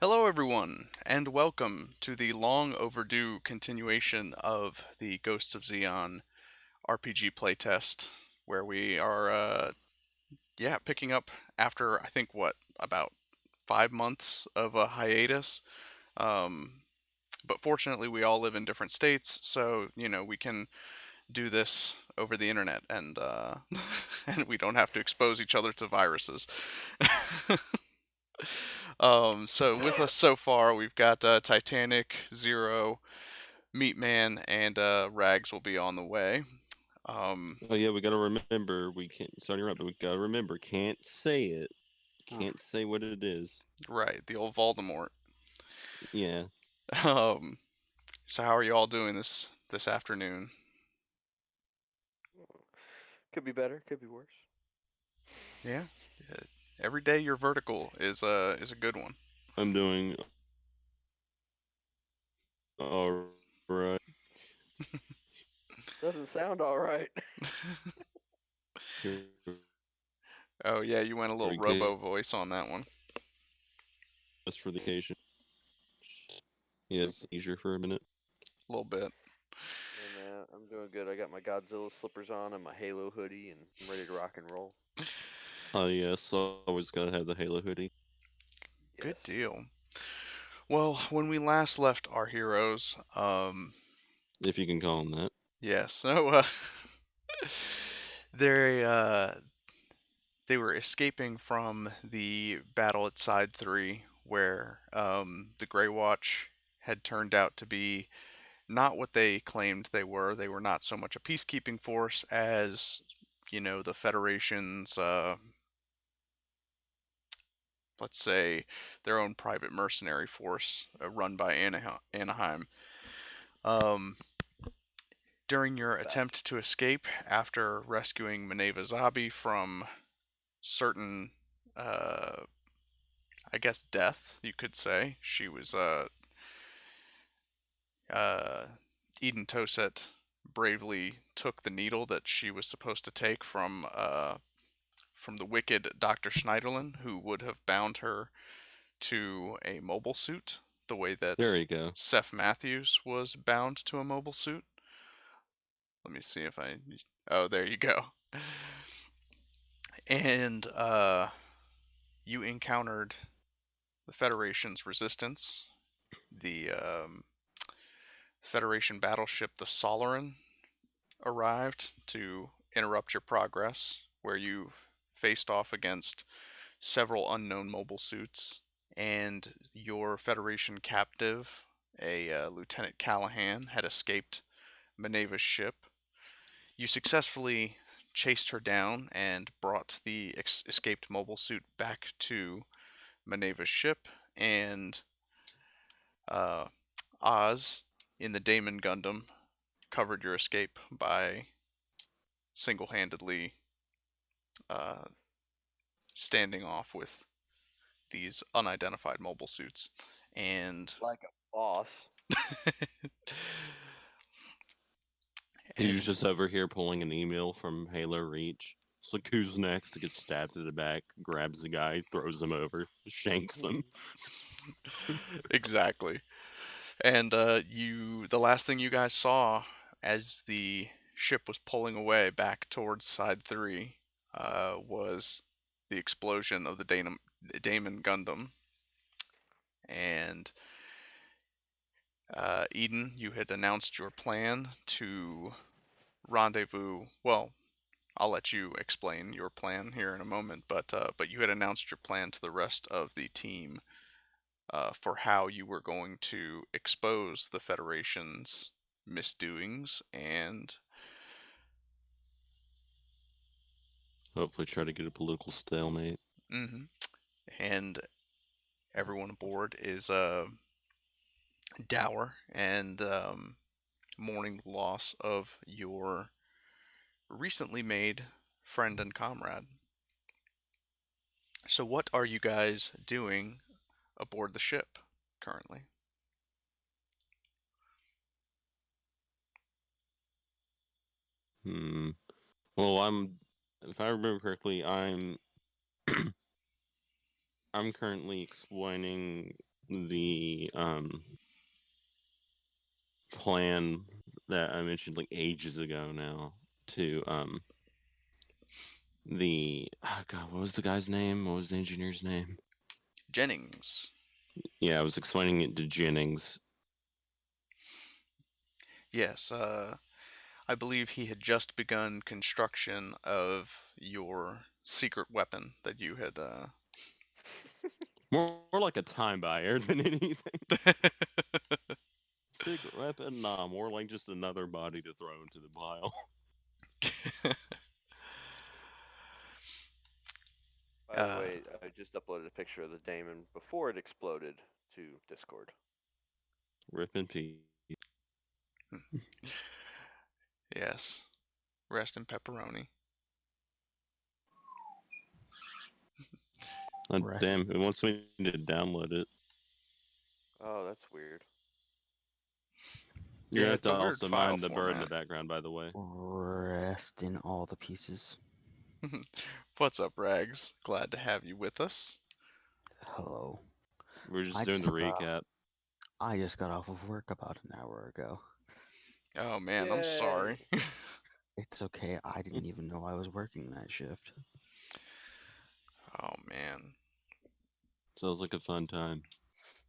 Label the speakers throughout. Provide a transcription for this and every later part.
Speaker 1: Hello, everyone, and welcome to the long overdue continuation of the Ghosts of Zeon RPG playtest, where we are, picking up after, I think, about 5 months of a hiatus. Um, but fortunately, we all live in different states, so, we can do this over the internet and and we don't have to expose each other to viruses. So with us so far, we've got Titanic, Zero, Meatman, and Rags will be on the way. Um,
Speaker 2: Oh yeah, we gotta remember we can't. Sorry to interrupt, but we gotta remember can't say it.
Speaker 1: r-
Speaker 2: Can't say what it is.
Speaker 1: right, the old Voldemort.
Speaker 2: Yeah,
Speaker 1: Um, so how are you all doing this afternoon?
Speaker 3: Could be better, could be worse.
Speaker 1: Yeah, uh, every day your vertical is a good one.
Speaker 2: I'm doing all right.
Speaker 3: Doesn't sound all right.
Speaker 2: Here
Speaker 1: Oh yeah, you went a little
Speaker 2: we go.
Speaker 1: robo voice on that one.
Speaker 2: Just for the occasion. Yes, easier for a minute.
Speaker 1: A little bit.
Speaker 3: Hey man, I'm doing good. I got my Godzilla slippers on and my Halo hoodie, and I'm ready to rock and roll.
Speaker 2: Oh yes, always gotta have the Halo hoodie.
Speaker 1: Good
Speaker 3: Yes.
Speaker 1: deal. Well, when we last left our heroes,
Speaker 2: If you can call them that.
Speaker 1: yeah, so they they were escaping from the battle at Side 3, where the Grey Watch had turned out to be not what they claimed they were. They were not so much a peacekeeping force as, the Federation's, let's say, their own private mercenary force run by Anaheim. Um, During your
Speaker 3: Fact.
Speaker 1: attempt to escape after rescuing Maneva Zabi from certain, uh, I guess, death, you could say. She was uh, Eden Toset bravely took the needle that she was supposed to take from the wicked Dr. Schneiderlin, who would have bound her to a mobile suit, the way
Speaker 2: There
Speaker 1: that
Speaker 2: you go.
Speaker 1: Seth Matthews was bound to a mobile suit. Let me see if I. Oh, there you go. And you encountered the Federation's resistance, the Federation battleship, the Solaran, arrived to interrupt your progress, where you faced off against several unknown mobile suits, and your Federation captive, a Lieutenant Callahan, had escaped Minerva's ship. You successfully chased her down and brought the escaped mobile suit back to Minerva's ship, and uh, Oz in the Damon Gundam covered your escape by single-handedly uh, standing off with these unidentified mobile suits. And
Speaker 3: Like a boss.
Speaker 2: He was
Speaker 1: and
Speaker 2: just over here pulling an email from Halo Reach. It's like who's next to get stabbed in the back, grabs the guy, throws him over, shanks him.
Speaker 1: exactly. And the last thing you guys saw as the ship was pulling away back towards Side 3 was the explosion of the Damon Gundam. And Eden, you had announced your plan to rendezvous. Well, I'll let you explain your plan here in a moment, but you had announced your plan to the rest of the team for how you were going to expose the Federation's misdoings and
Speaker 2: Hopefully, try to get a political stalemate.
Speaker 1: mhm, and everyone aboard is dour and mourning the loss of your recently made friend and comrade. So, what are you guys doing aboard the ship currently?
Speaker 2: Hmm. Well, if I remember correctly, I'm currently explaining. the plan that I mentioned like ages ago now to God, what was the guy's name? What was the engineer's name?
Speaker 1: Jennings.
Speaker 2: Yeah, I was explaining it to Jennings.
Speaker 1: Yes, I believe he had just begun construction of your secret weapon that you had.
Speaker 2: More like a time buyer than anything. Secret weapon? Nah, more like just another body to throw into the pile.
Speaker 3: By the way, I just uploaded a picture of the Daemon before it exploded to Discord.
Speaker 2: Rip in peace.
Speaker 1: Yes, rest in pepperoni.
Speaker 4: Rest.
Speaker 2: Damn, it wants me to download it.
Speaker 3: Oh, that's weird.
Speaker 2: You
Speaker 1: Yeah,
Speaker 2: have
Speaker 1: it's
Speaker 2: to
Speaker 1: a weird
Speaker 2: also
Speaker 1: file
Speaker 2: mind the bird in the
Speaker 1: format.
Speaker 2: background, by the way.
Speaker 4: Rest in all the pieces.
Speaker 1: What's up, Rags? Glad to have you with us.
Speaker 4: Hello.
Speaker 2: We're just
Speaker 4: I
Speaker 2: doing
Speaker 4: just
Speaker 2: the
Speaker 4: got
Speaker 2: recap.
Speaker 4: I just got off of work about an hour ago.
Speaker 1: Oh man, I'm
Speaker 3: Yay!
Speaker 1: sorry.
Speaker 4: It's okay. I didn't even know I was working that shift.
Speaker 1: Oh man.
Speaker 2: Sounds like a fun time.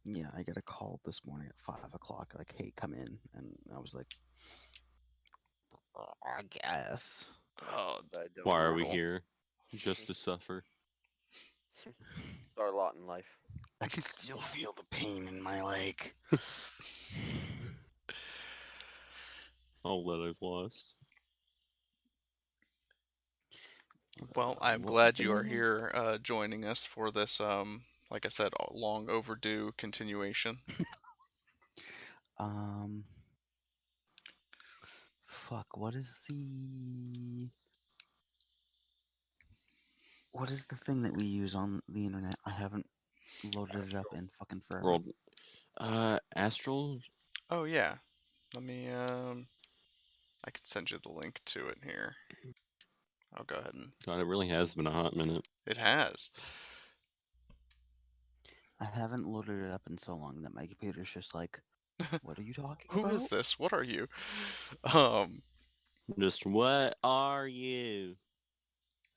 Speaker 4: Yeah, I got a call this morning at 5 o'clock, like, hey, come in. And I was like, I guess.
Speaker 1: Oh,
Speaker 3: I don't
Speaker 2: Why are we
Speaker 1: brutal.
Speaker 2: here? Just to suffer.
Speaker 3: It's our lot in life.
Speaker 4: I can still feel the pain in my leg.
Speaker 2: All that I've lost.
Speaker 1: Well, I'm
Speaker 4: What was
Speaker 1: glad
Speaker 4: the
Speaker 1: you are
Speaker 4: name?
Speaker 1: here joining us for this, like I said, long overdue continuation.
Speaker 4: Um, Fuck, what is the thing that we use on the internet? I haven't loaded it up in fucking forever.
Speaker 2: World. Astral?
Speaker 1: Oh yeah. Let me I can send you the link to it here. I'll go ahead and
Speaker 2: God, it really has been a hot minute.
Speaker 1: it has.
Speaker 4: I haven't loaded it up in so long that my computer's just like, what are you talking
Speaker 1: Who
Speaker 4: about?
Speaker 1: is this? What are you? Um
Speaker 2: Just what are you?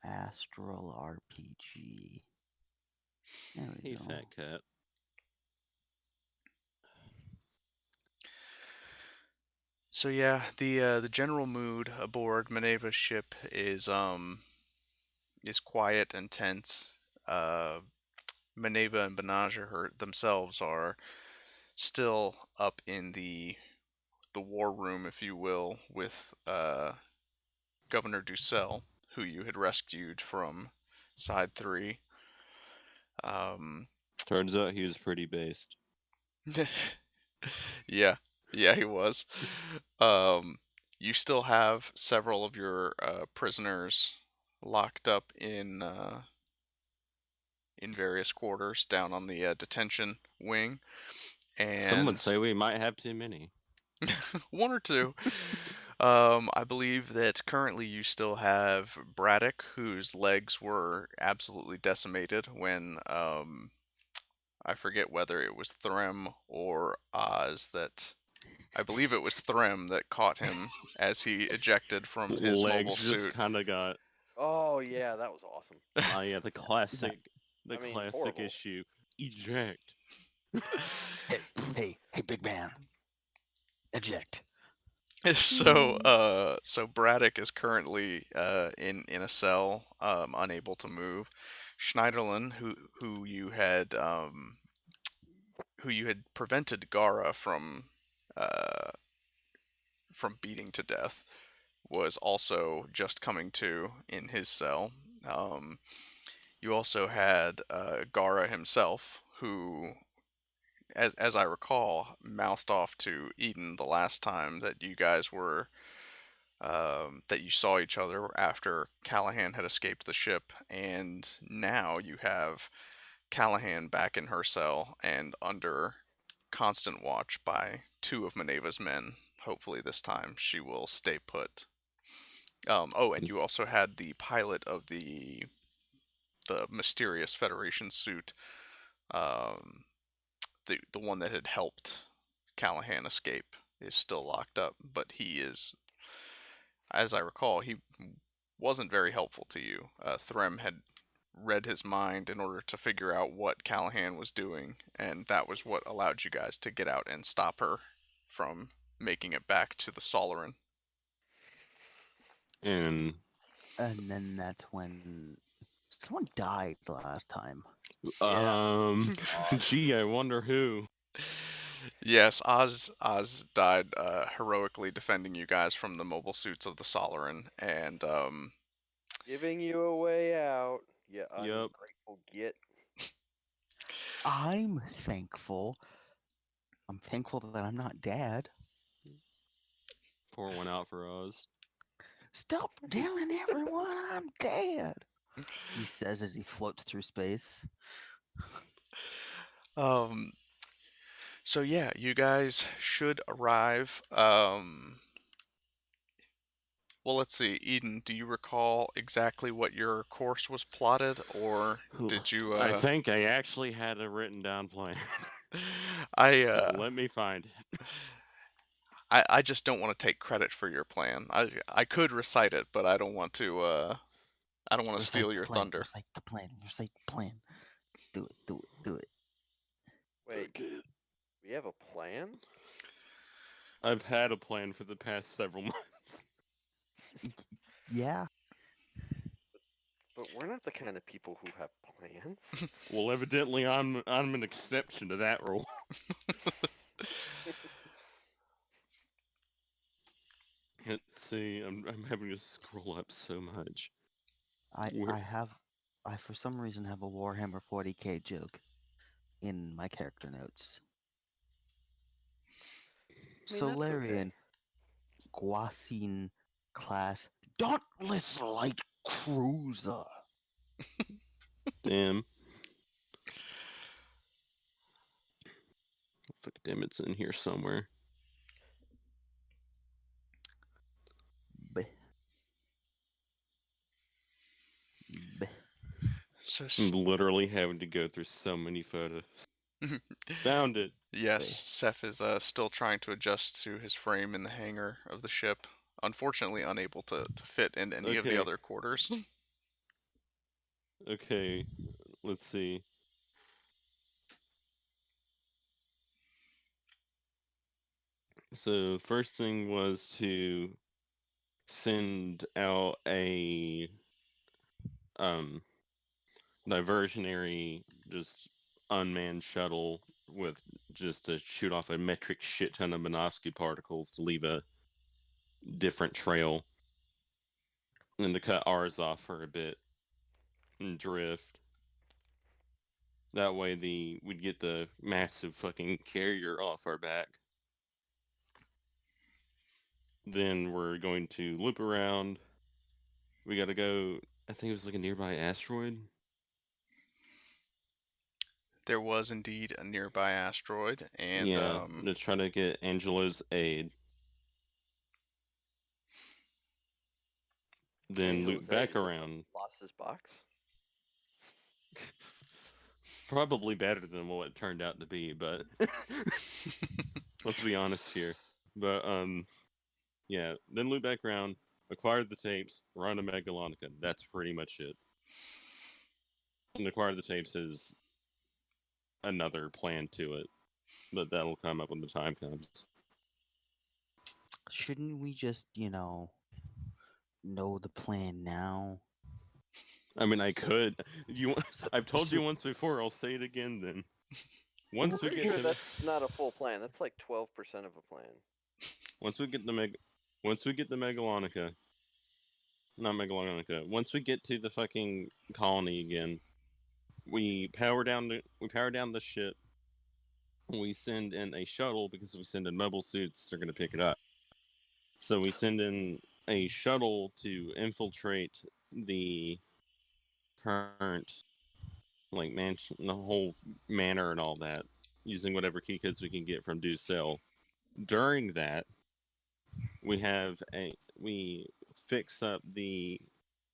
Speaker 4: Astral RPG. There we
Speaker 2: Hey,
Speaker 4: go.
Speaker 2: fat cat.
Speaker 1: So yeah, the general mood aboard Minerva's ship is quiet and tense. Minerva and Benajah themselves are still up in the war room, if you will, with Governor Ducel, who you had rescued from Side 3. Um,
Speaker 2: Turns out he was pretty based.
Speaker 1: yeah, yeah, he was. You still have several of your prisoners locked up in various quarters down on the detention wing,
Speaker 2: Some would
Speaker 1: and
Speaker 2: say we might have too many.
Speaker 1: one or two. I believe that currently you still have Braddock, whose legs were absolutely decimated when I forget whether it was Threm or Oz that. I believe it was Threm that caught him as he ejected from his mobile
Speaker 2: Legs just
Speaker 1: suit.
Speaker 2: kind of got.
Speaker 3: Oh yeah, that was awesome.
Speaker 2: Yeah, the classic,
Speaker 3: I mean,
Speaker 2: classic
Speaker 3: horrible.
Speaker 2: issue. Eject.
Speaker 4: Hey, big man. Eject.
Speaker 1: So Braddock is currently in a cell, unable to move. Schneiderlin, who you had prevented Gara uh, from beating to death, was also just coming to in his cell. Um, you also had Gara himself, who, as I recall, mouthed off to Eden the last time that you guys were that you saw each other after Callahan had escaped the ship, and now you have Callahan back in her cell and under constant watch by two of Minerva's men. Hopefully, this time she will stay put. And you also had the pilot of the mysterious Federation suit, um, the one that had helped Callahan escape is still locked up, but he is, as I recall, he wasn't very helpful to you. Threm had read his mind in order to figure out what Callahan was doing, and that was what allowed you guys to get out and stop her from making it back to the Solaran.
Speaker 2: And
Speaker 4: then that's when someone died the last time.
Speaker 2: gee, I wonder who.
Speaker 1: Yes, Oz died heroically defending you guys from the mobile suits of the Solaran, and
Speaker 3: Giving you a way out. Yeah,
Speaker 2: Yup.
Speaker 3: ungrateful git.
Speaker 4: I'm thankful. I'm thankful that I'm not dad.
Speaker 2: Pour one out for Oz.
Speaker 4: Stop telling everyone I'm dead. He says as he floats through space.
Speaker 1: So yeah, you guys should arrive. Well, let's see. Eden, do you recall exactly what your course was plotted, or did you?
Speaker 2: I think I actually had a written down plan.
Speaker 1: I
Speaker 2: So let me find it.
Speaker 1: I just don't want to take credit for your plan. I could recite it, but I don't want to. I don't want to steal your thunder.
Speaker 4: Recite the plan. Recite the plan. Do it. Do it. Do it.
Speaker 3: Wait, we have a plan?
Speaker 2: I've had a plan for the past several months.
Speaker 4: Yeah.
Speaker 3: But we're not the kind of people who have plans.
Speaker 2: Well, evidently I'm an exception to that rule. Let's see. I'm having to scroll up so much.
Speaker 4: I for some reason have a Warhammer 40k joke in my character notes.
Speaker 3: I mean, that's okay.
Speaker 4: Solarian Guasin class Dauntless Light Cruiser.
Speaker 2: Damn. Fuck, damn, it's in here somewhere.
Speaker 4: Bleh. Bleh.
Speaker 1: So
Speaker 2: I'm literally having to go through so many photos. Found it.
Speaker 1: yes, Seth is still trying to adjust to his frame in the hangar of the ship. Unfortunately, unable to fit in any of the
Speaker 2: Okay.
Speaker 1: other quarters.
Speaker 2: Okay, let's see. So first thing was to send out a diversionary, just unmanned shuttle with just to shoot off a metric shit ton of Minovsky particles to leave a different trail, and to cut ours off for a bit and drift. That way we'd get the massive fucking carrier off our back. Then we're going to loop around. We gotta go, I think it was like a nearby asteroid.
Speaker 1: There was indeed a nearby asteroid, and
Speaker 2: Yeah, to try to get Angelo's aid. Then loop back around.
Speaker 3: Lost his box?
Speaker 2: Probably better than what it turned out to be, but let's be honest here. But yeah, then loop back around, acquire the tapes, run a Megalonica. That's pretty much it. And acquire the tapes is another plan to it, but that'll come up when the time comes.
Speaker 4: Shouldn't we just, know the plan now?
Speaker 2: I mean, I could. I've told you once before. I'll say it again then. Once we get to
Speaker 3: that's not a full plan. That's like 12% of a plan.
Speaker 2: once we get the Megalonica, not Megalonica. Once we get to the fucking colony again, we power down the ship. We send in a shuttle because if we send in mobile suits, they're gonna pick it up. So we send in a shuttle to infiltrate the current mansion, the whole manor and all that, using whatever key codes we can get from Ducell. During that, we fix up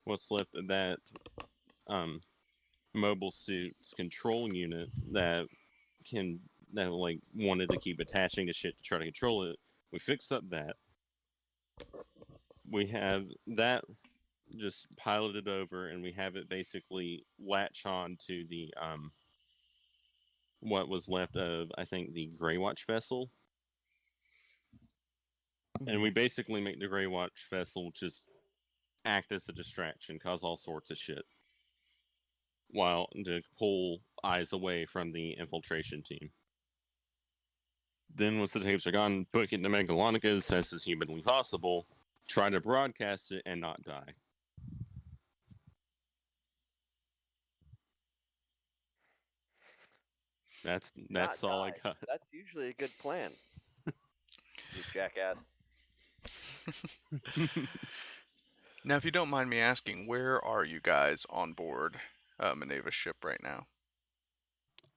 Speaker 2: what's left of that mobile suit's control unit that can that like wanted to keep attaching to shit to try to control it. We fixed up that. We have that just piloted over, and we have it basically latch on to the what was left of, I think, the Grey Watch vessel. And we basically make the Grey Watch vessel just act as a distraction, cause all sorts of shit, while to pull eyes away from the infiltration team. Then once the tapes are gone, book it to Megalonica as fast as humanly possible, try to broadcast it and not die. That's
Speaker 3: Not
Speaker 2: all I
Speaker 3: die.
Speaker 2: got.
Speaker 3: That's usually a good plan. You jackass.
Speaker 1: Now, if you don't mind me asking, where are you guys on board Minerva's ship right now?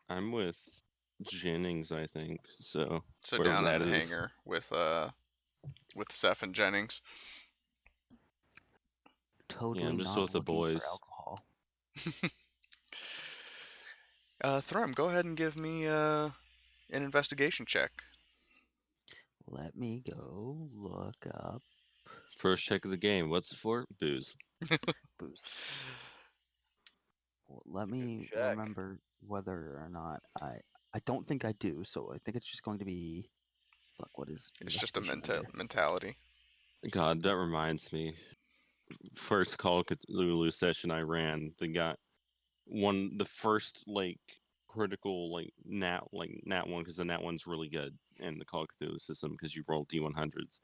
Speaker 2: I'm with Jennings, I think. So
Speaker 1: down in
Speaker 2: that
Speaker 1: the
Speaker 2: is.
Speaker 1: hangar with Seth and Jennings.
Speaker 4: Totally
Speaker 2: I'm just
Speaker 4: not
Speaker 2: with the
Speaker 4: looking
Speaker 2: boys.
Speaker 4: for alcohol.
Speaker 1: Thrym, go ahead and give me an investigation check.
Speaker 4: Let me go look up
Speaker 2: First check of the game. What's it for? Booze.
Speaker 4: booze. Well, let me
Speaker 3: check.
Speaker 4: remember whether or not I don't think I do, so I think it's just going to be fuck. What is
Speaker 1: It's just a
Speaker 4: investigation under?
Speaker 1: mentality.
Speaker 2: God, that reminds me. First Call of Cthulhu session I ran, the first like critical nat one, because the nat one's really good in the Call of Cthulhu system because you roll D100s.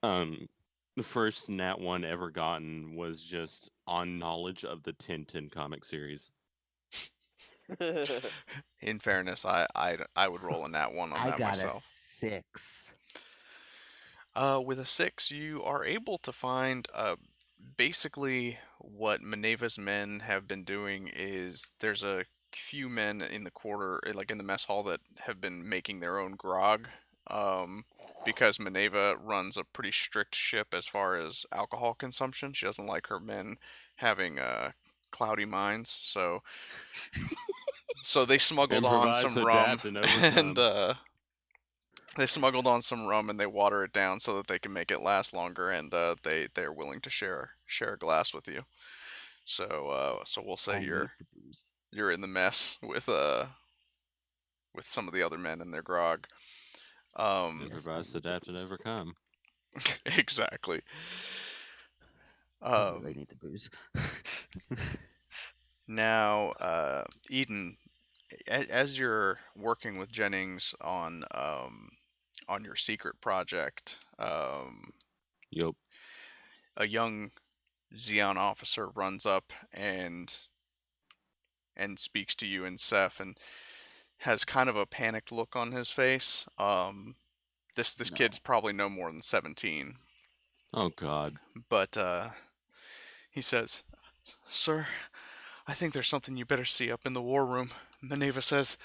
Speaker 2: The first nat one ever gotten was just on knowledge of the Tintin comic series.
Speaker 1: In fairness, I would roll a nat 1 on
Speaker 4: I
Speaker 1: that
Speaker 4: got
Speaker 1: myself.
Speaker 4: a 6.
Speaker 1: With a 6, you are able to find basically what Minerva's men have been doing is there's a few men in the quarter, like in the mess hall, that have been making their own grog. Because Minerva runs a pretty strict ship as far as alcohol consumption. She doesn't like her men having cloudy minds, so they smuggled on
Speaker 2: Improvise,
Speaker 1: some
Speaker 2: adapt,
Speaker 1: rum
Speaker 2: and overcome.
Speaker 1: and they smuggled on some rum and they water it down so that they can make it last longer, and they're willing to share a glass with you. So we'll say
Speaker 4: I need the booze.
Speaker 1: you're in the mess with some of the other men in their grog.
Speaker 2: Improvise, adapt, and overcome.
Speaker 1: Exactly.
Speaker 4: I really need the booze.
Speaker 1: Now, Eden, as you're working with Jennings on your secret project,
Speaker 2: Yup.
Speaker 1: a young Zeon officer runs up and speaks to you and Seth, and has kind of a panicked look on his face. This
Speaker 4: No.
Speaker 1: kid's probably no more than 17.
Speaker 2: Oh God.
Speaker 1: But he says, "Sir, I think there's something you better see up in the war room. Minerva says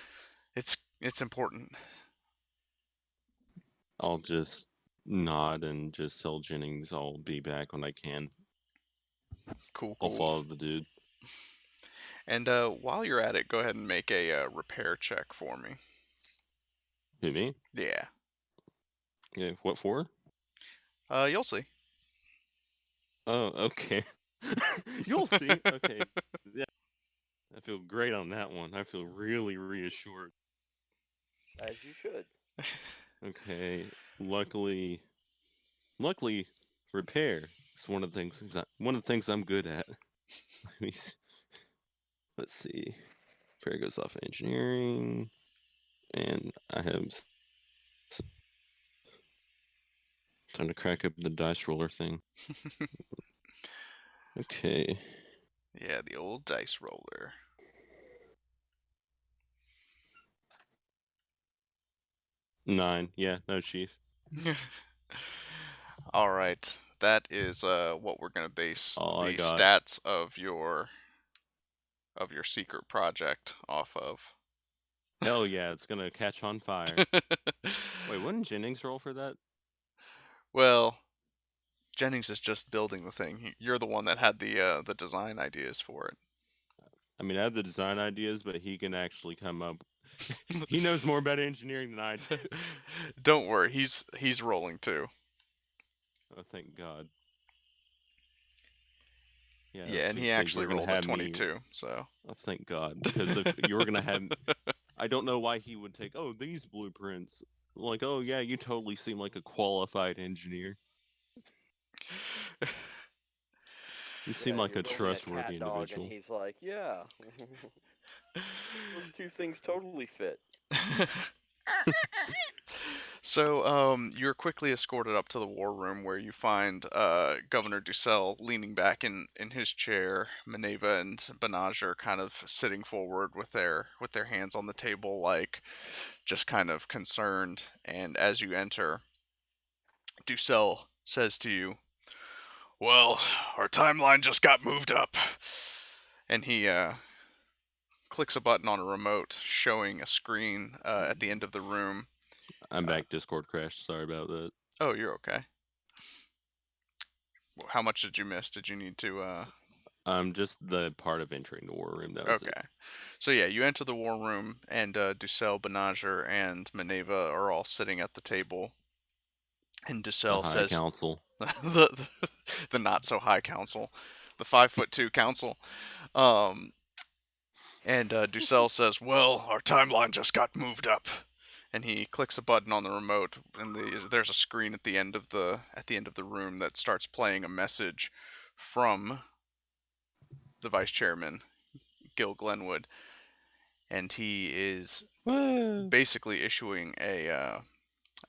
Speaker 1: it's important."
Speaker 2: I'll just nod and just tell Jennings I'll be back when I can.
Speaker 1: Cool.
Speaker 2: I'll follow the dude.
Speaker 1: And while you're at it, go ahead and make a repair check for me.
Speaker 2: Who, me?
Speaker 1: Yeah.
Speaker 2: Yeah. What for?
Speaker 1: You'll see.
Speaker 2: Oh, okay. You'll see. Okay. Yeah. I feel great on that one. I feel really reassured.
Speaker 3: As you should.
Speaker 2: Okay. Luckily, repair is one of the things I'm good at. Let's see. Repair goes off engineering, and I have time to crack up the dice roller thing. Okay.
Speaker 1: Yeah, the old dice roller.
Speaker 2: Nine. Yeah, no, Chief.
Speaker 1: All right. That is what we're gonna base
Speaker 2: All I
Speaker 1: the
Speaker 2: got.
Speaker 1: stats of your secret project off of.
Speaker 2: Hell yeah, it's gonna catch on fire. Wait, wouldn't Jennings roll for that?
Speaker 1: Well, Jennings is just building the thing. You're the one that had the design ideas for it.
Speaker 2: I mean, I have the design ideas, but he can actually come up. He knows more about engineering than I do.
Speaker 1: Don't worry, he's rolling too.
Speaker 2: Oh, thank God. Yeah,
Speaker 1: Yeah, and he actually rolled a 22. So.
Speaker 2: Oh, thank God, because if you were gonna have, I don't know why he would take. Oh, these blueprints. Like, oh yeah, you totally seem like a qualified engineer. You seem like a trustworthy individual.
Speaker 3: And he's like, yeah, those two things totally fit.
Speaker 1: So, you're quickly escorted up to the war room where you find Governor Ducel leaning back in his chair. Maneva and Banaj are kind of sitting forward with their hands on the table, like just kind of concerned. And as you enter, Ducel says to you, "Well, our timeline just got moved up," and he clicks a button on a remote showing a screen at the end of the room.
Speaker 2: I'm back. Discord crashed. Sorry about that.
Speaker 1: Oh, you're okay. How much did you miss? Did you need to?
Speaker 2: Just the part of entering the war room. That was
Speaker 1: Okay. So yeah, you enter the war room, and Ducel, Benager, and Maneva are all sitting at the table. And Ducel
Speaker 2: the High
Speaker 1: says,
Speaker 2: Council.
Speaker 1: the not so high council, the 5'2" council. And Ducel says, "Well, our timeline just got moved up." And he clicks a button on the remote, and there's a screen at the end of the room that starts playing a message from the vice chairman, Gil Glenwood, and he is basically issuing a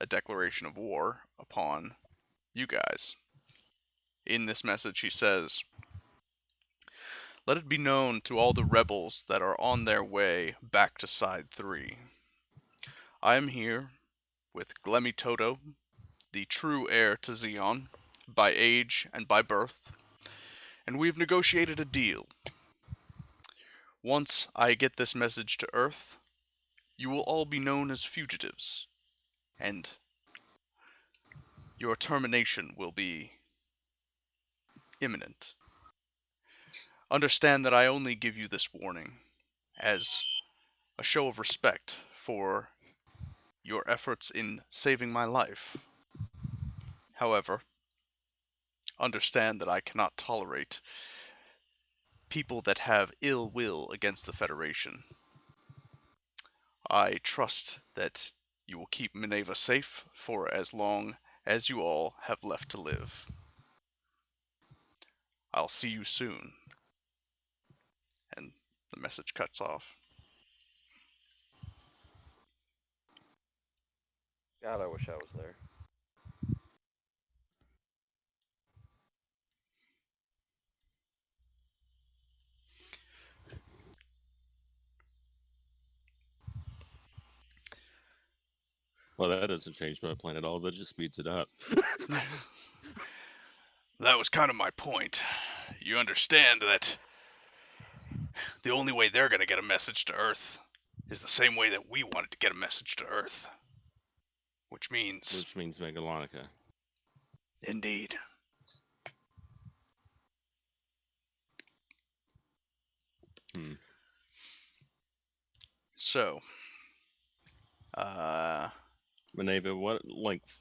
Speaker 1: declaration of war upon you guys. In this message, he says, "Let it be known to all the rebels that are on their way back to Side 3. I am here with Glemy Toto, the true heir to Zeon, by age and by birth, and we've negotiated a deal. Once I get this message to Earth, you will all be known as fugitives, and your termination will be imminent. Understand that I only give you this warning as a show of respect for your efforts in saving my life. However, understand that I cannot tolerate people that have ill will against the Federation. I trust that you will keep Maneva safe for as long as you all have left to live. I'll see you soon." And the message cuts off.
Speaker 3: God, I wish I was there.
Speaker 2: Well, that doesn't change my plan at all. That just speeds it up.
Speaker 1: That was kind of my point. You understand that the only way they're going to get a message to Earth is the same way that we wanted to get a message to Earth. Which means
Speaker 2: Megalonica.
Speaker 1: Indeed. So,
Speaker 2: Maneva,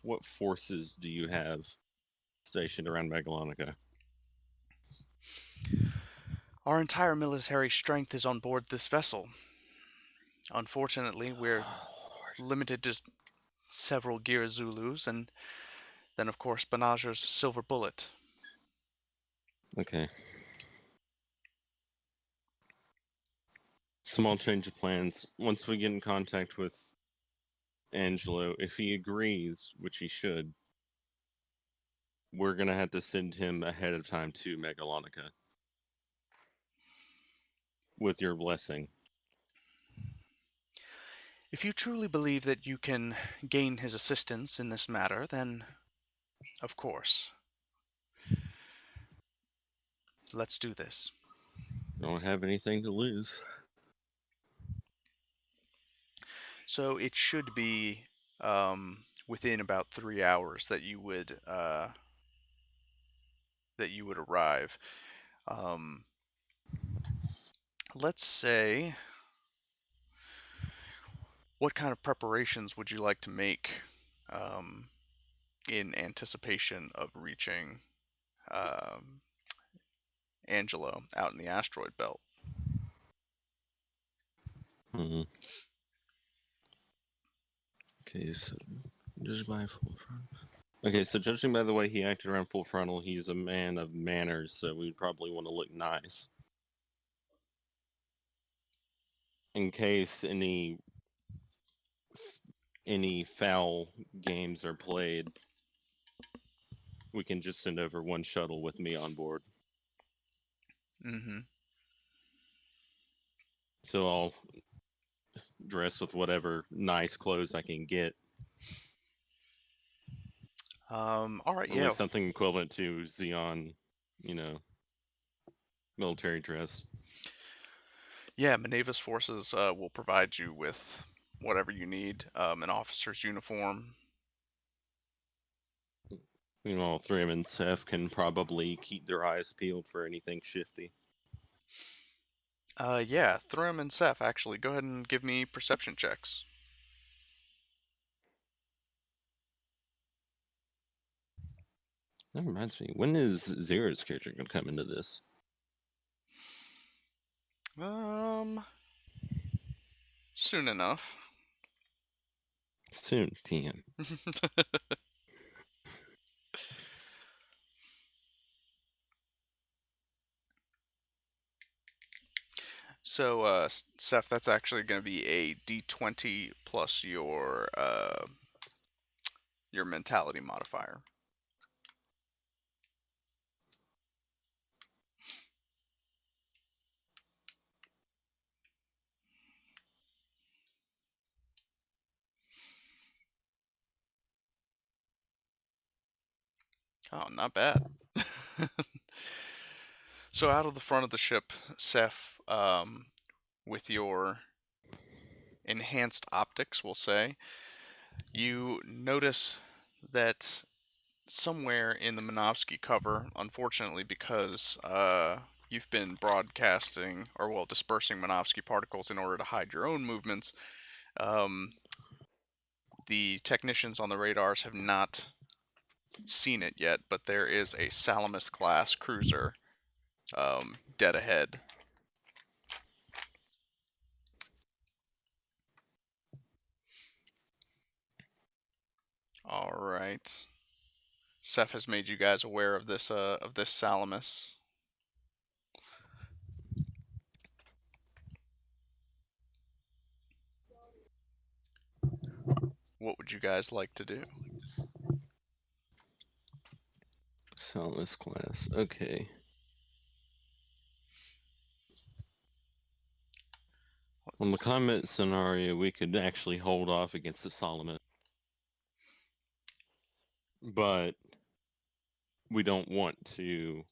Speaker 2: what forces do you have stationed around Megalonica?
Speaker 1: Our entire military strength is on board this vessel. Unfortunately, we're limited to several Gear Zulus, and then, of course, Benager's Silver Bullet.
Speaker 2: Okay. Small change of plans. Once we get in contact with Angelo, if he agrees, which he should, we're going to have to send him ahead of time to Megalonica. With your blessing.
Speaker 1: If you truly believe that you can gain his assistance in this matter, then, of course, let's do this.
Speaker 2: Don't have anything to lose.
Speaker 1: So it should be within about 3 hours that you would arrive. Let's say what kind of preparations would you like to make um, in anticipation of reaching um, Angelo out in the asteroid belt?
Speaker 2: Hmm. Okay, so just by full frontal. Okay, so judging by the way he acted around full frontal, he's a man of manners, so we'd probably want to look nice. In case any foul games are played, we can just send over one shuttle with me on board.
Speaker 1: Mm-hmm.
Speaker 2: So I'll dress with whatever nice clothes I can get.
Speaker 1: All right,
Speaker 2: Or at
Speaker 1: yeah.
Speaker 2: least something equivalent to Zeon, military dress.
Speaker 1: Yeah, Minerva's forces will provide you with whatever you need, an officer's uniform.
Speaker 2: Meanwhile, Thrim and Seth can probably keep their eyes peeled for anything shifty.
Speaker 1: Yeah, Thrym and Seth, actually, go ahead and give me perception checks.
Speaker 2: That reminds me, when is Zera's character going to come into this?
Speaker 1: Soon enough.
Speaker 2: Soon, TM.
Speaker 1: So, Seth, that's actually going to be a D20 plus your mentality modifier. Oh, not bad. So, out of the front of the ship, Seth, with your enhanced optics, we'll say, you notice that somewhere in the Minovsky cover, unfortunately, because you've been broadcasting, or well, dispersing Minovsky particles in order to hide your own movements, the technicians on the radars have not seen it yet, but there is a Salamis class cruiser dead ahead. All right. Seth has made you guys aware of this Salamis. What would you guys like to do?
Speaker 2: Salamis class. Okay. On the combat scenario, we could actually hold off against the Salamis. But we don't want to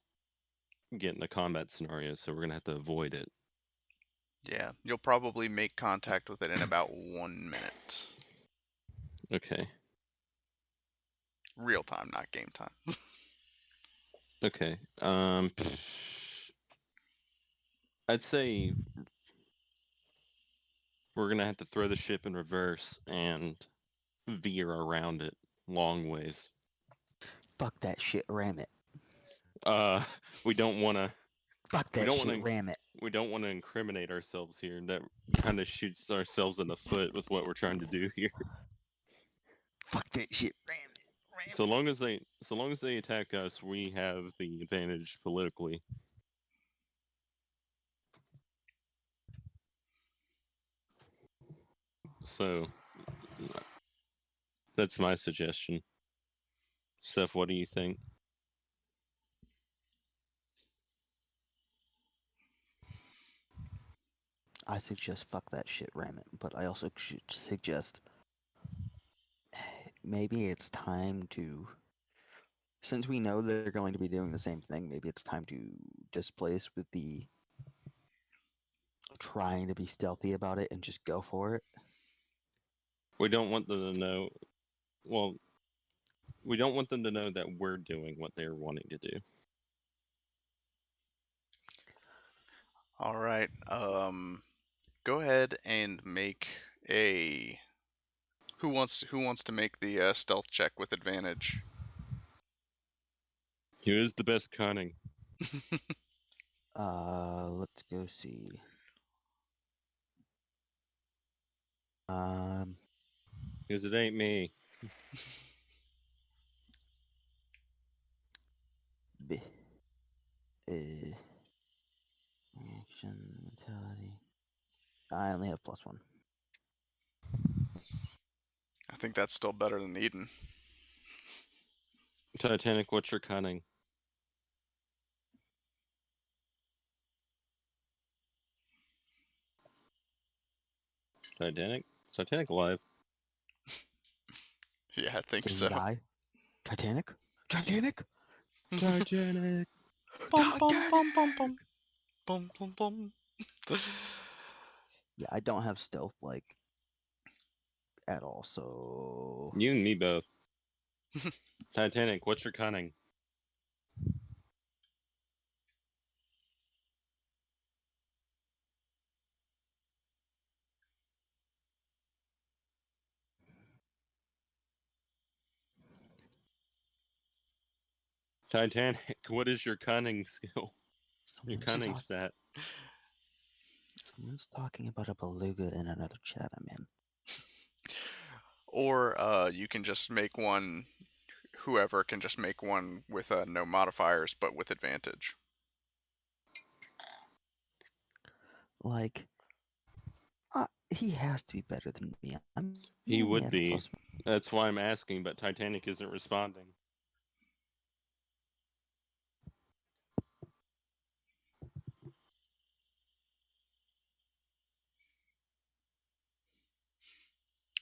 Speaker 2: get in a combat scenario, so we're going to have to avoid it.
Speaker 1: Yeah, you'll probably make contact with it in about 1 minute.
Speaker 2: Okay.
Speaker 1: Real time, not game time.
Speaker 2: Okay. I'd say we're going to have to throw the ship in reverse and veer around it long ways.
Speaker 4: Fuck that shit, ram it.
Speaker 2: We don't want to.
Speaker 4: Fuck that shit, ram it.
Speaker 2: We don't want to incriminate ourselves here. That kind of shoots ourselves in the foot with what we're trying to do here.
Speaker 4: Fuck that shit, ram it.
Speaker 2: So long as they attack us, we have the advantage politically. So that's my suggestion. Seth, what do you think?
Speaker 4: I suggest fuck that shit, ram it. But I also should suggest maybe it's time to, since we know they're going to be doing the same thing, maybe it's time to displace with the trying to be stealthy about it and just go for it.
Speaker 2: We don't want them to know. Well, we don't want them to know that we're doing what they're wanting to do.
Speaker 1: All right. Go ahead and make a Who wants to make the stealth check with advantage?
Speaker 2: Who is the best cunning?
Speaker 4: Let's go see. Um,
Speaker 2: Because it ain't me.
Speaker 4: b- action mentality. I only have +1.
Speaker 1: I think that's still better than Eden.
Speaker 2: Titanic, what's your cunning? Titanic? Is Titanic alive?
Speaker 1: Yeah, I think
Speaker 4: Did
Speaker 1: so.
Speaker 4: he die? Titanic? Titanic?
Speaker 2: Titanic!
Speaker 1: Bum bum bum bum bum bum bum bum.
Speaker 4: Yeah, I don't have stealth like at all, so
Speaker 2: You and me both. Titanic, what's your cunning? Titanic, what is your cunning skill? Your cunning stat.
Speaker 4: Someone's talking about a beluga in another chat I'm in.
Speaker 1: Or you can just make one. Whoever can just make one with no modifiers, but with advantage.
Speaker 4: Like, he has to be better than me. I'm
Speaker 2: He
Speaker 4: only
Speaker 2: would
Speaker 4: at a
Speaker 2: be.
Speaker 4: +1.
Speaker 2: That's why I'm asking, but Titanic isn't responding.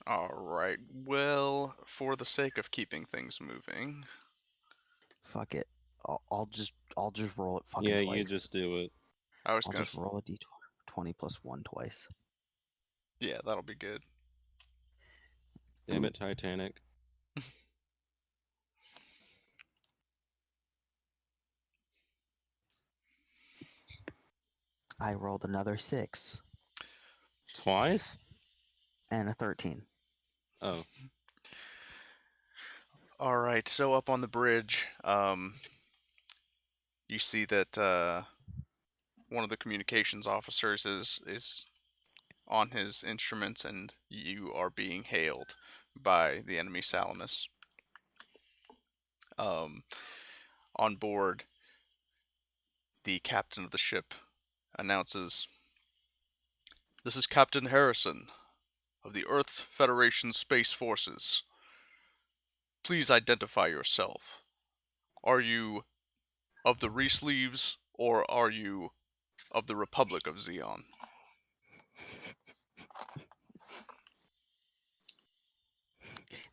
Speaker 1: Alright, well, for the sake of keeping things moving.
Speaker 4: Fuck it. I'll just roll it fucking
Speaker 2: Yeah,
Speaker 4: twice.
Speaker 2: you just do it.
Speaker 1: I was
Speaker 4: I'll
Speaker 1: gonna.
Speaker 4: just roll a d20 +1 twice.
Speaker 1: Yeah, that'll be good.
Speaker 2: Damn it, Titanic.
Speaker 4: I rolled another 6
Speaker 2: Twice?
Speaker 4: and a 13.
Speaker 2: Oh.
Speaker 1: Alright, so up on the bridge, you see that one of the communications officers is on his instruments, and you are being hailed by the enemy Salamis. On board, the captain of the ship announces, "This is Captain Harrison of the Earth Federation Space Forces. Please identify yourself. Are you of the Resleeves, or are you of the Republic of Zeon?"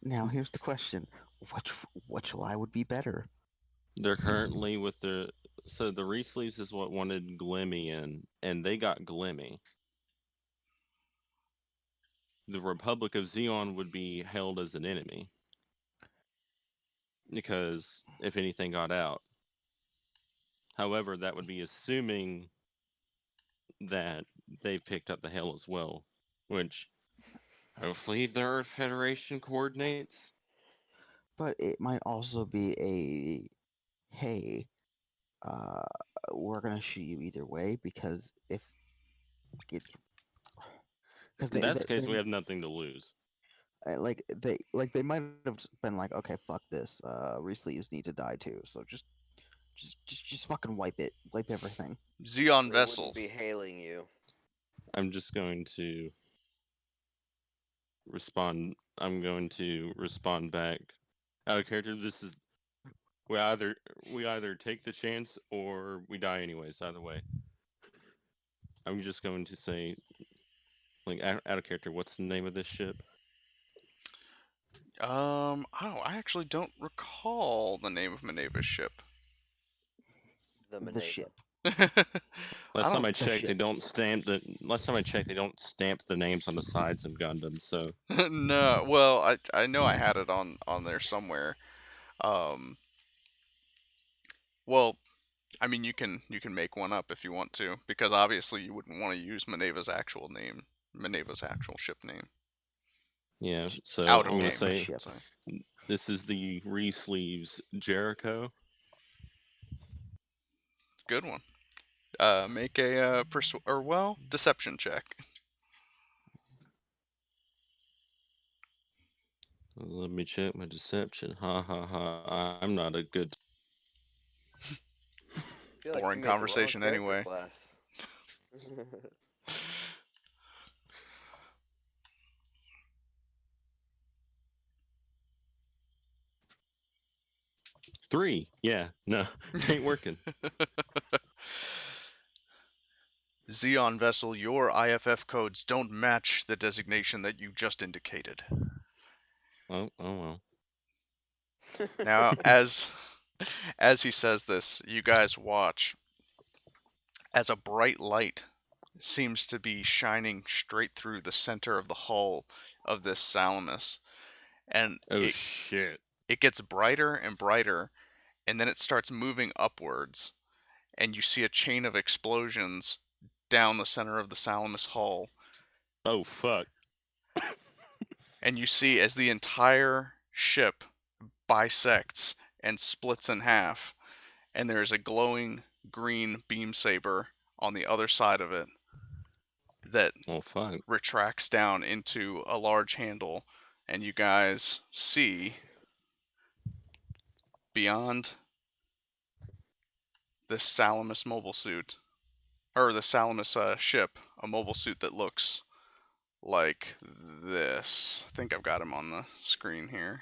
Speaker 4: Now here's the question: which lie would be better?
Speaker 2: They're currently with the. So the Resleeves is what wanted Gloomy in, and they got Gloomy. The Republic of Zeon would be held as an enemy. Because if anything got out. However, that would be assuming that they picked up the hail as well, which hopefully the Earth Federation coordinates.
Speaker 4: But it might also be a, hey, we're gonna shoot you either way because if it, because
Speaker 2: In that case, we have nothing to lose.
Speaker 4: like they might have just been like, okay, fuck this, Resleeves need to die too, so just fucking wipe everything.
Speaker 1: Zeon
Speaker 3: They
Speaker 1: vessel.
Speaker 3: wouldn't be hailing you.
Speaker 2: I'm just going to respond. I'm going to respond back. Out of character, this is we either take the chance or we die anyways. Either way, I'm just going to say, like out of character, what's the name of this ship?
Speaker 1: I actually don't recall the name of Minerva's ship.
Speaker 3: The
Speaker 4: The
Speaker 3: Minerva.
Speaker 4: ship.
Speaker 2: Last time I
Speaker 4: The
Speaker 2: checked, they
Speaker 4: ship.
Speaker 2: don't stamp the. Last time I checked, they don't stamp the names on the sides of Gundam. So
Speaker 1: No, well, I know I had it on there somewhere. Um, well, I mean, you can make one up if you want to, because obviously you wouldn't want to use Minerva's actual name, Minerva's actual ship name.
Speaker 2: Yeah, so
Speaker 1: Out
Speaker 2: I'm
Speaker 1: of
Speaker 2: gonna
Speaker 1: game.
Speaker 2: say
Speaker 4: ship.
Speaker 1: So,
Speaker 2: this is the Re-Sleeves Jericho.
Speaker 1: good one. Make a deception check.
Speaker 2: Let me check my deception. Ha ha ha! I'm not a good.
Speaker 3: I feel like
Speaker 1: Boring
Speaker 3: you made the wrong
Speaker 1: conversation
Speaker 3: character
Speaker 1: anyway.
Speaker 3: class.
Speaker 2: 3. Yeah, no, ain't working.
Speaker 1: Zeon vessel, your IFF codes don't match the designation that you just indicated.
Speaker 2: Oh well.
Speaker 1: Now, as he says this, you guys watch as a bright light seems to be shining straight through the center of the hull of this Salamis, and
Speaker 2: Oh shit!
Speaker 1: it gets brighter and brighter, and then it starts moving upwards, and you see a chain of explosions down the center of the Salamis hull,
Speaker 2: Oh fuck!
Speaker 1: and you see as the entire ship bisects and splits in half, and there's a glowing green beam saber on the other side of it that
Speaker 2: Oh fuck!
Speaker 1: retracts down into a large handle, and you guys see beyond this Salamis mobile suit, or the Salamis ship, a mobile suit that looks like this. I think I've got him on the screen here.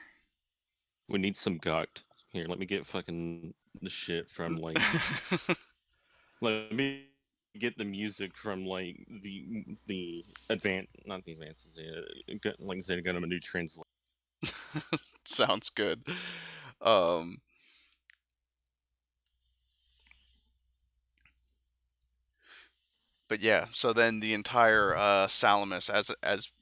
Speaker 2: We need some gucked. Here, let me get fucking the shit from like. Let me get the music from like the not the advances, like Zeta Gundam a new translation.
Speaker 1: Sounds good. Um, but yeah, so then the entire Salamis, as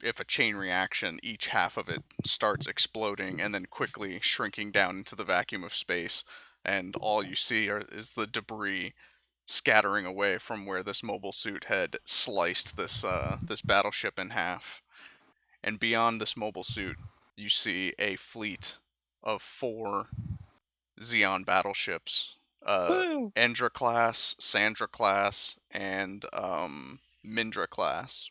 Speaker 1: if a chain reaction, each half of it starts exploding and then quickly shrinking down into the vacuum of space, and all you see is the debris scattering away from where this mobile suit had sliced this battleship in half. And beyond this mobile suit, you see a fleet of 4 Zeon battleships.
Speaker 2: Woo!
Speaker 1: Endra class, Sandra class, and Mindra class.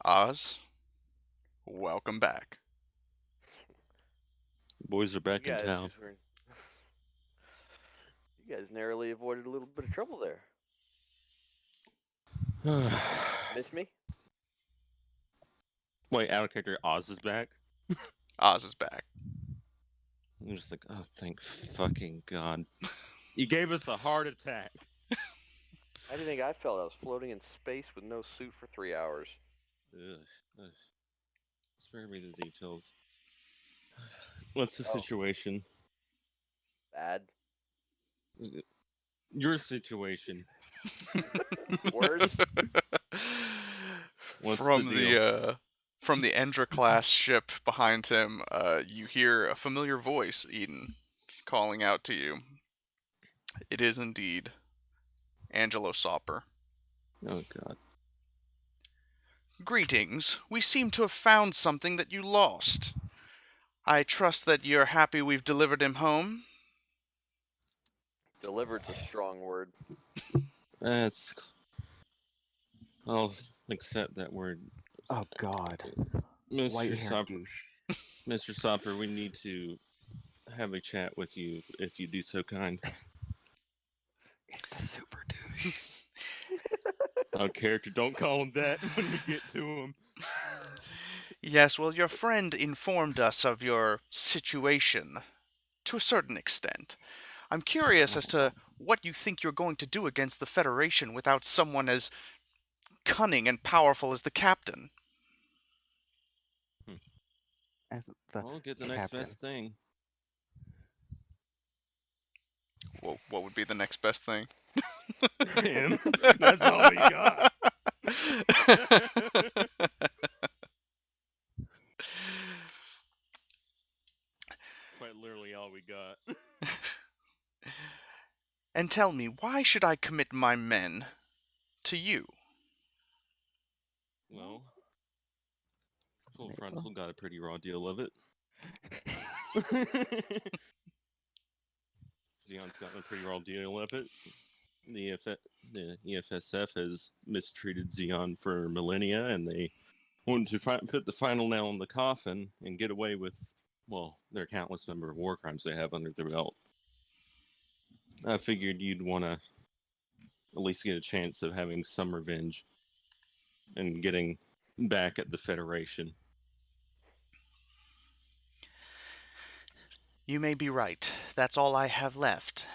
Speaker 1: Oz, welcome back.
Speaker 2: Boys are back
Speaker 3: You
Speaker 2: in
Speaker 3: guys
Speaker 2: town.
Speaker 3: just were. You guys narrowly avoided a little bit of trouble there. Miss me?
Speaker 2: Wait, out of character, Oz is back.
Speaker 1: Oz is back.
Speaker 2: I'm just like, oh, thank fucking god! You gave us a heart attack.
Speaker 3: How do you think I felt? I was floating in space with no suit for 3 hours.
Speaker 2: Ugh. Spare me the details. What's the
Speaker 3: Oh.
Speaker 2: situation?
Speaker 3: Bad.
Speaker 2: Your situation.
Speaker 3: Worse.
Speaker 2: What's
Speaker 1: from
Speaker 2: the deal?
Speaker 1: From the Endra class ship behind him, you hear a familiar voice, Eden, calling out to you. It is indeed Angelo Sopper.
Speaker 2: Oh god.
Speaker 1: Greetings. We seem to have found something that you lost. I trust that you're happy we've delivered him home.
Speaker 3: Delivered's a strong word.
Speaker 2: That's. I'll accept that word.
Speaker 4: Oh God,
Speaker 2: Mr.
Speaker 4: white-haired
Speaker 2: Sopper,
Speaker 4: douche.
Speaker 2: Mr. Sopper, we need to have a chat with you if you do so kind.
Speaker 4: It's the super douche.
Speaker 2: Oh, character, don't call him that when we get to him.
Speaker 1: Yes, well, your friend informed us of your situation, to a certain extent. I'm curious as to what you think you're going to do against the Federation without someone as cunning and powerful as the captain.
Speaker 4: As the
Speaker 2: Well, get the next
Speaker 4: captain.
Speaker 2: best thing.
Speaker 1: Well, what would be the next best thing?
Speaker 2: Him. That's all we got.
Speaker 1: And
Speaker 2: Quite literally all we got.
Speaker 1: tell me, why should I commit my men to you?
Speaker 2: Well, Full
Speaker 4: Maybe.
Speaker 2: Frontal got a pretty raw deal of it. Zeon's gotten a pretty raw deal of it. The EFSF has mistreated Zeon for millennia, and they wanted to put the final nail in the coffin and get away with, well, their countless number of war crimes they have under their belt. I figured you'd want to at least get a chance of having some revenge and getting back at the Federation.
Speaker 1: You may be right. That's all I have left.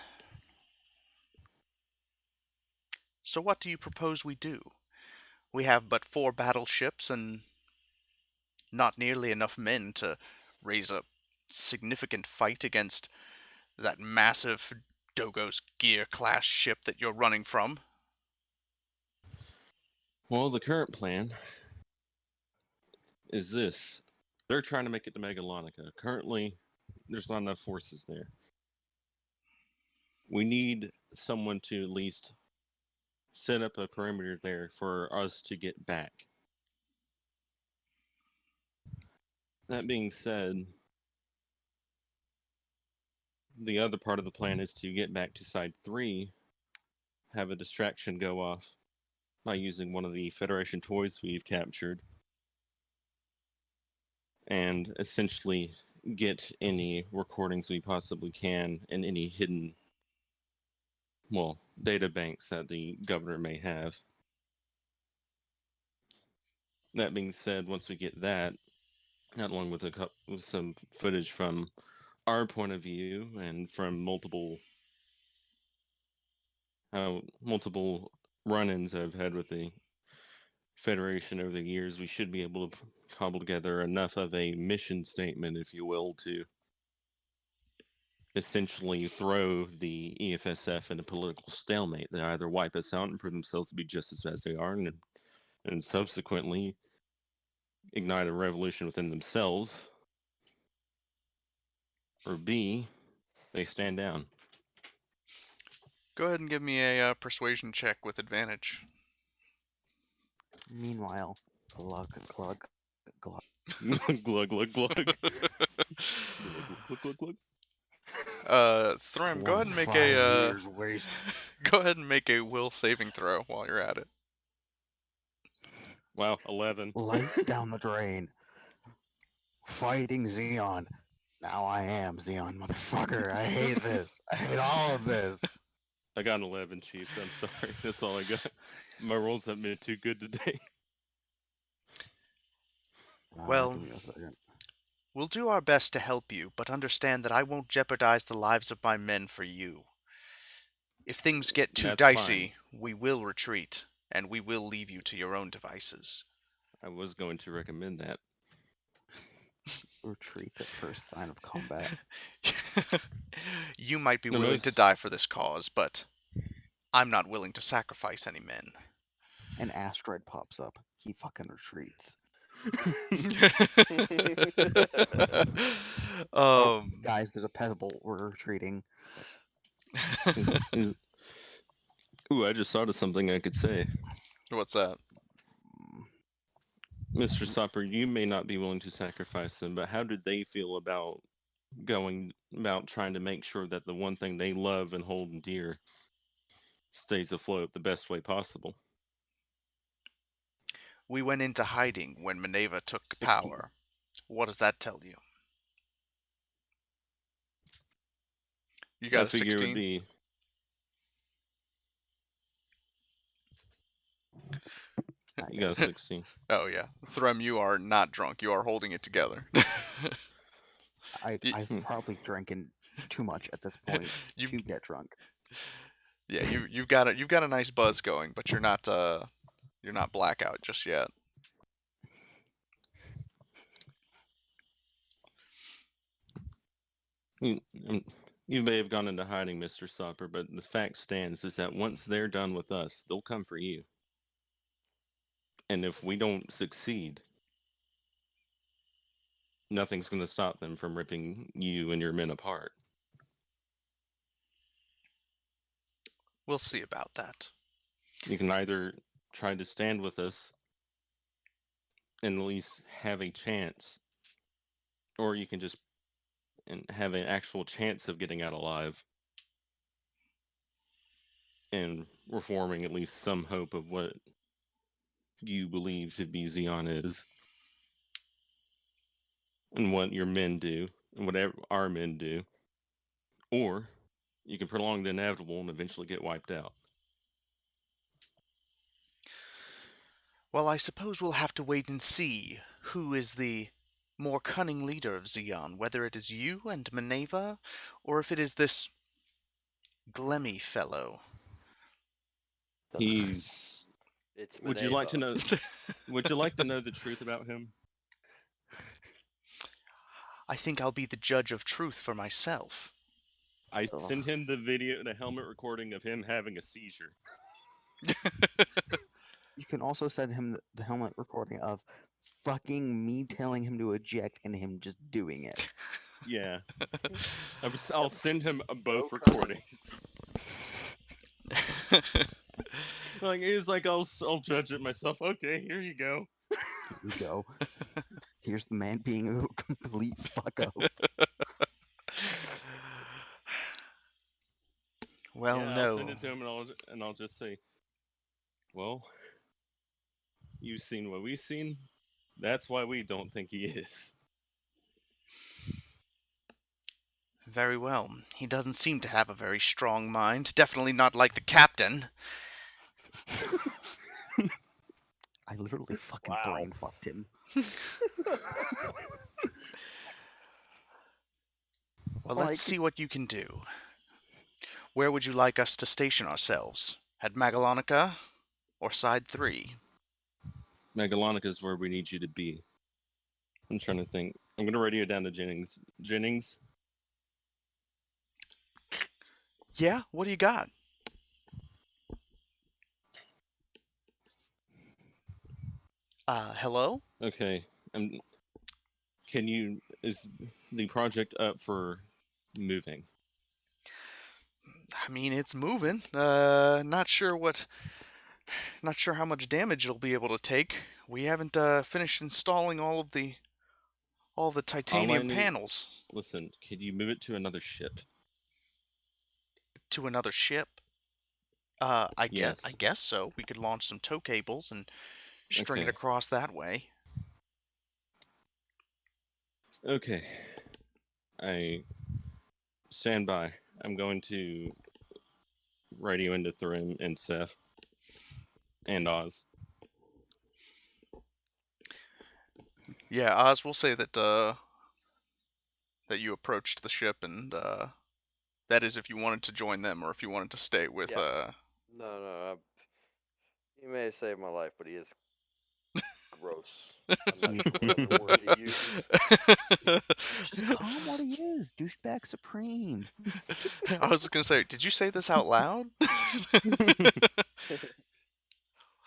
Speaker 1: So what do you propose we do? We have but 4 battleships and not nearly enough men to raise a significant fight against that massive Dogos Gear-class ship that you're running from.
Speaker 2: Well, the current plan is this. They're trying to make it to Megalonica. Currently, there's not enough forces there. We need someone to at least set up a perimeter there for us to get back. That being said, the other part of the plan is to get back to Side 3, have a distraction go off by using one of the Federation toys we've captured, and essentially get any recordings we possibly can and any hidden, well, data banks that the governor may have. That being said, once we get that, along with with some footage from our point of view and from multiple run-ins I've had with the Federation over the years, we should be able to cobble together enough of a mission statement, if you will, to essentially throw the EFSF in a political stalemate. They either wipe us out and prove themselves to be just as bad as they are, and subsequently ignite a revolution within themselves, or B, they stand down.
Speaker 1: Go ahead and give me a persuasion check with advantage.
Speaker 4: Meanwhile, glug, glug, glug.
Speaker 2: Glug, glug, glug. Glug, glug, glug, glug.
Speaker 1: Thrym, go ahead and make a
Speaker 4: waste.
Speaker 1: go ahead and make a will saving throw while you're at it.
Speaker 2: Wow, 11.
Speaker 4: Life down the drain. Fighting Zeon. Now I am Zeon, motherfucker. I hate this. I hate all of this.
Speaker 2: I got an 11, Chief. I'm sorry. That's all I got. My rolls haven't been too good today.
Speaker 1: Well,
Speaker 4: give me a second.
Speaker 1: We'll do our best to help you, but understand that I won't jeopardize the lives of my men for you. If things get too
Speaker 2: That's
Speaker 1: dicey, we will retreat, and we will leave you to your own devices.
Speaker 2: I was going to recommend that.
Speaker 4: Retreats at first sign of combat.
Speaker 1: You might be
Speaker 2: No,
Speaker 1: willing to
Speaker 2: most-
Speaker 1: die for this cause, but I'm not willing to sacrifice any men.
Speaker 4: An asteroid pops up. He fucking retreats. Guys, there's a pebble. We're retreating.
Speaker 2: Ooh, I just thought of something I could say.
Speaker 1: What's that?
Speaker 2: Mr. Sopper, you may not be willing to sacrifice them, but how did they feel about going about trying to make sure that the one thing they love and hold dear stays afloat the best way possible?
Speaker 1: We went into hiding when Minerva took
Speaker 4: 16.
Speaker 1: power. What does that tell you? You got
Speaker 2: I
Speaker 1: a
Speaker 2: figure
Speaker 1: 16?
Speaker 2: it would be. You got a 16.
Speaker 1: Oh yeah, Threm, you are not drunk. You are holding it together.
Speaker 4: I've probably drinking too much at this point to get drunk.
Speaker 1: Yeah, you've got a nice buzz going, but you're not blackout just yet.
Speaker 2: You may have gone into hiding, Mr. Sopper, but the fact stands is that once they're done with us, they'll come for you. And if we don't succeed, nothing's going to stop them from ripping you and your men apart.
Speaker 1: We'll see about that.
Speaker 2: You can either try to stand with us and at least have a chance, or you can just have an actual chance of getting out alive and reforming at least some hope of what you believe to be Zeon is, and what your men do, and whatever our men do. Or you can prolong the inevitable and eventually get wiped out.
Speaker 1: Well, I suppose we'll have to wait and see who is the more cunning leader of Zeon, whether it is you and Minerva, or if it is this Gloomy fellow.
Speaker 2: He's.
Speaker 3: It's
Speaker 2: Would you like to
Speaker 3: Minerva.
Speaker 2: know? Would you like to know the truth about him?
Speaker 1: I think I'll be the judge of truth for myself.
Speaker 2: I
Speaker 4: Ugh.
Speaker 2: sent him the helmet recording of him having a seizure.
Speaker 4: You can also send him the helmet recording of fucking me telling him to eject and him just doing it.
Speaker 2: Yeah. I'll send him both
Speaker 3: Okay.
Speaker 2: recordings. Like he's like, I'll judge it myself. Okay, here you go.
Speaker 4: Here you go. Here's the man being a complete fuck up.
Speaker 1: Well,
Speaker 2: Yeah,
Speaker 1: no.
Speaker 2: I'll send it to him and I'll just say, well, you've seen what we've seen. That's why we don't think he is.
Speaker 1: Very well. He doesn't seem to have a very strong mind. Definitely not like the captain.
Speaker 4: I literally fucking
Speaker 3: Wow.
Speaker 4: brain fucked him.
Speaker 1: Well,
Speaker 4: Like-
Speaker 1: let's see what you can do. Where would you like us to station ourselves? At Magalonica or Side 3?
Speaker 2: Megalonica is where we need you to be. I'm trying to think. I'm gonna radio down to Jennings. Jennings,
Speaker 1: Yeah, what do you got? Hello?
Speaker 2: okay. Is the project up for moving?
Speaker 1: I mean, it's moving. Not sure how much damage it'll be able to take. We haven't finished installing all the titanium
Speaker 2: need-
Speaker 1: panels
Speaker 2: Listen, could you move it to another ship?
Speaker 1: to another ship. I
Speaker 2: Yes.
Speaker 1: guess so. We could launch some tow cables and string it
Speaker 2: Okay.
Speaker 1: across that way.
Speaker 2: Okay. I stand by. I'm going to radio into Therein and Seth and Oz.
Speaker 1: Yeah, Oz, we'll say that that you approached the ship, and that is if you wanted to join them or if you wanted to stay with.
Speaker 3: Yeah. No. He may have saved my life, but he is gross. I'm not sure what other word to use.
Speaker 4: Just call him what he is. Douchebag supreme.
Speaker 1: I was gonna say, did you say this out loud?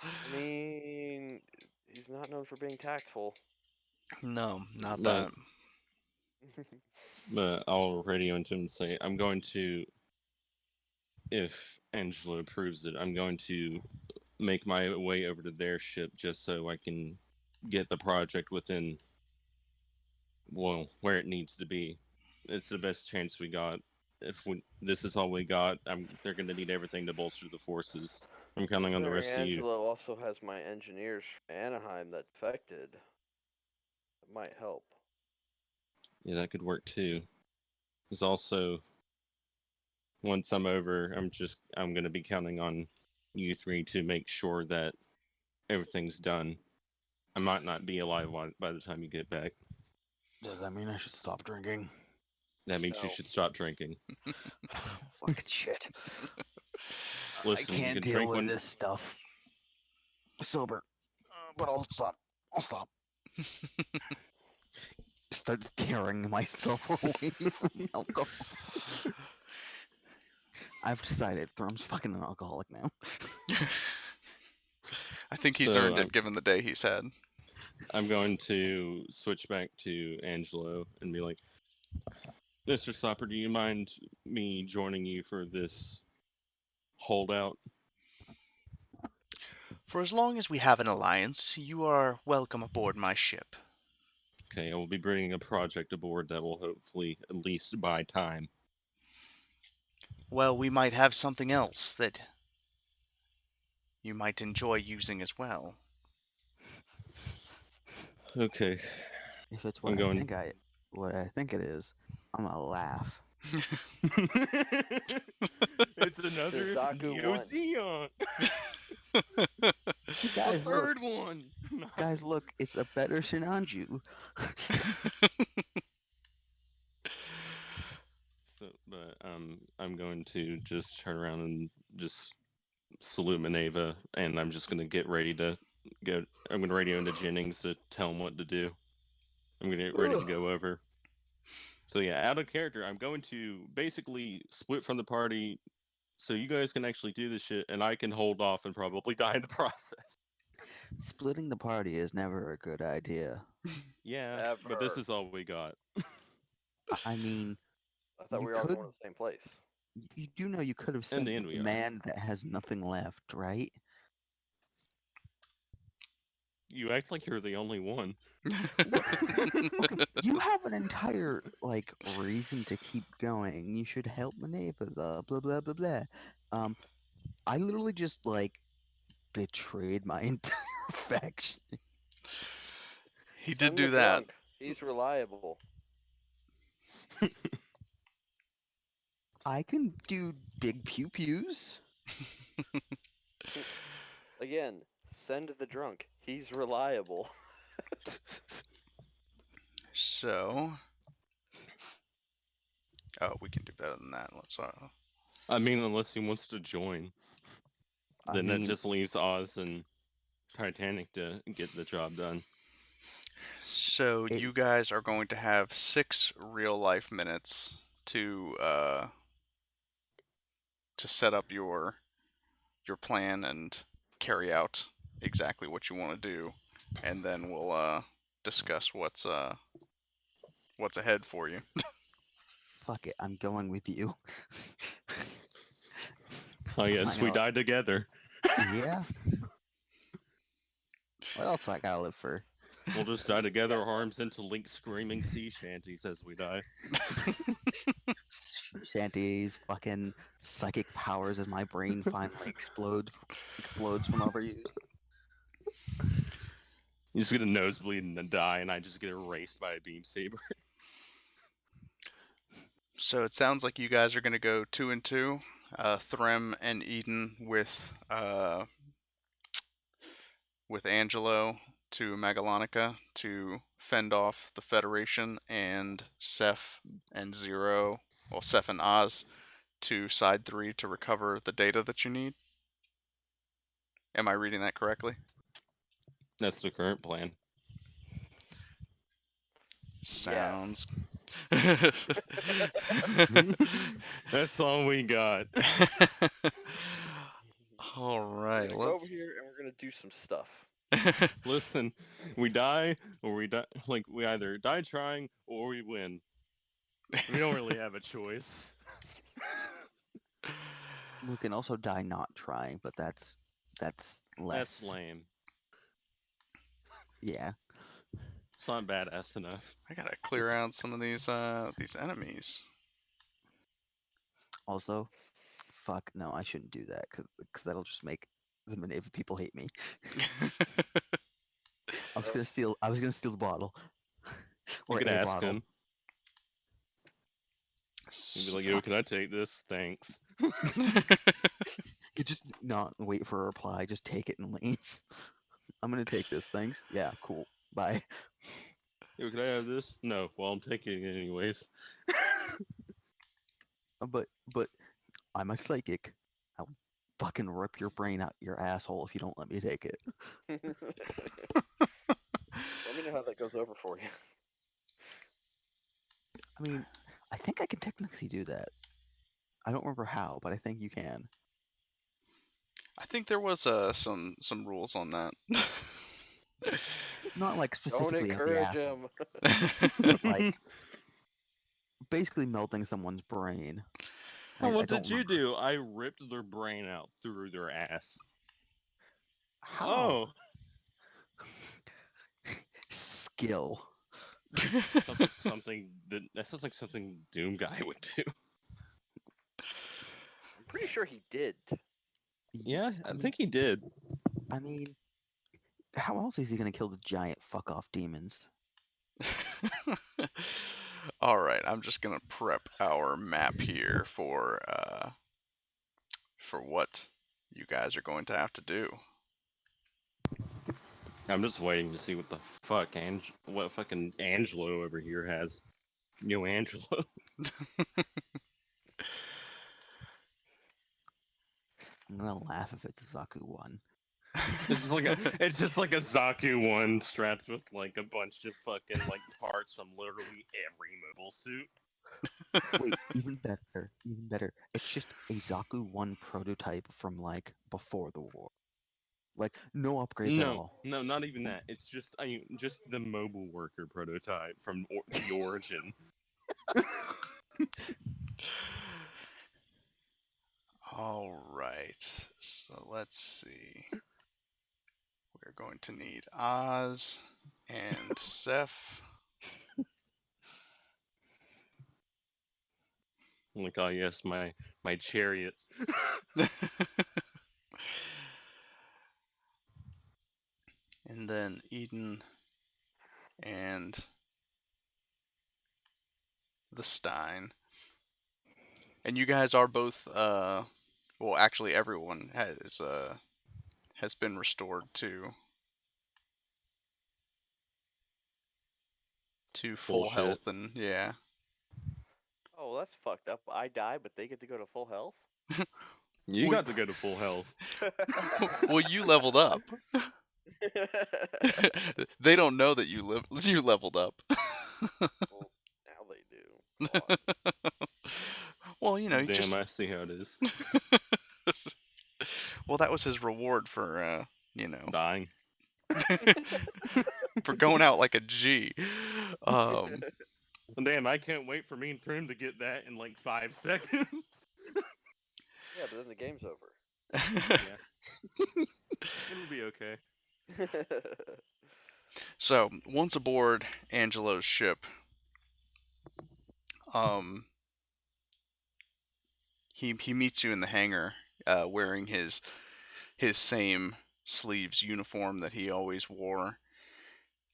Speaker 3: I mean, he's not known for being tactful.
Speaker 1: No, not
Speaker 2: No.
Speaker 1: that.
Speaker 2: But I'll radio into him and say, I'm going to, if Angelo approves it, I'm going to make my way over to their ship just so I can get the project within, well, where it needs to be. It's the best chance we got. This is all we got, they're going to need everything to bolster the forces. I'm counting on the rest of you.
Speaker 3: Angelo also has my engineers from Anaheim that defected. That might help.
Speaker 2: Yeah, that could work too. There's also, once I'm over, I'm going to be counting on you three to make sure that everything's done. I might not be alive by the time you get back.
Speaker 4: Does that mean I should stop drinking?
Speaker 2: That means you
Speaker 3: No.
Speaker 2: should stop drinking.
Speaker 4: Fucking shit.
Speaker 2: Listen,
Speaker 4: I
Speaker 2: you
Speaker 4: can't
Speaker 2: can
Speaker 4: deal
Speaker 2: drink
Speaker 4: with
Speaker 2: when-
Speaker 4: this stuff. Sober. But I'll stop. I'll stop. Starts tearing myself away from alcohol. I've decided Thrum's fucking an alcoholic now.
Speaker 1: I think he's
Speaker 2: So,
Speaker 1: earned it given the day he's had.
Speaker 2: I'm going to switch back to Angelo and be like, Mr. Stopper, do you mind me joining you for this holdout.
Speaker 1: For as long as we have an alliance, you are welcome aboard my ship.
Speaker 2: Okay, I will be bringing a project aboard that will hopefully at least buy time.
Speaker 1: Well, we might have something else that you might enjoy using as well.
Speaker 2: Okay.
Speaker 4: If it's
Speaker 2: I'm
Speaker 4: what
Speaker 2: going.
Speaker 4: what I think it is, I'm gonna laugh.
Speaker 2: It's another
Speaker 3: Suzaku
Speaker 2: Neo
Speaker 3: won.
Speaker 2: Zeon.
Speaker 4: Hey
Speaker 2: The
Speaker 4: guys, look,
Speaker 2: third one.
Speaker 4: guys, look, it's a better Shinanju.
Speaker 2: But I'm going to just turn around and just salute Maneva, and I'm just gonna get ready to go. I'm gonna radio into Jennings to tell him what to do. I'm gonna get ready to go over. So yeah, out of character, I'm going to basically split from the party, so you guys can actually do this shit, and I can hold off and probably die in the process.
Speaker 4: Splitting the party is never a good idea.
Speaker 2: Yeah, but this
Speaker 3: Ever.
Speaker 2: is all we got.
Speaker 4: I mean,
Speaker 3: I thought
Speaker 4: you
Speaker 3: we were all
Speaker 4: could.
Speaker 3: going to the same place.
Speaker 4: You do know you could have
Speaker 2: In
Speaker 4: sent
Speaker 2: the
Speaker 4: the
Speaker 2: end, we are.
Speaker 4: man that has nothing left, right?
Speaker 2: You act like you're the only one.
Speaker 4: Okay, you have an entire reason to keep going. You should help Maneva, blah blah blah blah blah. I literally just betrayed my entire faction.
Speaker 1: He did
Speaker 3: Send
Speaker 1: do
Speaker 3: the
Speaker 1: that.
Speaker 3: drunk. He's reliable.
Speaker 4: I can do big pew pews.
Speaker 3: Again, send the drunk. He's reliable.
Speaker 1: So, oh, we can do better than that. Let's.
Speaker 2: I mean, unless he wants to join,
Speaker 4: I
Speaker 2: then that
Speaker 4: mean,
Speaker 2: just leaves Oz and Titanic to get the job done.
Speaker 1: So you guys are going to have 6 real life minutes to set up your plan and carry out exactly what you want to do, and then we'll discuss what's ahead for you.
Speaker 4: fuck it, I'm going with you.
Speaker 2: Oh yes, we died together.
Speaker 4: Yeah. What else do I gotta live for?
Speaker 2: We'll just die together, arms interlinked, screaming sea shanties as we die.
Speaker 4: Shanties, fucking psychic powers as my brain finally explodes from overuse.
Speaker 2: You just get a nosebleed and die, and I just get erased by a beam saber.
Speaker 1: So it sounds like you guys are going to go 2 and 2. Threm and Eden with Angelo to Magalonica to fend off the Federation, and Seth and Seth and Oz to side 3 to recover the data that you need. Am I reading that correctly?
Speaker 2: That's the current plan.
Speaker 1: Sounds.
Speaker 2: That's all we got.
Speaker 1: All right,
Speaker 3: We're gonna go over here and we're gonna do some stuff.
Speaker 2: Listen, we die or we die. Like we either die trying or we win. We don't really have a choice.
Speaker 4: We can also die not trying, but that's less.
Speaker 2: That's lame.
Speaker 4: Yeah.
Speaker 2: It's not badass enough.
Speaker 1: I gotta clear out some of these enemies.
Speaker 4: Also, fuck no, I shouldn't do that because that'll just make the Maneva people hate me. I was gonna steal the bottle.
Speaker 2: You
Speaker 4: Or
Speaker 2: could
Speaker 4: a
Speaker 2: ask
Speaker 4: bottle.
Speaker 2: him. You'd be like, "Yo, can I take this? Thanks."
Speaker 4: You just not wait for a reply. Just take it and leave. I'm gonna take this. Thanks. Yeah, cool. Bye.
Speaker 2: Yo, can I have this? No. Well, I'm taking it anyways.
Speaker 4: But I'm a psychic. I'll fucking rip your brain out your asshole if you don't let me take it.
Speaker 3: Let me know how that goes over for you.
Speaker 4: I mean, I think I can technically do that. I don't remember how, but I think you can.
Speaker 1: I think there was some rules on that.
Speaker 4: Not like
Speaker 3: Don't
Speaker 4: specifically at the
Speaker 3: encourage
Speaker 4: asshole,
Speaker 3: him.
Speaker 4: but basically melting someone's brain.
Speaker 2: And what
Speaker 4: I don't
Speaker 2: did you
Speaker 4: remember.
Speaker 2: do? I ripped their brain out through their ass.
Speaker 4: How? Skill.
Speaker 2: Something that sounds like something Doom guy would do.
Speaker 3: I'm pretty sure he did.
Speaker 2: Yeah, I think he did.
Speaker 4: I mean, how else is he gonna kill the giant fuck off demons?
Speaker 1: All right, I'm just gonna prep our map here for what you guys are going to have to do.
Speaker 2: I'm just waiting to see what the fuck what fucking Angelo over here has. Yo, Angelo.
Speaker 4: I'm gonna laugh if it's Zaku 1.
Speaker 2: It's just like a Zaku one strapped with like a bunch of fucking like parts from literally every mobile suit.
Speaker 4: Wait, even better, even better. It's just a Zaku 1 prototype from like before the war. Like no upgrades at all.
Speaker 2: No, not even that. It's just just the mobile worker prototype from the origin.
Speaker 1: All right, so let's see. We're going to need Oz and Seth.
Speaker 2: Like, oh yes, my chariot.
Speaker 1: And then Eden and the Stein. And you guys are both well, actually everyone has been restored to full
Speaker 2: Bullshit.
Speaker 1: health, and yeah.
Speaker 3: Oh, that's fucked up. I die, but they get to go to full health?
Speaker 2: You
Speaker 1: Well,
Speaker 2: got to go to full health.
Speaker 1: Well, you leveled up. They don't know that you leveled up.
Speaker 3: Well, now they do. God.
Speaker 1: Well, you know, you
Speaker 2: Damn,
Speaker 1: just
Speaker 2: I see how it is.
Speaker 1: well, that was his reward for you know,
Speaker 2: Dying.
Speaker 1: for going out like a G.
Speaker 2: Damn, I can't wait for me and Trim to get that in like 5 seconds.
Speaker 3: Yeah, but then the game's over.
Speaker 2: Yeah. It'll be okay.
Speaker 1: So once aboard Angelo's ship, he meets you in the hangar, wearing his same sleeves uniform that he always wore,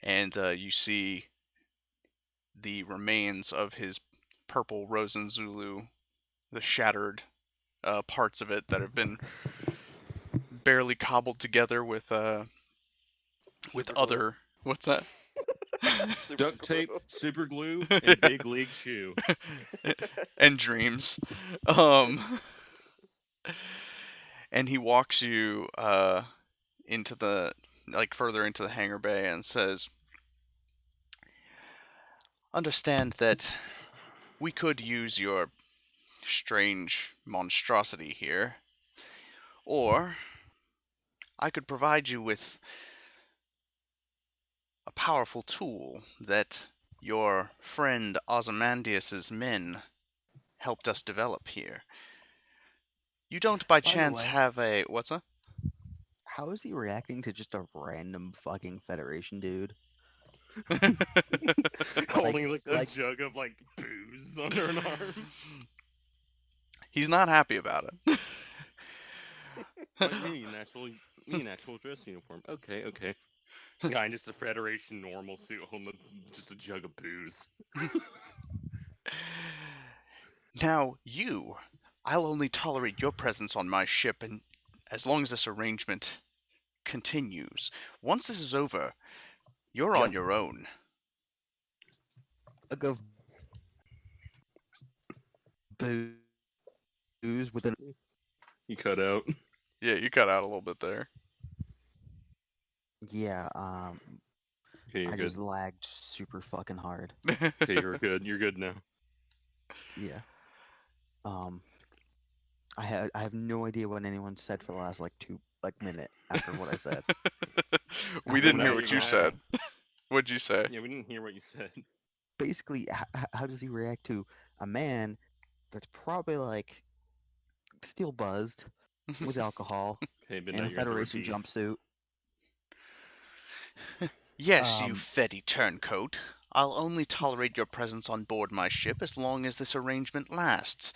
Speaker 1: and you see the remains of his purple Rosen Zulu, the shattered parts of it that have been barely cobbled together with
Speaker 3: Super glue.
Speaker 1: other. What's that?
Speaker 3: Super
Speaker 2: Duct tape,
Speaker 3: glue.
Speaker 2: super glue, and big league shoe.
Speaker 1: And dreams. And he walks you into the further into the hangar bay and says, "Understand that we could use your strange monstrosity here, or I could provide you with a powerful tool that your friend Ozymandias's men helped us develop here. You don't by
Speaker 4: By the
Speaker 1: chance
Speaker 4: way-
Speaker 1: have a what's that?"
Speaker 4: How is he reacting to just a random fucking Federation dude?
Speaker 2: Holding like a
Speaker 4: like-
Speaker 2: jug of like booze under an arm.
Speaker 1: He's not happy about it.
Speaker 2: Like me in actual dress uniform. Okay. Guy in just a Federation normal suit holding just a jug of booze.
Speaker 1: Now, I'll only tolerate your presence on my ship, and as long as this arrangement continues. Once this is over, you're on your own.
Speaker 4: A of booze with an
Speaker 2: You cut out.
Speaker 1: Yeah, you cut out a little bit there.
Speaker 4: yeah.
Speaker 2: Okay, you're
Speaker 4: I
Speaker 2: good.
Speaker 4: just lagged super fucking hard.
Speaker 2: Okay, you're good. You're good now.
Speaker 4: Yeah. I have no idea what anyone said for the last minute after what I said.
Speaker 1: We didn't hear
Speaker 2: Now
Speaker 1: what
Speaker 2: you're
Speaker 1: you
Speaker 2: gonna
Speaker 1: said.
Speaker 2: have-
Speaker 1: What'd you say?
Speaker 2: Yeah, we didn't hear what you said.
Speaker 4: Basically, how does he react to a man that's probably like still buzzed with alcohol
Speaker 2: Okay, but
Speaker 4: in
Speaker 2: now
Speaker 4: a
Speaker 2: you're at the
Speaker 4: Federation
Speaker 2: repeat.
Speaker 4: jumpsuit.
Speaker 1: Yes, you
Speaker 4: Um,
Speaker 1: fetty turncoat. I'll only tolerate your presence on board my ship as long as this arrangement lasts.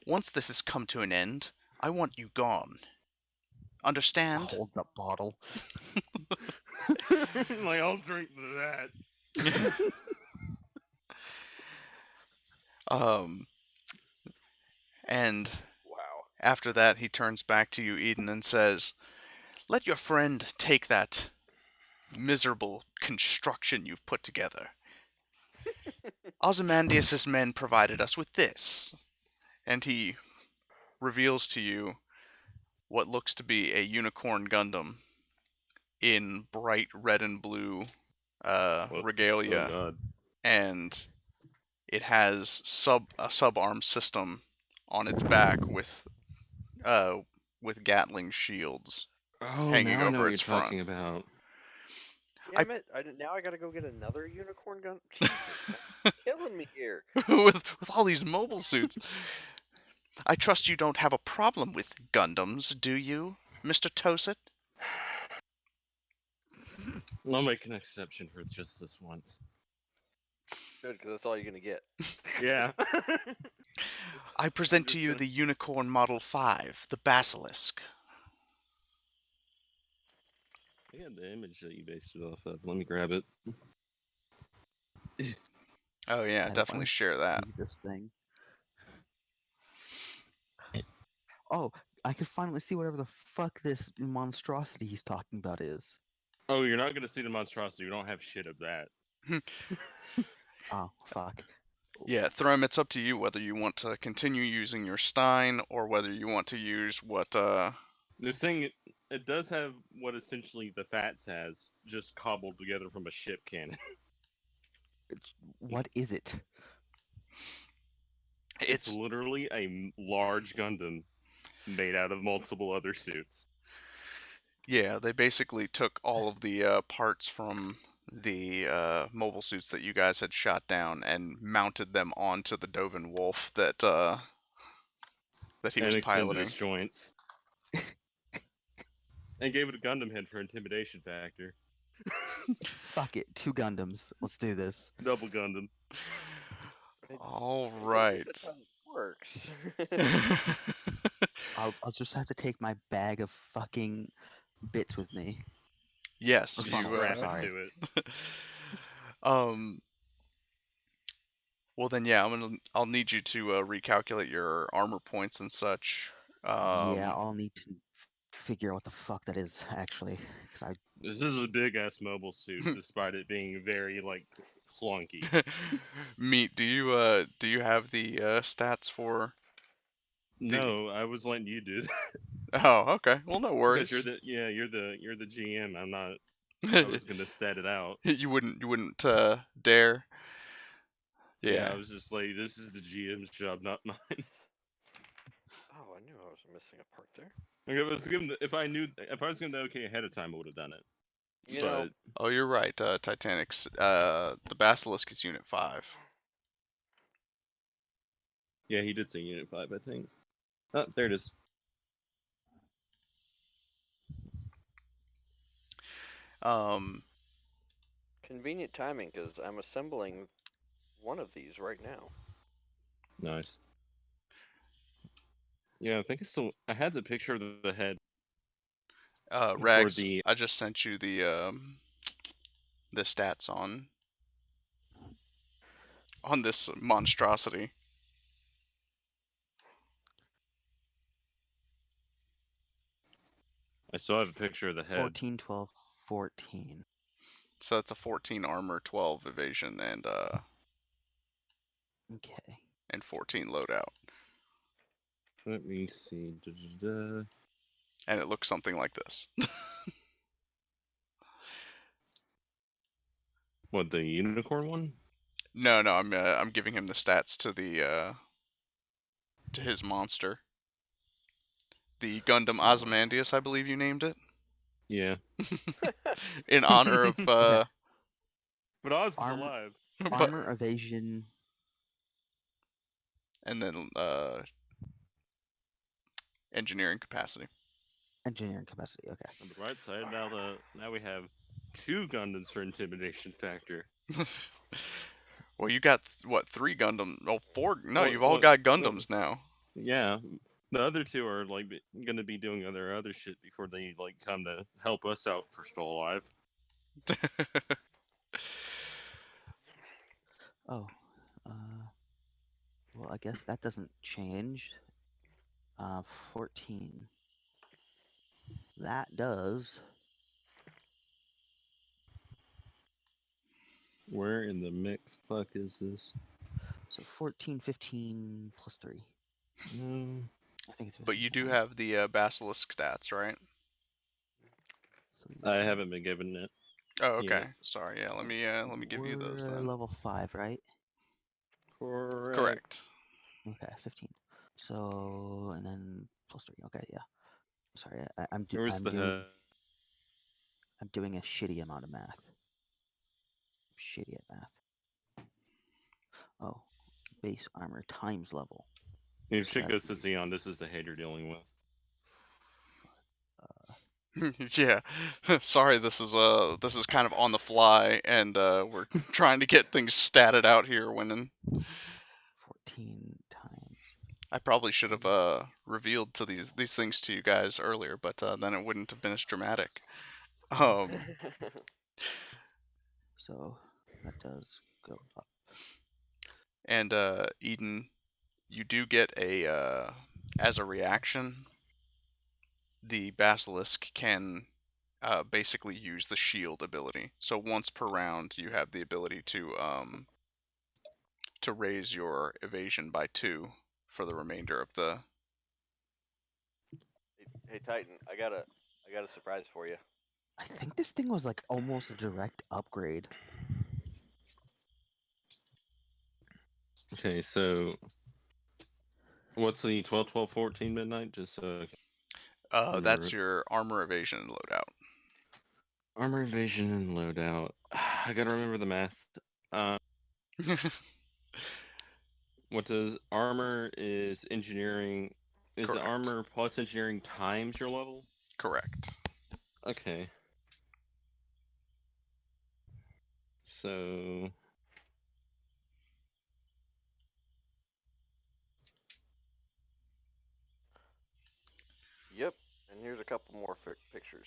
Speaker 1: Once this has come to an end, I want you gone. Understand?
Speaker 4: Holds up bottle.
Speaker 2: Like, I'll drink that.
Speaker 1: And
Speaker 3: Wow.
Speaker 1: after that, he turns back to you, Eden, and says, "Let your friend take that miserable construction you've put together. Ozymandias' men provided us with this." And he reveals to you what looks to be a unicorn Gundam in bright red and blue
Speaker 2: Oh
Speaker 1: regalia,
Speaker 2: god.
Speaker 1: and it has a subarm system on its back with Gatling shields
Speaker 2: Oh,
Speaker 1: hanging
Speaker 2: now I know
Speaker 1: over
Speaker 2: what you're
Speaker 1: its front.
Speaker 2: talking about.
Speaker 3: Damn it! Now I gotta go get another unicorn gun. Jesus, man, you're killing me here.
Speaker 1: with all these mobile suits. I trust you don't have a problem with Gundams, do you, Mr. Tosit?
Speaker 2: I'll make an exception for just this once.
Speaker 3: Good, because that's all you're gonna get.
Speaker 2: Yeah.
Speaker 1: I present to
Speaker 2: just
Speaker 1: you
Speaker 2: gonna-
Speaker 1: the Unicorn Model 5, the Basilisk.
Speaker 2: I got the image that you based it off of. Let me grab it.
Speaker 1: Oh yeah,
Speaker 4: I don't
Speaker 1: definitely
Speaker 4: wanna
Speaker 1: share that.
Speaker 4: see this thing. Oh, I can finally see whatever the fuck this monstrosity he's talking about is.
Speaker 2: Oh, you're not gonna see the monstrosity. You don't have shit of that.
Speaker 4: Oh, fuck.
Speaker 1: Yeah, Threm, it's up to you whether you want to continue using your Stein or whether you want to use what,
Speaker 2: This thing, it does have what essentially the Fats has, just cobbled together from a ship cannon.
Speaker 4: What is it?
Speaker 2: It's
Speaker 1: it's
Speaker 2: literally a large Gundam made out of multiple other suits.
Speaker 1: yeah, they basically took all of the parts from the mobile suits that you guys had shot down and mounted them onto the Dovin Wolf that he
Speaker 2: And
Speaker 1: was
Speaker 2: extended
Speaker 1: piloting.
Speaker 2: its joints. And gave it a Gundam head for intimidation factor.
Speaker 4: Fuck it. 2 Gundams. Let's do this.
Speaker 2: Double Gundam.
Speaker 1: All
Speaker 3: Maybe
Speaker 1: right.
Speaker 3: that's how it works.
Speaker 4: I'll just have to take my bag of fucking bits with me.
Speaker 1: Yes,
Speaker 4: Or
Speaker 1: you
Speaker 4: funnels,
Speaker 2: Strap
Speaker 4: sorry.
Speaker 2: it to it.
Speaker 1: well then yeah, I'll need you to recalculate your armor points and such.
Speaker 4: Yeah, I'll need to figure out what the fuck that is, actually. Because I
Speaker 2: This is a big ass mobile suit, despite it being very like clunky.
Speaker 1: Meat, do you have the stats for
Speaker 2: No, I was letting you do that
Speaker 1: Oh, okay. Well, no
Speaker 2: because
Speaker 1: worries.
Speaker 2: you're the GM. I'm not. I was gonna stat it out.
Speaker 1: You wouldn't dare.
Speaker 2: Yeah, I
Speaker 1: Yeah.
Speaker 2: was just like, this is the GM's job, not mine.
Speaker 3: Oh, I knew I was missing a part there.
Speaker 2: Like, if I was gonna okay ahead of time, I would have done it.
Speaker 3: You know,
Speaker 1: Oh, you're right. Titanic's the Basilisk is Unit 5.
Speaker 2: Yeah, he did say Unit 5, I think. Oh, there it is.
Speaker 3: convenient timing because I'm assembling one of these right now.
Speaker 2: Nice. Yeah, I think I had the picture of the head.
Speaker 1: Rags,
Speaker 2: the-
Speaker 1: I just sent you the stats on this monstrosity.
Speaker 2: I still have a picture of the head.
Speaker 4: 14, 12, 14.
Speaker 1: So that's a 14 armor, 12 evasion, and
Speaker 4: Okay.
Speaker 1: 14 loadout.
Speaker 2: Let me see. Da-da-da.
Speaker 1: And it looks something like this.
Speaker 2: What, the unicorn one?
Speaker 1: No, I'm giving him the stats to to his monster. The Gundam Ozymandias, I believe you named it,
Speaker 2: Yeah.
Speaker 1: in honor of
Speaker 2: But Oz is
Speaker 4: Arm-
Speaker 2: alive.
Speaker 1: but,
Speaker 4: Armor, evasion.
Speaker 1: and then engineering capacity.
Speaker 4: Engineering capacity. Okay.
Speaker 2: On the bright side, now we have 2 Gundams for intimidation factor.
Speaker 1: Well, you got what, 3 Gundam? Oh, 4. No,
Speaker 2: What-
Speaker 1: you've all
Speaker 2: what-
Speaker 1: got
Speaker 2: no.
Speaker 1: Gundams now.
Speaker 2: Yeah, the other 2 are like gonna be doing other shit before they like come to help us out for Still Alive.
Speaker 4: Oh. Well, I guess that doesn't change. 14. That does.
Speaker 2: Where in the fuck is this?
Speaker 4: So 14, 15 plus 3.
Speaker 2: No.
Speaker 4: I think it's 15.
Speaker 1: But you do
Speaker 4: right?
Speaker 1: have the Basilisk stats, right?
Speaker 4: So
Speaker 2: I haven't been given it.
Speaker 1: Oh, okay.
Speaker 2: Yeah.
Speaker 1: Sorry. Yeah, let me give you those
Speaker 4: We're
Speaker 1: then.
Speaker 4: level 5, right?
Speaker 1: Correct.
Speaker 4: Okay, 15. So, and then plus 3. Okay, yeah. Sorry, I'm
Speaker 2: Where's the head?
Speaker 4: doing a shitty amount of math. I'm shitty at math. Oh, base armor times level.
Speaker 2: If
Speaker 4: So
Speaker 2: shit
Speaker 4: that'd
Speaker 2: goes to
Speaker 4: be-
Speaker 2: Zeon, this is the hate you're dealing with.
Speaker 1: Yeah. Sorry, this is kind of on the fly, and we're trying to get things statted out here. When
Speaker 4: 14 times.
Speaker 1: I probably should have revealed to these things to you guys earlier, but then it wouldn't have been as dramatic.
Speaker 4: So that does go up.
Speaker 1: And Eden, you do get a as a reaction, the Basilisk can basically use the shield ability. So once per round, you have the ability to raise your evasion by 2 for the remainder of the.
Speaker 3: Hey Titan, I got a surprise for you.
Speaker 4: I think this thing was like almost a direct upgrade.
Speaker 2: Okay, so what's the 12, 12, 14 midnight? Just so
Speaker 1: That's your armor evasion and loadout.
Speaker 2: armor evasion and loadout. I gotta remember the math. What does armor is engineering? Is
Speaker 1: Correct.
Speaker 2: armor plus engineering times your level?
Speaker 1: Correct.
Speaker 2: Okay. So
Speaker 3: Yep, and here's a couple more pictures.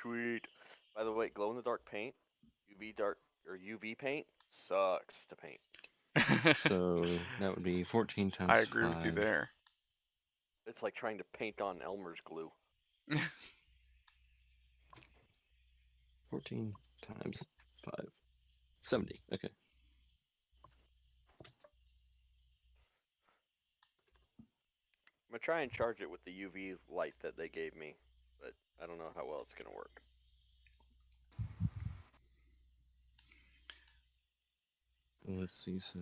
Speaker 3: Sweet. By the way, glow in the dark paint, UV paint sucks to paint.
Speaker 2: so that would be 14 times
Speaker 1: I agree
Speaker 2: 5.
Speaker 1: with you there.
Speaker 3: It's like trying to paint on Elmer's glue.
Speaker 2: 14 times 5. 70. Okay.
Speaker 3: I'm gonna try and charge it with the UV light that they gave me, but I don't know how well it's gonna work.
Speaker 2: Let's see. So,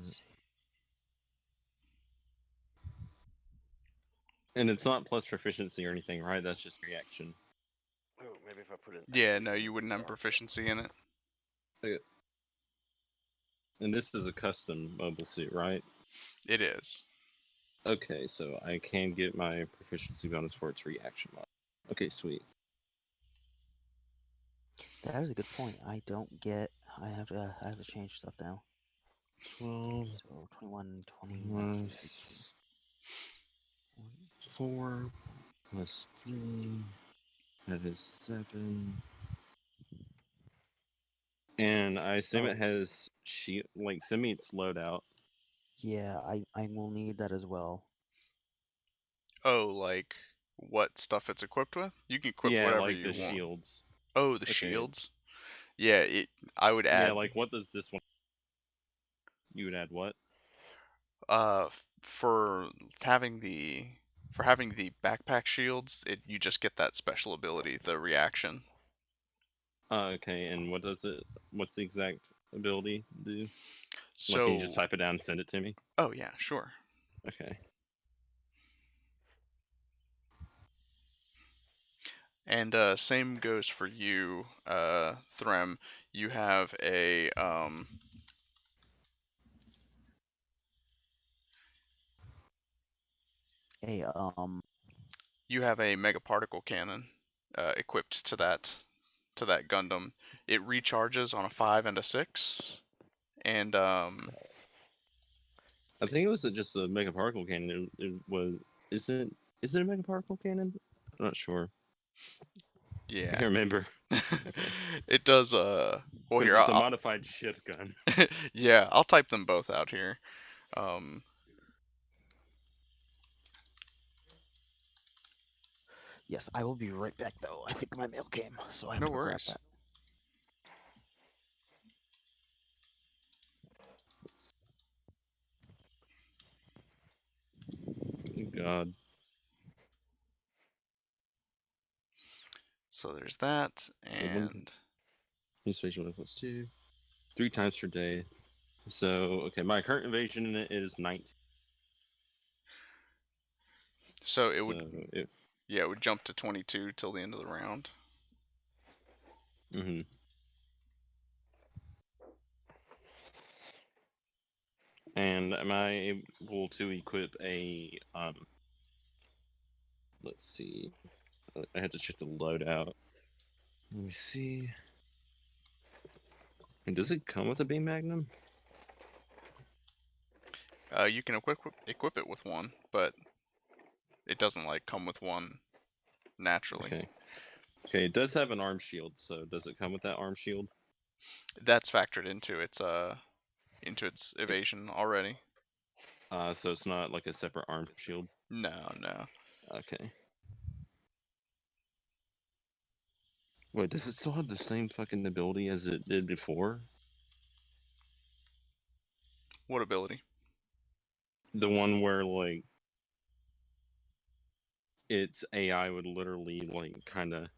Speaker 2: and it's not plus proficiency or anything, right? That's just reaction.
Speaker 3: Oh, maybe if I put it.
Speaker 1: Yeah, no, you wouldn't have proficiency in it.
Speaker 2: Okay. And this is a custom mobile suit, right?
Speaker 1: It is.
Speaker 2: Okay, so I can get my proficiency bonus for its reaction mod. Okay, sweet.
Speaker 4: That is a good point. I don't get. I have to change stuff now.
Speaker 2: 12
Speaker 4: So 21, 20.
Speaker 2: plus 4 plus 3. That is 7. And I assume it has like send me its loadout.
Speaker 4: Yeah, I will need that as well.
Speaker 1: Oh, like what stuff it's equipped with? You can equip
Speaker 2: Yeah,
Speaker 1: whatever
Speaker 2: like
Speaker 1: you
Speaker 2: the
Speaker 1: want.
Speaker 2: shields.
Speaker 1: Oh, the
Speaker 2: Okay.
Speaker 1: shields. Yeah, I would add.
Speaker 2: Yeah, like what does this one? You would add what?
Speaker 1: For having the backpack shields, you just get that special ability, the reaction.
Speaker 2: Okay, and what does it? What's the exact ability do?
Speaker 1: So,
Speaker 2: Like, can you just type it down and send it to me?
Speaker 1: oh yeah, sure.
Speaker 2: Okay.
Speaker 1: And same goes for you, Threm. You have a
Speaker 4: A
Speaker 1: you have a mega particle cannon equipped to that Gundam. It recharges on a 5 and a 6, and
Speaker 2: I think it was just a mega particle cannon. It was. Is it a mega particle cannon? I'm not sure. I
Speaker 1: yeah,
Speaker 2: can't remember.
Speaker 1: it does. Well,
Speaker 2: Because
Speaker 1: here
Speaker 2: it's a modified ship gun.
Speaker 1: yeah, I'll type them both out here.
Speaker 4: yes, I will be right back though. I think my mail came, so I have
Speaker 1: No
Speaker 4: to go grab
Speaker 1: worries.
Speaker 4: that.
Speaker 2: God.
Speaker 1: So there's that, and
Speaker 2: Inspiration plus 2. 3 times per day. So, okay, my current evasion in it is 19.
Speaker 1: so it
Speaker 2: So,
Speaker 1: would it would jump to 22 till the end of the round.
Speaker 2: mm-hmm. And am I able to equip a, let's see. I had to check the loadout. Let me see. And does it come with a beam magnum?
Speaker 1: You can equip it with one, but it doesn't like come with one naturally.
Speaker 2: Okay. Okay, it does have an arm shield, so does it come with that arm shield?
Speaker 1: That's factored into its evasion already.
Speaker 2: So it's not like a separate arm shield?
Speaker 1: No, no.
Speaker 2: Okay. Wait, does it still have the same fucking ability as it did before?
Speaker 1: What ability?
Speaker 2: The one where, like, its AI would literally, like, kind of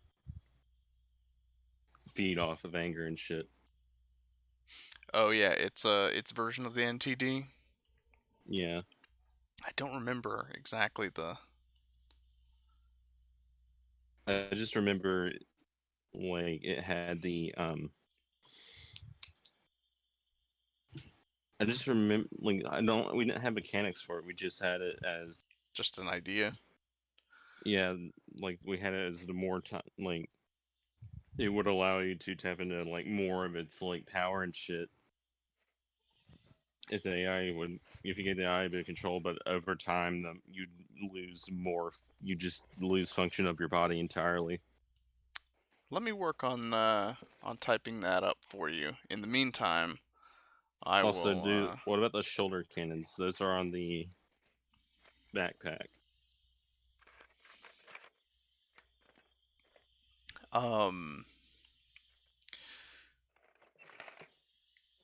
Speaker 2: feed off of anger and shit.
Speaker 1: Oh yeah, its version of the NTD.
Speaker 2: Yeah.
Speaker 1: I don't remember exactly the.
Speaker 2: I just remember, like, it had the, I just remember, like, we didn't have mechanics for it, we just had it as,
Speaker 1: Just an idea.
Speaker 2: yeah, like, we had it as the more time, like, it would allow you to tap into, like, more of its, like, power and shit. Its AI would, if you get the AI a bit of control, but over time, you'd lose more, you just lose function of your body entirely.
Speaker 1: Let me work on typing that up for you. In the meantime, I
Speaker 2: Also,
Speaker 1: will.
Speaker 2: What about the shoulder cannons? Those are on the backpack.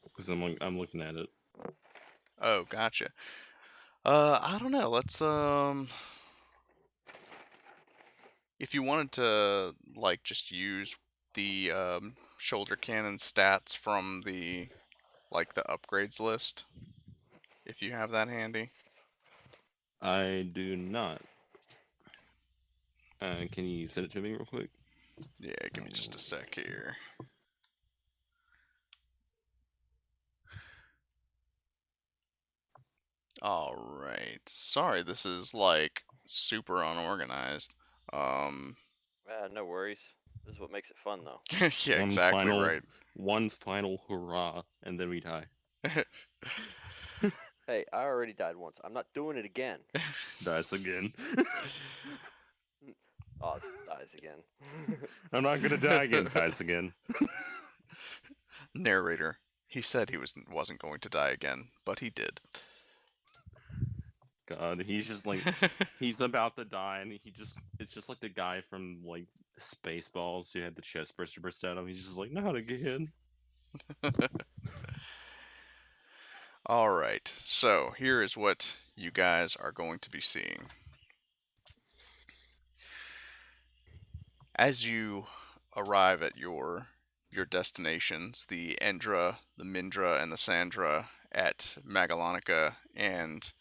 Speaker 2: Because I'm looking at it.
Speaker 1: Oh, gotcha. I don't know. Let's if you wanted to like just use the shoulder cannon stats from the upgrades list, if you have that handy.
Speaker 2: I do not. Can you send it to me real quick?
Speaker 1: Yeah, give me just a sec here. Alright. Sorry, this is like super unorganized.
Speaker 3: No worries. This is what makes it fun, though.
Speaker 1: Yeah, exactly right.
Speaker 2: One final hurrah, and then we die.
Speaker 3: Hey, I already died once. I'm not doing it again.
Speaker 2: Dies again.
Speaker 3: Oz dies again.
Speaker 2: I'm not gonna die again. Dies again.
Speaker 1: Narrator. He said he wasn't going to die again, but he did.
Speaker 2: God, he's just like, he's about to die, and it's just like the guy from, like, Spaceballs who had the chest burst out of him. He's just like, not again.
Speaker 1: Alright, so here is what you guys are going to be seeing. As you arrive at your destinations, the Endra, the Mindra, and the Sandra at Magalonica, and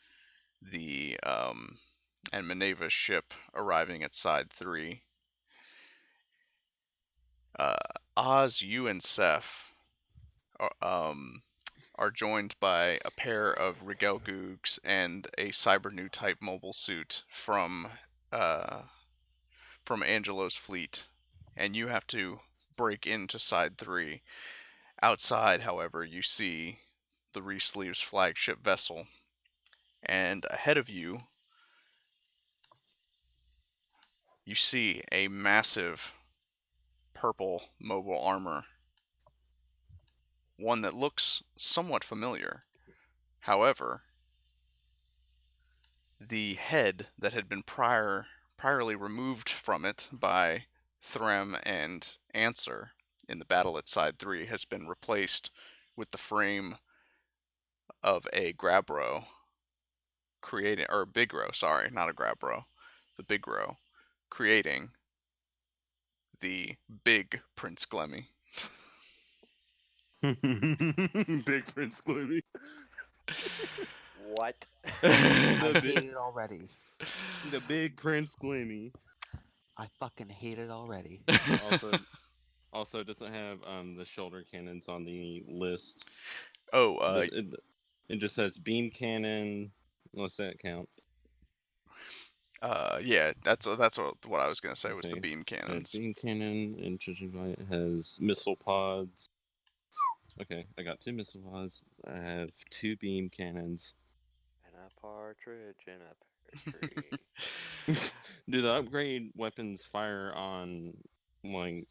Speaker 1: the and Minerva's ship arriving at Side 3, Uh, Oz, you and Seth are joined by a pair of Rigel Googs and a Cybernew type mobile suit uh, from Angelo's fleet, and you have to break into Side 3. Outside, however, you see the Reesleeves flagship vessel, and ahead of you, you see a massive purple mobile armor, one that looks somewhat familiar. However, the head that had been priorly removed from it by Threm and Answer in the battle at Side 3 has been replaced with the frame of a Grabro, creating, or Bigro, sorry, not a Grabro, the Bigro, creating the big Prince Glemmy.
Speaker 2: Big Prince Gloomy.
Speaker 3: What?
Speaker 4: I hate it already.
Speaker 2: The big Prince Gloomy.
Speaker 4: I fucking hate it already.
Speaker 2: Also, it doesn't have the shoulder cannons on the list.
Speaker 1: Oh,
Speaker 2: It just says beam cannon, unless that counts.
Speaker 1: yeah, that's what I was gonna say was the
Speaker 2: Okay.
Speaker 1: beam cannons.
Speaker 2: Beam cannon, and it has missile pods. Okay, I got 2 missile pods. I have 2 beam cannons.
Speaker 3: And a partridge in a pear tree.
Speaker 2: Do the upgrade weapons fire on, like,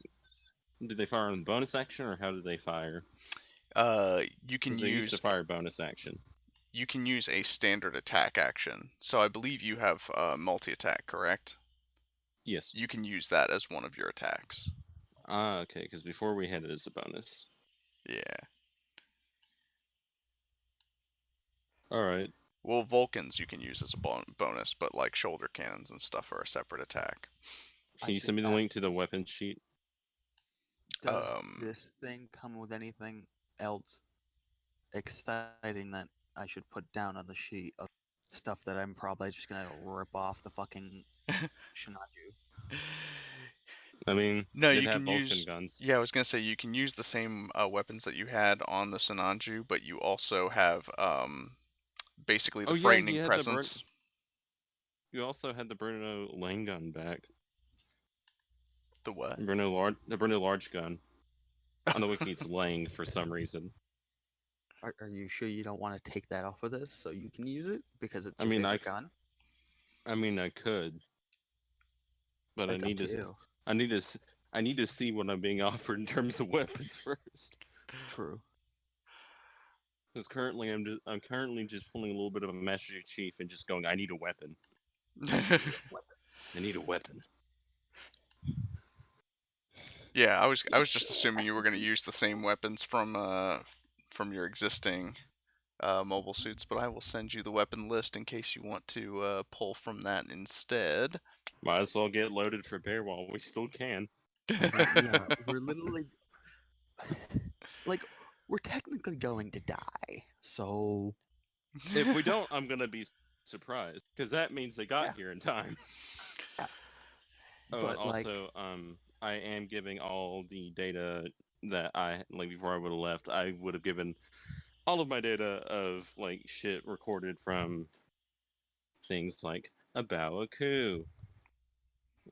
Speaker 2: do they fire on bonus action, or how do they fire?
Speaker 1: You can
Speaker 2: 'Cause they used to
Speaker 1: use
Speaker 2: fire bonus action.
Speaker 1: you can use a standard attack action. So I believe you have multi attack, correct?
Speaker 2: Yes.
Speaker 1: You can use that as one of your attacks.
Speaker 2: Ah, okay, because before we had it as a bonus.
Speaker 1: Yeah.
Speaker 2: Alright.
Speaker 1: Well, Vulcans you can use as a bonus, but like shoulder cannons and stuff are a separate attack.
Speaker 2: Can you send me the link to the weapon sheet?
Speaker 4: Does this thing come with anything else exciting that I should put down on the sheet of stuff that I'm probably just gonna rip off the fucking Shinaju?
Speaker 2: I mean,
Speaker 1: No,
Speaker 2: it
Speaker 1: you
Speaker 2: had
Speaker 1: can
Speaker 2: Vulcan
Speaker 1: use.
Speaker 2: guns.
Speaker 1: Yeah, I was gonna say you can use the same weapons that you had on the Sinanju, but you also have basically the frightening
Speaker 2: you had
Speaker 1: presence.
Speaker 2: You also had the Bruno Lane gun back.
Speaker 1: The what?
Speaker 2: The Bruno Large gun. On the wiki, it's Lang for some reason.
Speaker 4: Are you sure you don't want to take that off of this so you can use it because it's
Speaker 2: I
Speaker 4: your
Speaker 2: mean,
Speaker 4: favorite gun?
Speaker 2: I mean, I could, but
Speaker 4: It's
Speaker 2: I need
Speaker 4: up
Speaker 2: to.
Speaker 4: you.
Speaker 2: I need to see what I'm being offered in terms of weapons first.
Speaker 4: True.
Speaker 2: Because currently, I'm currently just pulling a little bit of a Master Chief and just going, I need a weapon. I need a weapon.
Speaker 1: Yeah, I was just assuming you were going to use the same weapons from your existing mobile suits, but I will send you the weapon list in case you want to pull from that instead.
Speaker 2: Might as well get loaded for bear while we still can.
Speaker 4: Yeah, we're literally like we're technically going to die. So
Speaker 2: If we don't, I'm gonna be surprised because that means they got here in time.
Speaker 4: Yeah.
Speaker 2: Oh,
Speaker 4: But, like-
Speaker 2: also, I am giving all the data that I like before I would have left. I would have given all of my data of like shit recorded from things like about a coup,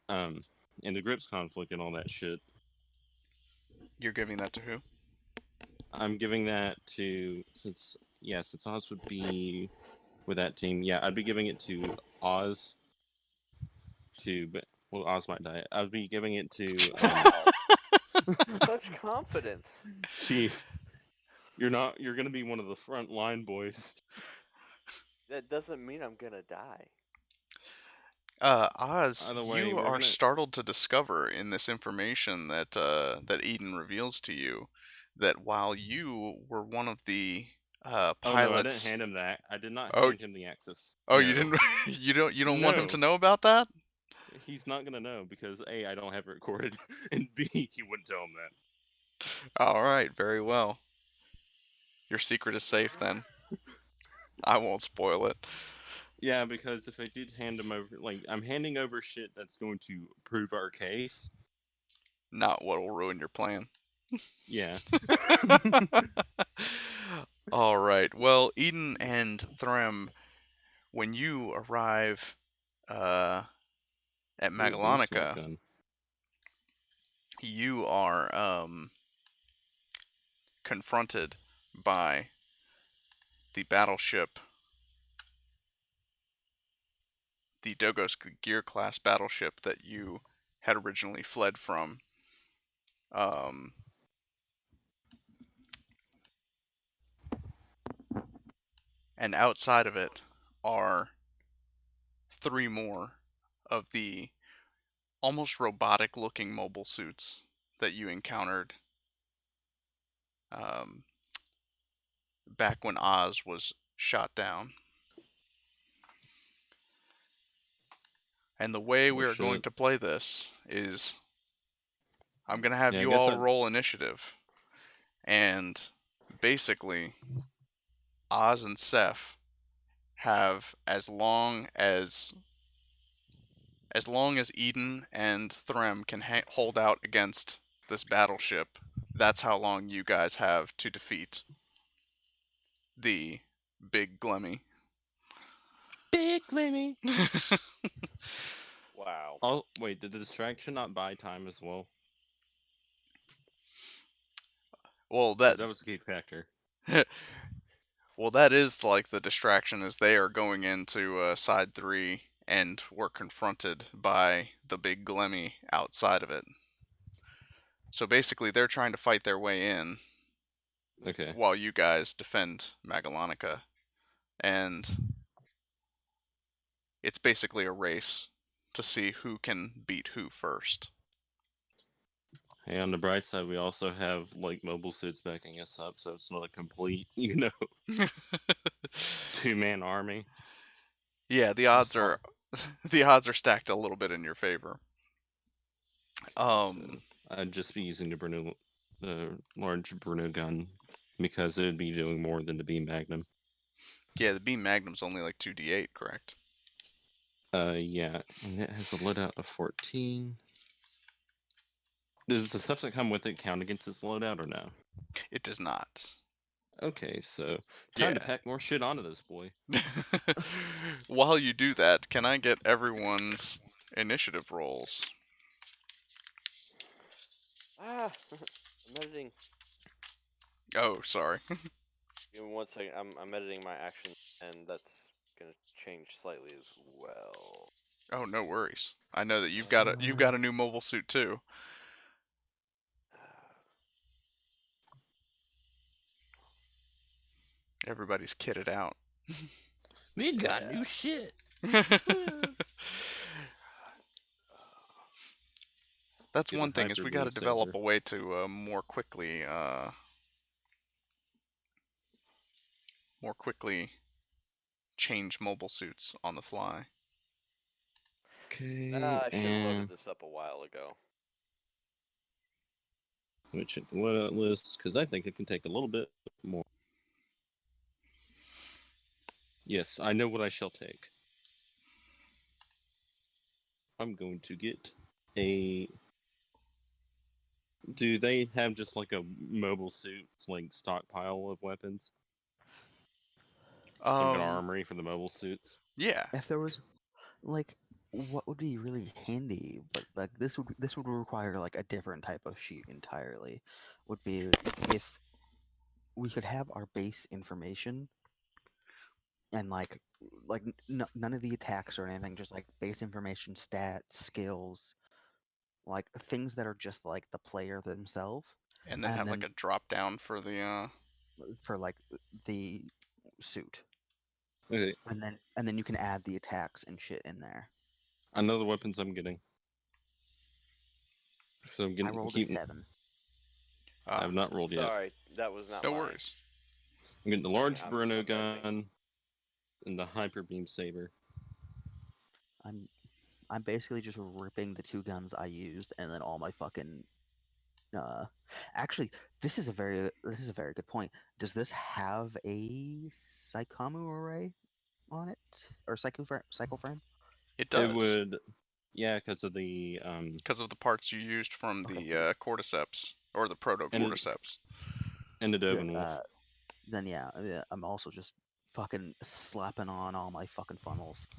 Speaker 2: and the Grips conflict and all that shit.
Speaker 1: You're giving that to who?
Speaker 2: I'm giving that to since Oz would be with that team. Yeah, I'd be giving it to Oz. Well, Oz might die. I'd be giving it to
Speaker 3: Such confidence.
Speaker 2: Chief. You're not. You're gonna be one of the front line boys.
Speaker 3: That doesn't mean I'm gonna die.
Speaker 1: Oz,
Speaker 2: By the way,
Speaker 1: you
Speaker 2: we're
Speaker 1: are
Speaker 2: gonna-
Speaker 1: startled to discover in this information that that Eden reveals to you that while you were one of the
Speaker 2: Oh no, I
Speaker 1: pilots.
Speaker 2: didn't hand him that. I did not
Speaker 1: Oh.
Speaker 2: hand him the access.
Speaker 1: Oh,
Speaker 2: No.
Speaker 1: you didn't. You don't want him
Speaker 2: No.
Speaker 1: to know about that.
Speaker 2: He's not gonna know because A, I don't have it recorded, and B, he wouldn't tell him that.
Speaker 1: All right, very well. Your secret is safe then. I won't spoil it.
Speaker 2: Yeah, because if I did hand him over, like, I'm handing over shit that's going to prove our case.
Speaker 1: not what will ruin your plan.
Speaker 2: Yeah.
Speaker 1: All right. Well, Eden and Threm, when you arrive at
Speaker 2: Ooh, blue smoke
Speaker 1: Magalonica,
Speaker 2: gun.
Speaker 1: you are confronted by the battleship, the Dogos Gear class battleship that you had originally fled from. Um, and outside of it are 3 more of the almost robotic looking mobile suits that you encountered um, back when Oz was shot down. And the way we
Speaker 2: Well,
Speaker 1: are going
Speaker 2: shit.
Speaker 1: to play this is I'm going to have
Speaker 2: Yeah, I
Speaker 1: you
Speaker 2: guess
Speaker 1: all roll initiative. And basically, Oz and Seth have as long as Eden and Threm can hold out against this battleship, that's how long you guys have to defeat the big Gloomy.
Speaker 2: Big Gloomy.
Speaker 3: Wow.
Speaker 2: Oh, wait, did the distraction not buy time as well?
Speaker 1: Well,
Speaker 2: 'Cause that was a key factor.
Speaker 1: well, that is like the distraction is they are going into side 3 and were confronted by the big Glemmy outside of it. So basically, they're trying to fight their way in
Speaker 2: Okay.
Speaker 1: while you guys defend Magalonica. And it's basically a race to see who can beat who first.
Speaker 2: Hey, on the bright side, we also have like mobile suits backing us up, so it's not a complete, 2-man army.
Speaker 1: Yeah, the odds are stacked a little bit in your favor.
Speaker 2: So I'd just be using the large Bruno gun because it would be doing more than the beam magnum.
Speaker 1: Yeah, the beam magnum's only like 2d8, correct?
Speaker 2: Yeah, and it has a loadout of 14. Does the stuff that come with it count against its loadout or no?
Speaker 1: It does not.
Speaker 2: Okay, so time to
Speaker 1: Yeah.
Speaker 2: pack more shit onto this boy.
Speaker 1: While you do that, can I get everyone's initiative rolls?
Speaker 3: Ah, I'm editing.
Speaker 1: Oh, sorry.
Speaker 3: Give me 1 second. I'm editing my action, and that's gonna change slightly as well.
Speaker 1: Oh, no worries. I know that you've got a new mobile suit too. Everybody's kitted out.
Speaker 2: We got
Speaker 3: Yeah.
Speaker 2: new shit.
Speaker 1: That's
Speaker 2: Get
Speaker 1: one
Speaker 2: a
Speaker 1: thing is
Speaker 2: hyper
Speaker 1: we got to
Speaker 2: beam
Speaker 1: develop
Speaker 2: saber.
Speaker 1: a way to more quickly change mobile suits on the fly.
Speaker 2: Okay,
Speaker 3: I should have loaded
Speaker 2: and
Speaker 3: this up a while ago.
Speaker 2: let me check the loadout list because I think it can take a little bit more. Yes, I know what I shall take. I'm going to get a. Do they have just like a mobile suit, like stockpile of weapons? Like an armory for the mobile suits?
Speaker 1: Yeah.
Speaker 4: If there was, like, what would be really handy, but like this would require like a different type of sheet entirely. Would be if we could have our base information and none of the attacks or anything, just like base information, stats, skills, like things that are just like the player themselves,
Speaker 1: And then
Speaker 4: and
Speaker 1: have like
Speaker 4: then
Speaker 1: a drop down for the
Speaker 4: for like the suit,
Speaker 2: Okay,
Speaker 4: and then you can add the attacks and shit in there.
Speaker 2: I know the weapons I'm getting. So I'm
Speaker 4: I
Speaker 2: getting
Speaker 4: rolled a
Speaker 2: keeping.
Speaker 4: 7.
Speaker 2: I have not rolled yet.
Speaker 3: Sorry, that was not
Speaker 1: no
Speaker 3: my.
Speaker 1: worries.
Speaker 2: I'm getting the large
Speaker 3: I'm
Speaker 2: Bruno
Speaker 3: editing.
Speaker 2: gun and the hyper beam saber.
Speaker 4: I'm basically just ripping the 2 guns I used, and then all my fucking. Actually, this is a very good point. Does this have a Psychomu array on it or cycle frame?
Speaker 1: It
Speaker 2: It
Speaker 1: does.
Speaker 2: would, Yeah, because of the
Speaker 1: because of the parts you used from the cordyceps or the proto
Speaker 2: And it-
Speaker 1: cordyceps.
Speaker 2: and the
Speaker 4: Good,
Speaker 2: Doven Wolf.
Speaker 4: then yeah, I'm also just fucking slapping on all my fucking funnels.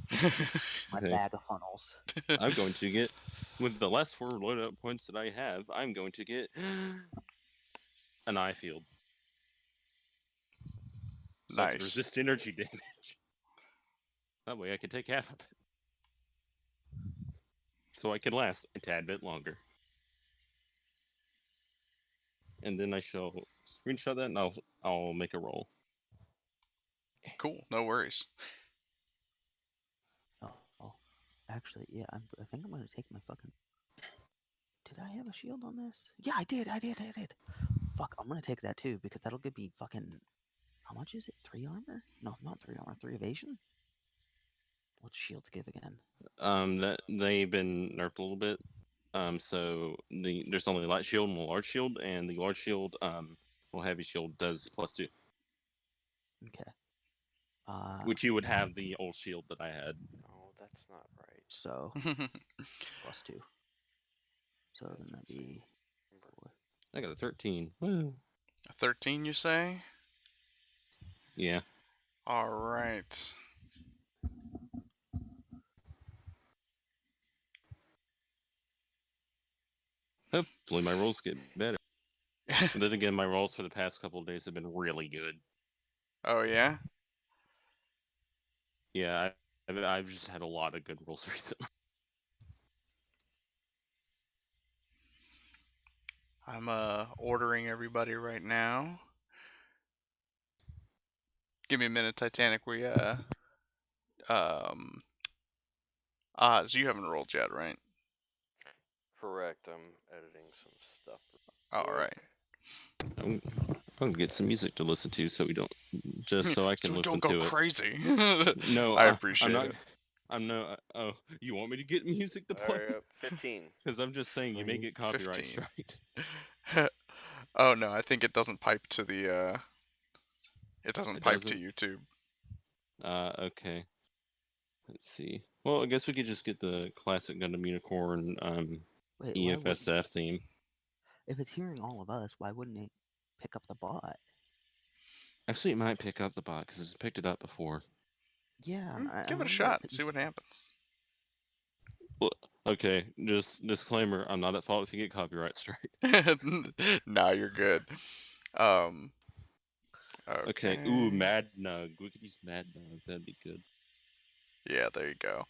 Speaker 4: My
Speaker 2: Okay.
Speaker 4: bag of funnels.
Speaker 2: I'm going to get, with the last 4 loadout points that I have, I'm going to get an eye field. So I can
Speaker 1: Nice.
Speaker 2: resist energy damage. That way I can take half of it. So I can last a tad bit longer. And then I shall screenshot that and I'll make a roll.
Speaker 1: Cool. No worries.
Speaker 4: Oh, actually, yeah, I think I'm gonna take my fucking. Did I have a shield on this? Yeah, I did. Fuck, I'm gonna take that too because that'll give me fucking. How much is it? 3 armor? No, not 3 armor. 3 evasion. What's shields give again?
Speaker 2: That they've been nerfed a little bit. So there's only a light shield and a large shield, and the large shield, well, heavy shield does +2,
Speaker 4: Okay.
Speaker 2: which you would have the old shield that I had.
Speaker 3: Oh, that's not right.
Speaker 4: So +2. So then that'd be.
Speaker 2: I got a 13. Woo.
Speaker 1: 13, you say?
Speaker 2: Yeah.
Speaker 1: All right.
Speaker 2: Hopefully my rolls get better. And then again, my rolls for the past couple of days have been really good.
Speaker 1: Oh yeah.
Speaker 2: Yeah, I've just had a lot of good rolls recently.
Speaker 1: I'm ordering everybody right now. Give me a minute, Titanic. Oz, you haven't rolled yet, right?
Speaker 3: Correct. I'm editing some stuff.
Speaker 1: All
Speaker 3: Quick.
Speaker 1: right.
Speaker 2: I'm gonna get some music to listen to, so we don't, just so I can
Speaker 1: So
Speaker 2: listen
Speaker 1: don't go
Speaker 2: to it.
Speaker 1: crazy.
Speaker 2: No,
Speaker 1: I
Speaker 2: I'm
Speaker 1: appreciate
Speaker 2: not.
Speaker 1: it.
Speaker 2: I'm no. Oh, you want me to get music to play?
Speaker 3: Alright, 15.
Speaker 2: Because I'm just saying you may get
Speaker 4: Please.
Speaker 2: copyright
Speaker 1: 15.
Speaker 2: strike.
Speaker 1: Oh no, I think it doesn't pipe to the it doesn't
Speaker 2: It
Speaker 1: pipe to
Speaker 2: doesn't?
Speaker 1: YouTube.
Speaker 2: Okay. Let's see. Well, I guess we could just get the classic Gundam Unicorn
Speaker 4: Wait, why wouldn't
Speaker 2: EFSF theme.
Speaker 4: if it's hearing all of us, why wouldn't it pick up the bot?
Speaker 2: Actually, it might pick up the bot because it's picked it up before.
Speaker 4: Yeah, I
Speaker 1: Give it a
Speaker 4: remember
Speaker 1: shot.
Speaker 4: it
Speaker 1: See what happens.
Speaker 2: Well, okay, just disclaimer: I'm not at fault if you get copyright strike.
Speaker 1: Nah, you're good. Okay.
Speaker 2: Okay. Ooh, Mad Nug. We could use Mad Nug. That'd be good.
Speaker 1: Yeah, there you go.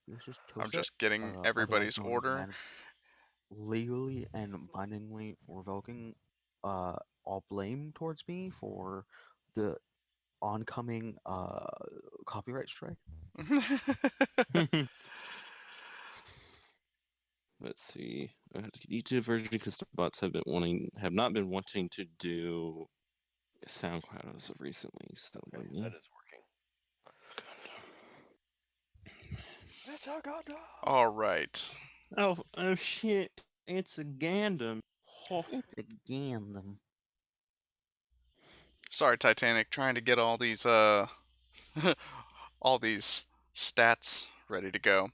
Speaker 4: This is
Speaker 1: I'm
Speaker 4: Toset,
Speaker 1: just getting
Speaker 4: otherwise
Speaker 1: everybody's
Speaker 4: known as
Speaker 1: order.
Speaker 4: Mad, legally and bindingly revoking all blame towards me for the oncoming copyright strike.
Speaker 2: Let's see. I have to get YouTube version because the bots have not been wanting to do SoundCloud as of recently. So
Speaker 3: Okay, that is working. It's a Gundam!
Speaker 1: All right.
Speaker 2: Oh shit! It's a Gundam. Oh.
Speaker 4: It's a Gundam.
Speaker 1: Sorry, Titanic. Trying to get all these all these stats ready to go.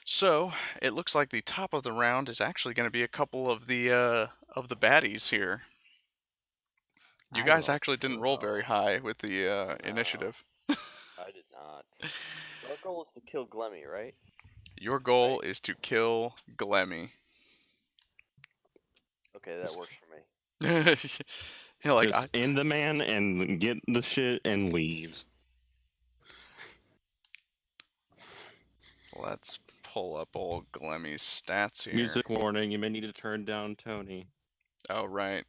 Speaker 1: So it looks like the top of the round is actually going to be a couple of the baddies here. You
Speaker 4: I
Speaker 1: guys
Speaker 4: rolled
Speaker 1: actually didn't roll very
Speaker 4: 0.
Speaker 1: high with the
Speaker 3: No.
Speaker 1: initiative.
Speaker 3: I did not. Our goal is to kill Gloomy, right?
Speaker 1: Your goal is to kill Gloomy.
Speaker 3: Okay, that works for me.
Speaker 1: You're like,
Speaker 2: Just end the man and get the shit and leave.
Speaker 1: let's pull up old Gloomy's stats here.
Speaker 2: Music warning: you may need to turn down Tony.
Speaker 1: Oh, right.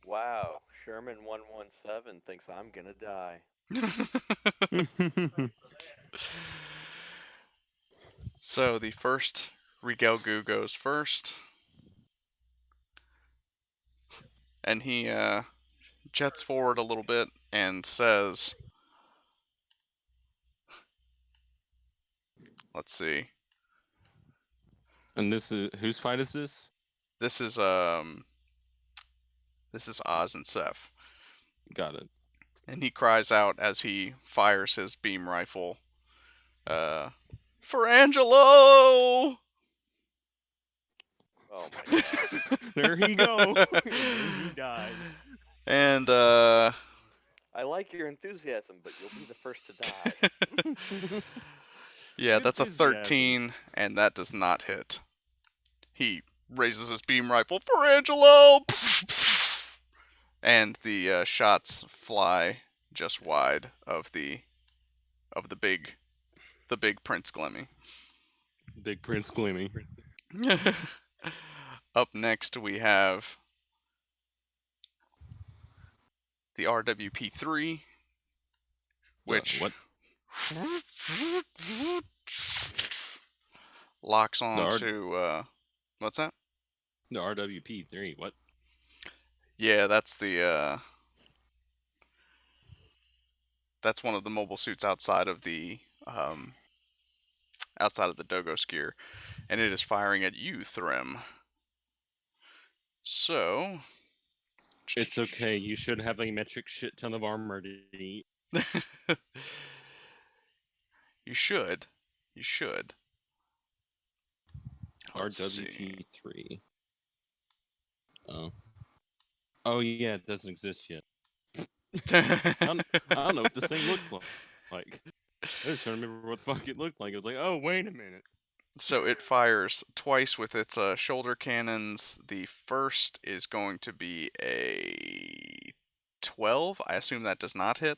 Speaker 3: Wow, Sherman 117 thinks I'm gonna die.
Speaker 1: So the first Rigelgu goes first. And he jets forward a little bit and says, let's see.
Speaker 2: And this is whose fight is this?
Speaker 1: This is This is Oz and Seth.
Speaker 2: Got it.
Speaker 1: And he cries out as he fires his beam rifle, for Angelo!
Speaker 3: Oh my god.
Speaker 2: There he go. And he dies.
Speaker 1: And,
Speaker 3: I like your enthusiasm, but you'll be the first to die.
Speaker 1: yeah, that's a
Speaker 2: Enthusiasm.
Speaker 1: 13, and that does not hit. He raises his beam rifle for Angelo! And the shots fly just wide of the big Prince Gloomy.
Speaker 2: Big Prince Gloomy.
Speaker 1: Up next we have the RWP3, which
Speaker 2: What?
Speaker 1: locks on to what's that?
Speaker 2: The RWP3. What?
Speaker 1: Yeah, that's the that's one of the mobile suits outside of the Dogo Skier, and it is firing at you, Thrym. So
Speaker 2: It's okay. You should have a metric shit ton of armor to eat.
Speaker 1: You should. Let's see.
Speaker 2: RWP3. Oh. Oh yeah, it doesn't exist yet. I don't know what this thing looks like. I was trying to remember what the fuck it looked like. I was like, oh, wait a minute.
Speaker 1: So it fires twice with its shoulder cannons. The first is going to be a 12. I assume that does not hit.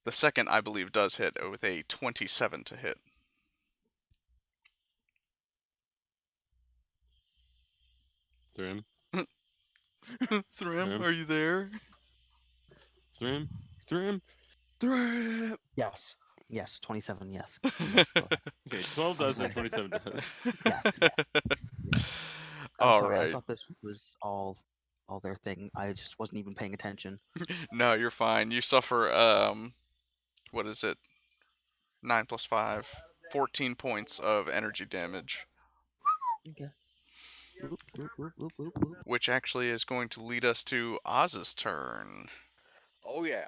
Speaker 1: The second, I believe, does hit with a 27 to hit.
Speaker 2: Thrym?
Speaker 1: Thrym, are you there?
Speaker 2: Thrym?
Speaker 4: Yes. Yes. 27. Yes. Yes. Go ahead.
Speaker 2: Okay, 12 does and 27 does.
Speaker 4: Yes. I'm
Speaker 1: All
Speaker 4: sorry.
Speaker 1: right.
Speaker 4: I thought this was all their thing. I just wasn't even paying attention.
Speaker 1: No, you're fine. You suffer, what is it? 9 plus 5. 14 points of energy damage.
Speaker 4: Okay. Whoop, whoop, whoop, whoop, whoop, whoop.
Speaker 1: Which actually is going to lead us to Oz's turn.
Speaker 3: Oh yeah.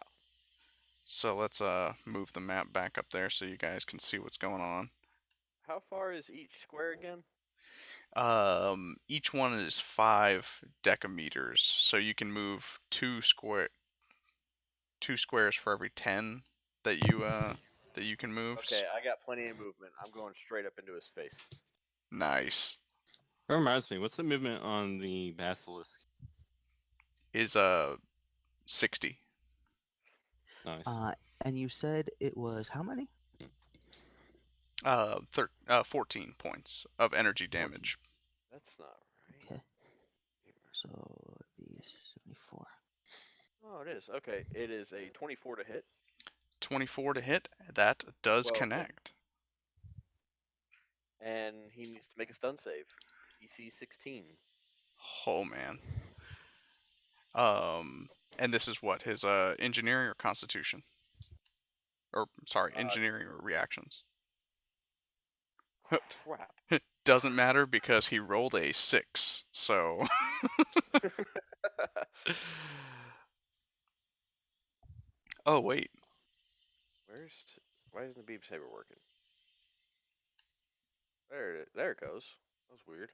Speaker 1: So let's move the map back up there so you guys can see what's going on.
Speaker 3: How far is each square again?
Speaker 1: Each one is 5 decameters, so you can move 2 squares for every 10 that you can move.
Speaker 3: Okay, I got plenty of movement. I'm going straight up into his face.
Speaker 1: Nice.
Speaker 2: That reminds me, what's the movement on the Basilisk?
Speaker 1: Is 60.
Speaker 2: Nice.
Speaker 4: And you said it was how many?
Speaker 1: 14 points of energy damage.
Speaker 3: That's not right.
Speaker 4: Okay. So it'd be 74.
Speaker 3: Oh, it is. Okay, it is a 24 to hit.
Speaker 1: 24 to hit. That does
Speaker 3: Well,
Speaker 1: connect.
Speaker 3: And he needs to make a stun save. DC 16.
Speaker 1: Oh man. And this is what, his engineering or constitution? Or sorry, engineering or reactions.
Speaker 3: Crap.
Speaker 1: Doesn't matter because he rolled a 6. So oh wait.
Speaker 3: Why isn't the beam saber working? There it goes. That was weird.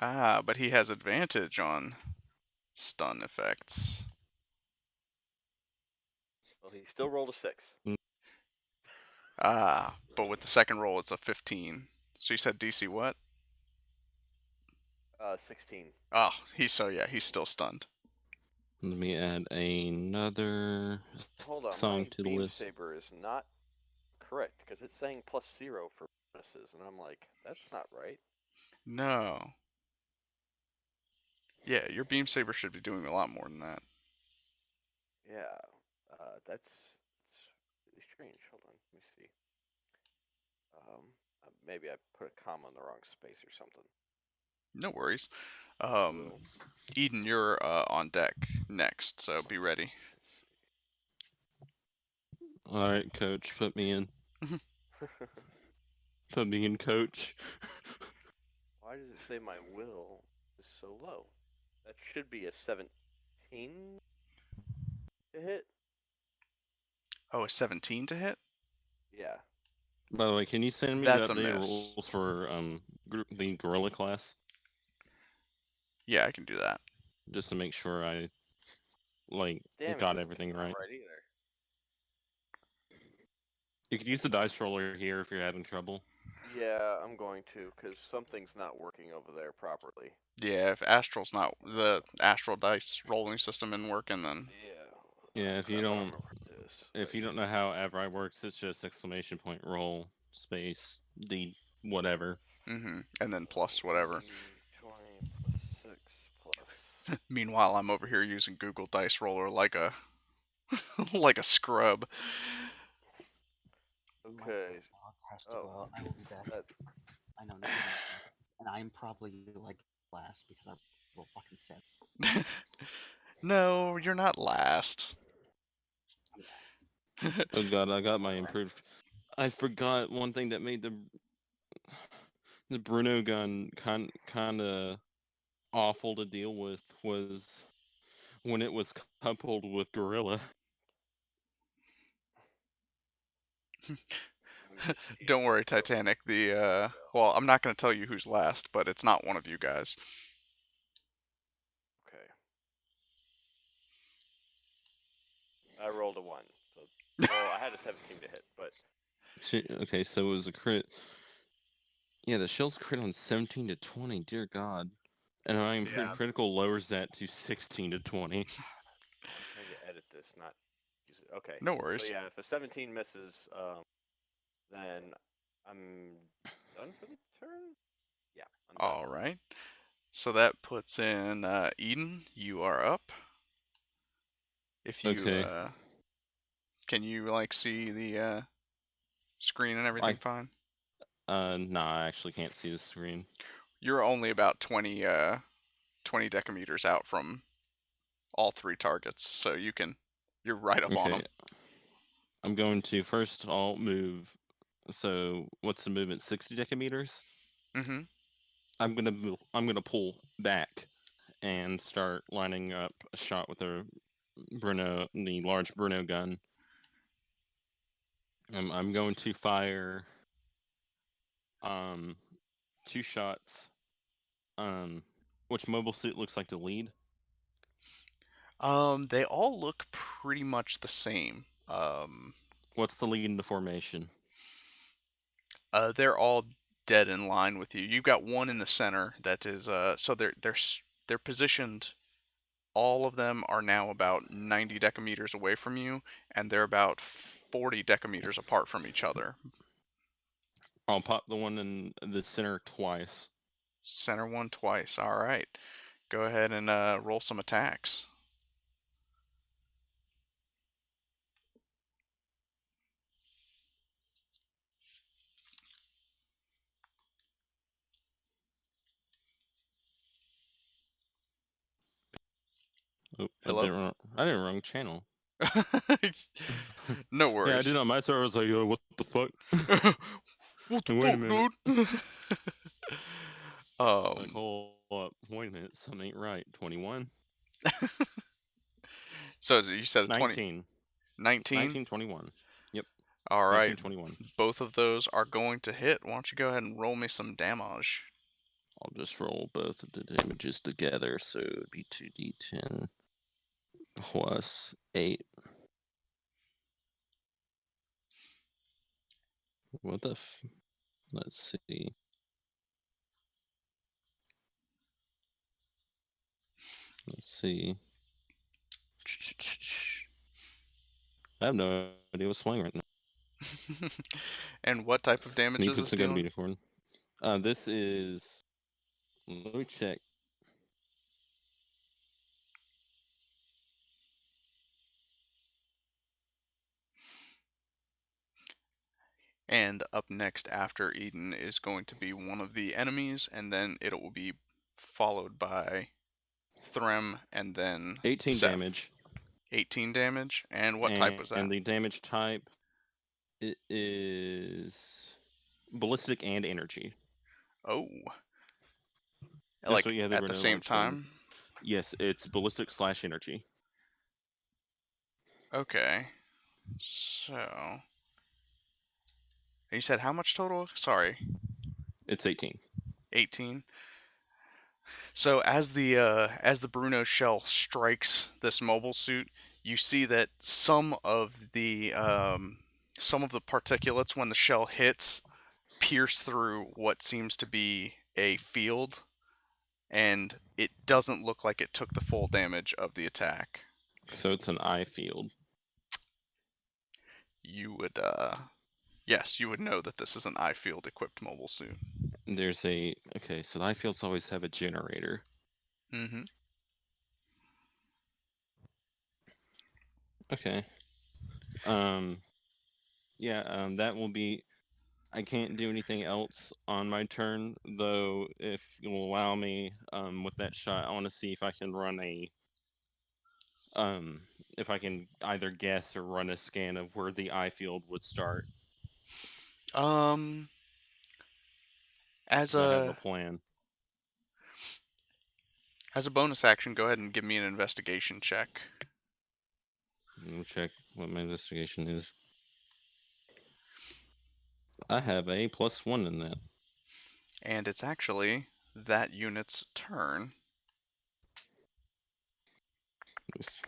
Speaker 1: Ah, but he has advantage on stun effects.
Speaker 3: Well, he still rolled a 6.
Speaker 1: Ah, but with the second roll it's a 15. So you said DC what?
Speaker 3: 16.
Speaker 1: Oh, he's still stunned.
Speaker 2: Let me add another
Speaker 3: Hold on,
Speaker 2: song
Speaker 3: my
Speaker 2: to the
Speaker 3: beam
Speaker 2: list.
Speaker 3: saber is not correct because it's saying +0 for bonuses, and I'm like, that's not right.
Speaker 1: No. Yeah, your beam saber should be doing a lot more than that.
Speaker 3: Yeah, that's really strange. Hold on, let me see. Maybe I put a comma in the wrong space or something.
Speaker 1: No worries.
Speaker 3: Will.
Speaker 1: Eden, you're on deck next, so be ready.
Speaker 2: Alright, coach, put me in. Put me in, coach.
Speaker 3: Why does it say my will is so low? That should be a 17 to hit.
Speaker 1: Oh, a 17 to hit?
Speaker 3: Yeah.
Speaker 2: By the way, can you send me
Speaker 1: That's
Speaker 2: the
Speaker 1: a
Speaker 2: updated
Speaker 1: miss.
Speaker 2: rules for the gorilla class,
Speaker 1: Yeah, I can do that.
Speaker 2: just to make sure I
Speaker 3: Damn,
Speaker 2: got
Speaker 3: it
Speaker 2: everything
Speaker 3: not
Speaker 2: right?
Speaker 3: right either.
Speaker 2: You could use the dice roller here if you're having trouble.
Speaker 3: Yeah, I'm going to, because something's not working over there properly.
Speaker 1: Yeah, if the astral dice rolling system isn't working, then
Speaker 3: Yeah.
Speaker 2: Yeah, if
Speaker 3: crap,
Speaker 2: you
Speaker 3: I
Speaker 2: don't
Speaker 3: remember this.
Speaker 2: if you don't know how Avri works, it's just exclamation point roll space D whatever.
Speaker 1: and then plus whatever.
Speaker 3: 20 plus 6 plus.
Speaker 1: Meanwhile, I'm over here using Google Dice Roller like a like a scrub.
Speaker 4: My
Speaker 3: Okay.
Speaker 4: dog has to
Speaker 3: Oh,
Speaker 4: go out. I will be back.
Speaker 3: that,
Speaker 4: I know, 90 seconds. And I'm probably like last because I will fucking set.
Speaker 1: No, you're not last.
Speaker 4: I'm last.
Speaker 2: Oh god, I got my improved. I forgot one thing that made the Bruno gun kind of awful to deal with was when it was coupled with Gorilla.
Speaker 1: Don't worry, Titanic. Well, I'm not going to tell you who's last, but it's not one of you guys.
Speaker 3: okay. I rolled a 1. So, well, I had a 17 to hit, but
Speaker 2: Okay, so it was a crit. Yeah, the shell's crit on 17 to 20. Dear God. And I improved critical lowers that to 16 to 20.
Speaker 3: I'm trying to edit this, not use it. Okay.
Speaker 1: No worries.
Speaker 3: So yeah, if a 17 misses, then I'm done for the turn. Yeah. I'm done.
Speaker 1: All right. So that puts in Eden. You are up. If you
Speaker 2: Okay.
Speaker 1: can you see the screen and everything fine?
Speaker 2: Nah, I actually can't see the screen.
Speaker 1: You're only about 20 decameters out from all 3 targets, so you're right up on them.
Speaker 2: I'm going to first I'll move. So what's the movement? 60 decameters?
Speaker 1: Mm-hmm.
Speaker 2: I'm gonna pull back and start lining up a shot with the large Bruno gun. I'm going to fire 2 shots. Which mobile suit looks like the lead?
Speaker 1: They all look pretty much the same.
Speaker 2: What's the lead in the formation?
Speaker 1: They're all dead in line with you. You've got one in the center that is so they're positioned. All of them are now about 90 decameters away from you, and they're about 40 decameters apart from each other.
Speaker 2: I'll pop the one in the center twice.
Speaker 1: Center one twice. All right. Go ahead and roll some attacks.
Speaker 2: Oh,
Speaker 1: Hello?
Speaker 2: I did wrong channel.
Speaker 1: No worries.
Speaker 2: Yeah, I did on my server. I was like, what the fuck?
Speaker 1: What the
Speaker 2: Wait a
Speaker 1: fuck,
Speaker 2: minute.
Speaker 1: dude?
Speaker 2: Like, hold up. Wait a minute. Something ain't right. 21?
Speaker 1: So you said a
Speaker 2: 19.
Speaker 1: 19?
Speaker 2: 19, 21. Yep.
Speaker 1: All right.
Speaker 2: 21.
Speaker 1: Both of those are going to hit. Why don't you go ahead and roll me some damage?
Speaker 2: I'll just roll both of the damages together, so it'd be 2d10 plus 8. What the let's see. Let's see. I have no idea what's playing right now.
Speaker 1: And what type of damage is this dealing?
Speaker 2: Unicorn. This is. Let me check.
Speaker 1: And up next after Eden is going to be one of the enemies, and then it will be followed by Threm, and then
Speaker 2: 18
Speaker 1: Seth.
Speaker 2: damage.
Speaker 1: 18 damage? And what type was that?
Speaker 2: And the damage type it is ballistic and energy.
Speaker 1: Oh.
Speaker 2: That's
Speaker 1: Like
Speaker 2: what you have
Speaker 1: at the same time?
Speaker 2: Yes, it's ballistic / energy.
Speaker 1: Okay. So. You said how much total? Sorry.
Speaker 2: It's 18.
Speaker 1: 18. So as the Bruno shell strikes this mobile suit, you see that some of the particulates when the shell hits pierce through what seems to be a field, and it doesn't look like it took the full damage of the attack.
Speaker 2: So it's an eye field.
Speaker 1: You would yes, you would know that this is an eye field equipped mobile suit.
Speaker 2: There's a okay, so the eye fields always have a generator.
Speaker 1: Mm-hmm.
Speaker 2: Okay. Yeah, that will be. I can't do anything else on my turn, though. If you'll allow me, with that shot, I want to see if I can run if I can either guess or run a scan of where the eye field would start.
Speaker 1: As
Speaker 2: So I have a
Speaker 1: a
Speaker 2: plan.
Speaker 1: as a bonus action, go ahead and give me an investigation check.
Speaker 2: Let me check what my investigation is. I have a +1 in that.
Speaker 1: And it's actually that unit's turn.
Speaker 2: Just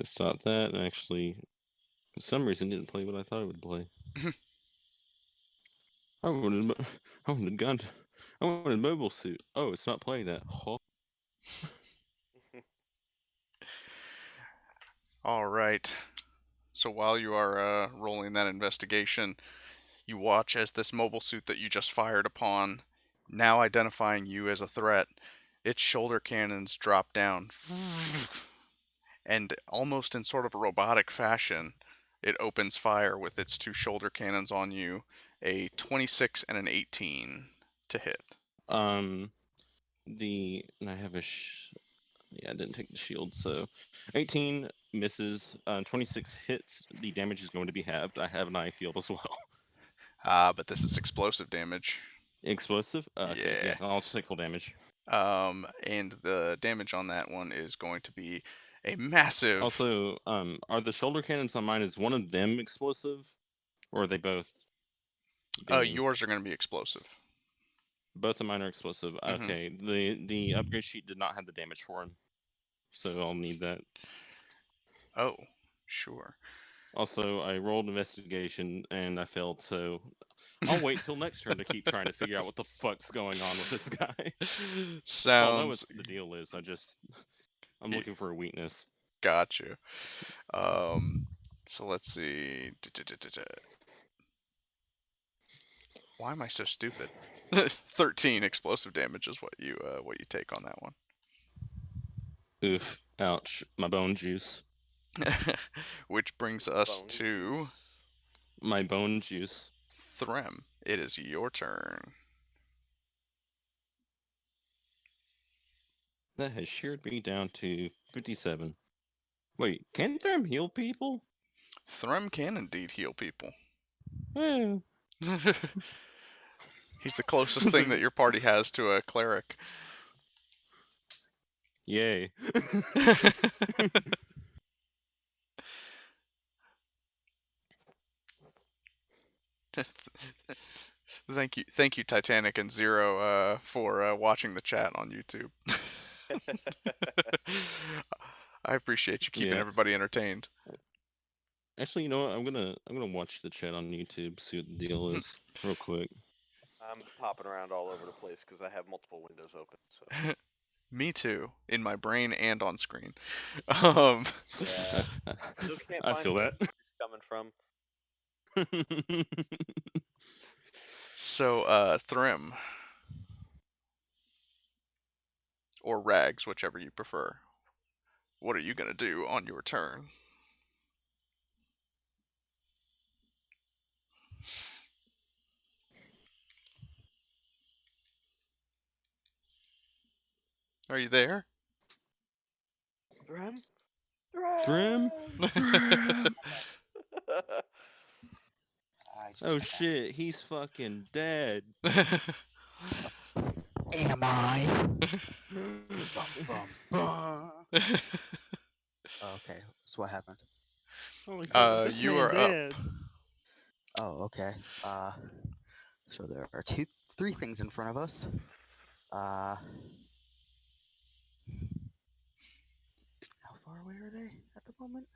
Speaker 2: stop that. And actually, for some reason, didn't play what I thought it would play. I wanted mobile suit. Oh, it's not playing that. Huh?
Speaker 1: All right. So while you are rolling that investigation, you watch as this mobile suit that you just fired upon, now identifying you as a threat, its shoulder cannons drop down. And almost in sort of a robotic fashion, it opens fire with its two shoulder cannons on you, a 26 and an 18 to hit.
Speaker 2: And I have yeah, I didn't take the shield, so 18 misses, 26 hits. The damage is going to be halved. I have an eye field as well.
Speaker 1: But this is explosive damage.
Speaker 2: Explosive? Okay,
Speaker 1: Yeah.
Speaker 2: I'll just take full damage.
Speaker 1: And the damage on that one is going to be a massive.
Speaker 2: Also, are the shoulder cannons on mine, is one of them explosive? Or are they both?
Speaker 1: Yours are going to be explosive.
Speaker 2: Both of mine are explosive.
Speaker 1: Mhm.
Speaker 2: Okay, the upgrade sheet did not have the damage for him, so I'll need that.
Speaker 1: Oh, sure.
Speaker 2: Also, I rolled investigation and I failed, so I'll wait till next turn to keep trying to figure out what the fuck's going on with this guy. I'll know what
Speaker 1: Sounds
Speaker 2: the deal is. I'm looking for a weakness.
Speaker 1: gotcha. So let's see. Why am I so stupid? 13 explosive damage is what you take on that one.
Speaker 2: Oof! Ouch! My bone juice.
Speaker 1: Which brings us
Speaker 3: Bone
Speaker 1: to
Speaker 2: My bone juice.
Speaker 1: Threm. It is your turn.
Speaker 2: That has sheared me down to 57. Wait, can Threm heal people?
Speaker 1: Threm can indeed heal people.
Speaker 2: Eh.
Speaker 1: He's the closest thing that your party has to a cleric.
Speaker 2: Yay.
Speaker 1: Thank you, Titanic and Zero, for watching the chat on YouTube. I appreciate you keeping
Speaker 2: Yeah.
Speaker 1: everybody entertained.
Speaker 2: Actually, you know what? I'm gonna watch the chat on YouTube, see what the deal is, real quick.
Speaker 3: I'm popping around all over the place because I have multiple windows open. So
Speaker 1: Me too, in my brain and on screen.
Speaker 3: yeah, still can't
Speaker 2: I
Speaker 3: find
Speaker 2: feel
Speaker 3: where
Speaker 2: that.
Speaker 3: it's coming from.
Speaker 1: So, Thrym. Or Rags, whichever you prefer. What are you going to do on your turn? Are you there?
Speaker 3: Threm?
Speaker 2: Threm?
Speaker 4: I just
Speaker 2: Oh shit, he's fucking dead.
Speaker 4: Am I? Bum, bum, bum. Okay, so what happened?
Speaker 2: Holy fuck, this
Speaker 1: You
Speaker 2: man
Speaker 1: are up.
Speaker 2: dead.
Speaker 4: Oh, okay. So there are three things in front of us. How far away are they at the moment?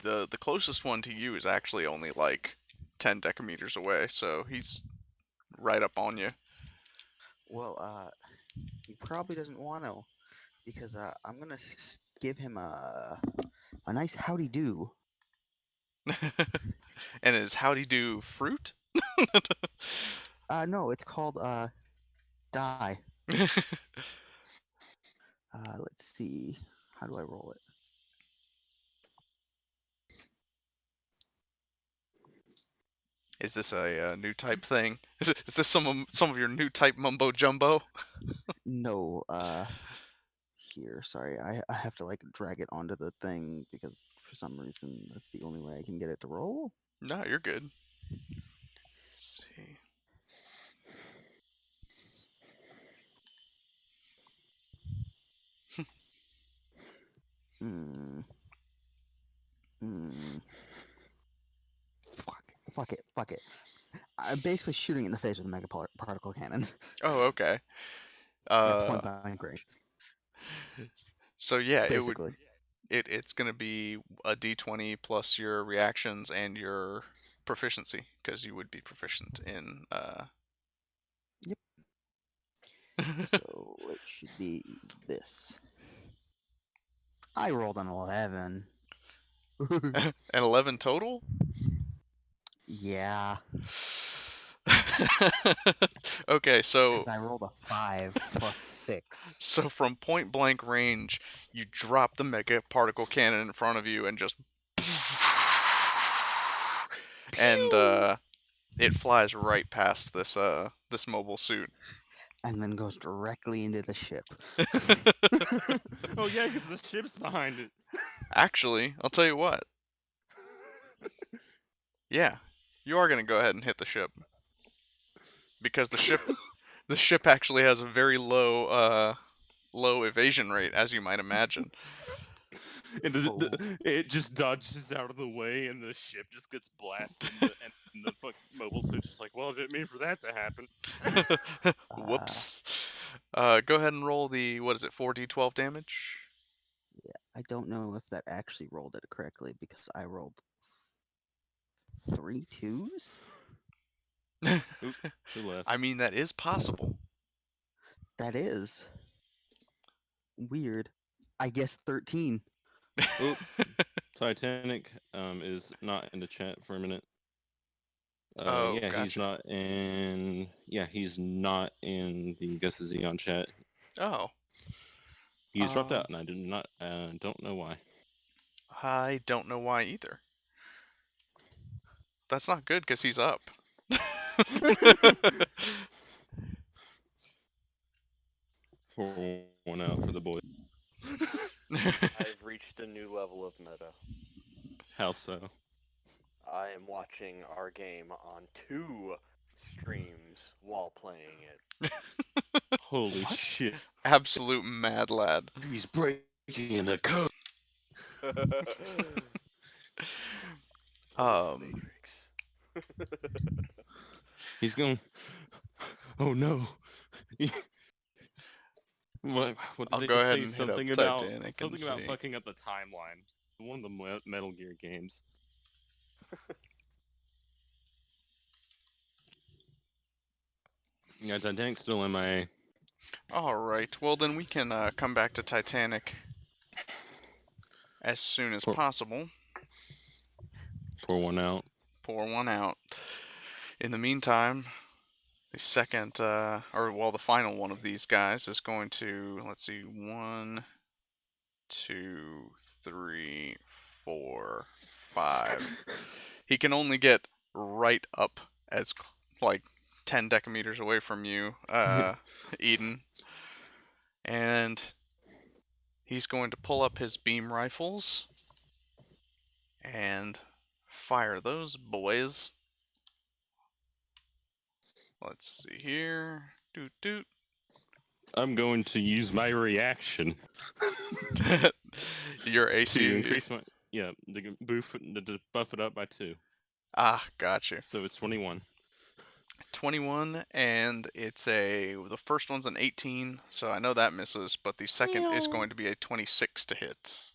Speaker 1: The closest one to you is actually only like 10 decameters away, so he's right up on you.
Speaker 4: Well, he probably doesn't want to, because I'm gonna give him a nice howdy do.
Speaker 1: And is howdy do fruit?
Speaker 4: No, it's called die. Let's see. How do I roll it?
Speaker 1: Is this a new type thing? Is this some of your new type mumbo jumbo?
Speaker 4: No, here. Sorry, I have to like drag it onto the thing because for some reason that's the only way I can get it to roll.
Speaker 1: No, you're good. Let's see.
Speaker 4: Hmm. Hmm. Fuck it. I'm basically shooting it in the face with a mega particle cannon
Speaker 1: Oh, okay.
Speaker 4: at point blank range.
Speaker 1: So yeah,
Speaker 4: Basically,
Speaker 1: it's gonna be a d20 plus your reactions and your proficiency, because you would be proficient in
Speaker 4: yep. So it should be this. I rolled an 11.
Speaker 1: an 11 total.
Speaker 4: Yeah,
Speaker 1: Okay,
Speaker 4: because I rolled a 5 plus 6.
Speaker 1: so from point blank range, you drop the mega particle cannon in front of you and just and it flies right past this mobile suit.
Speaker 4: And then goes directly into the ship.
Speaker 2: Oh yeah, because the ship's behind it.
Speaker 1: Actually, I'll tell you what. Yeah, you are gonna go ahead and hit the ship, because the ship actually has a very low evasion rate, as you might imagine.
Speaker 2: And
Speaker 4: Oh.
Speaker 2: it just dodges out of the way, and the ship just gets blasted. And the fucking mobile suit's just like, well, I didn't mean for that to happen.
Speaker 1: Whoops. Go ahead and roll the, what is it, 4d12 damage?
Speaker 4: I don't know if that actually rolled it correctly because I rolled 3 2s.
Speaker 2: Oop, two left.
Speaker 1: I mean, that is possible.
Speaker 4: That is weird. I guess 13.
Speaker 2: Oop. Titanic is not in the chat for a minute.
Speaker 1: Oh,
Speaker 2: yeah,
Speaker 1: gotcha.
Speaker 2: he's not in. Yeah, he's not in the Gus is Zeon chat.
Speaker 1: Oh.
Speaker 2: He's dropped out, and I do not. Don't know why.
Speaker 1: I don't know why either. That's not good, because he's up.
Speaker 2: Pour one out for the boy.
Speaker 3: I've reached a new level of meta.
Speaker 2: How so?
Speaker 3: I am watching our game on 2 streams while playing it.
Speaker 2: Holy
Speaker 4: What?
Speaker 2: shit!
Speaker 1: Absolute mad lad.
Speaker 2: He's breaking the code.
Speaker 3: Matrix.
Speaker 2: He's going. Oh no! What did
Speaker 1: I'll
Speaker 2: they
Speaker 1: go
Speaker 2: just
Speaker 1: ahead
Speaker 2: say?
Speaker 1: and hit up
Speaker 2: Something about
Speaker 1: Titanic and
Speaker 2: something about
Speaker 1: see.
Speaker 2: fucking up the timeline. One of the Metal Gear games. Yeah, Titanic's still MIA.
Speaker 1: Alright, well then we can come back to Titanic as soon as
Speaker 2: Pour-
Speaker 1: possible.
Speaker 2: Pour one out.
Speaker 1: Pour one out. In the meantime, the second, the final one of these guys is going to, let's see, 1, 2, 3, 4, 5. He can only get right up as, like, 10 decameters away from you, Eden. And he's going to pull up his beam rifles and fire those boys. Let's see here. Doot doot.
Speaker 2: I'm going to use my reaction
Speaker 1: Your
Speaker 2: to
Speaker 1: AC.
Speaker 2: increase my to buff it up by 2.
Speaker 1: Ah, gotcha.
Speaker 2: So it's 21.
Speaker 1: 21, and the first one's an 18, so I know that misses, but the second is going to be a 26 to hit.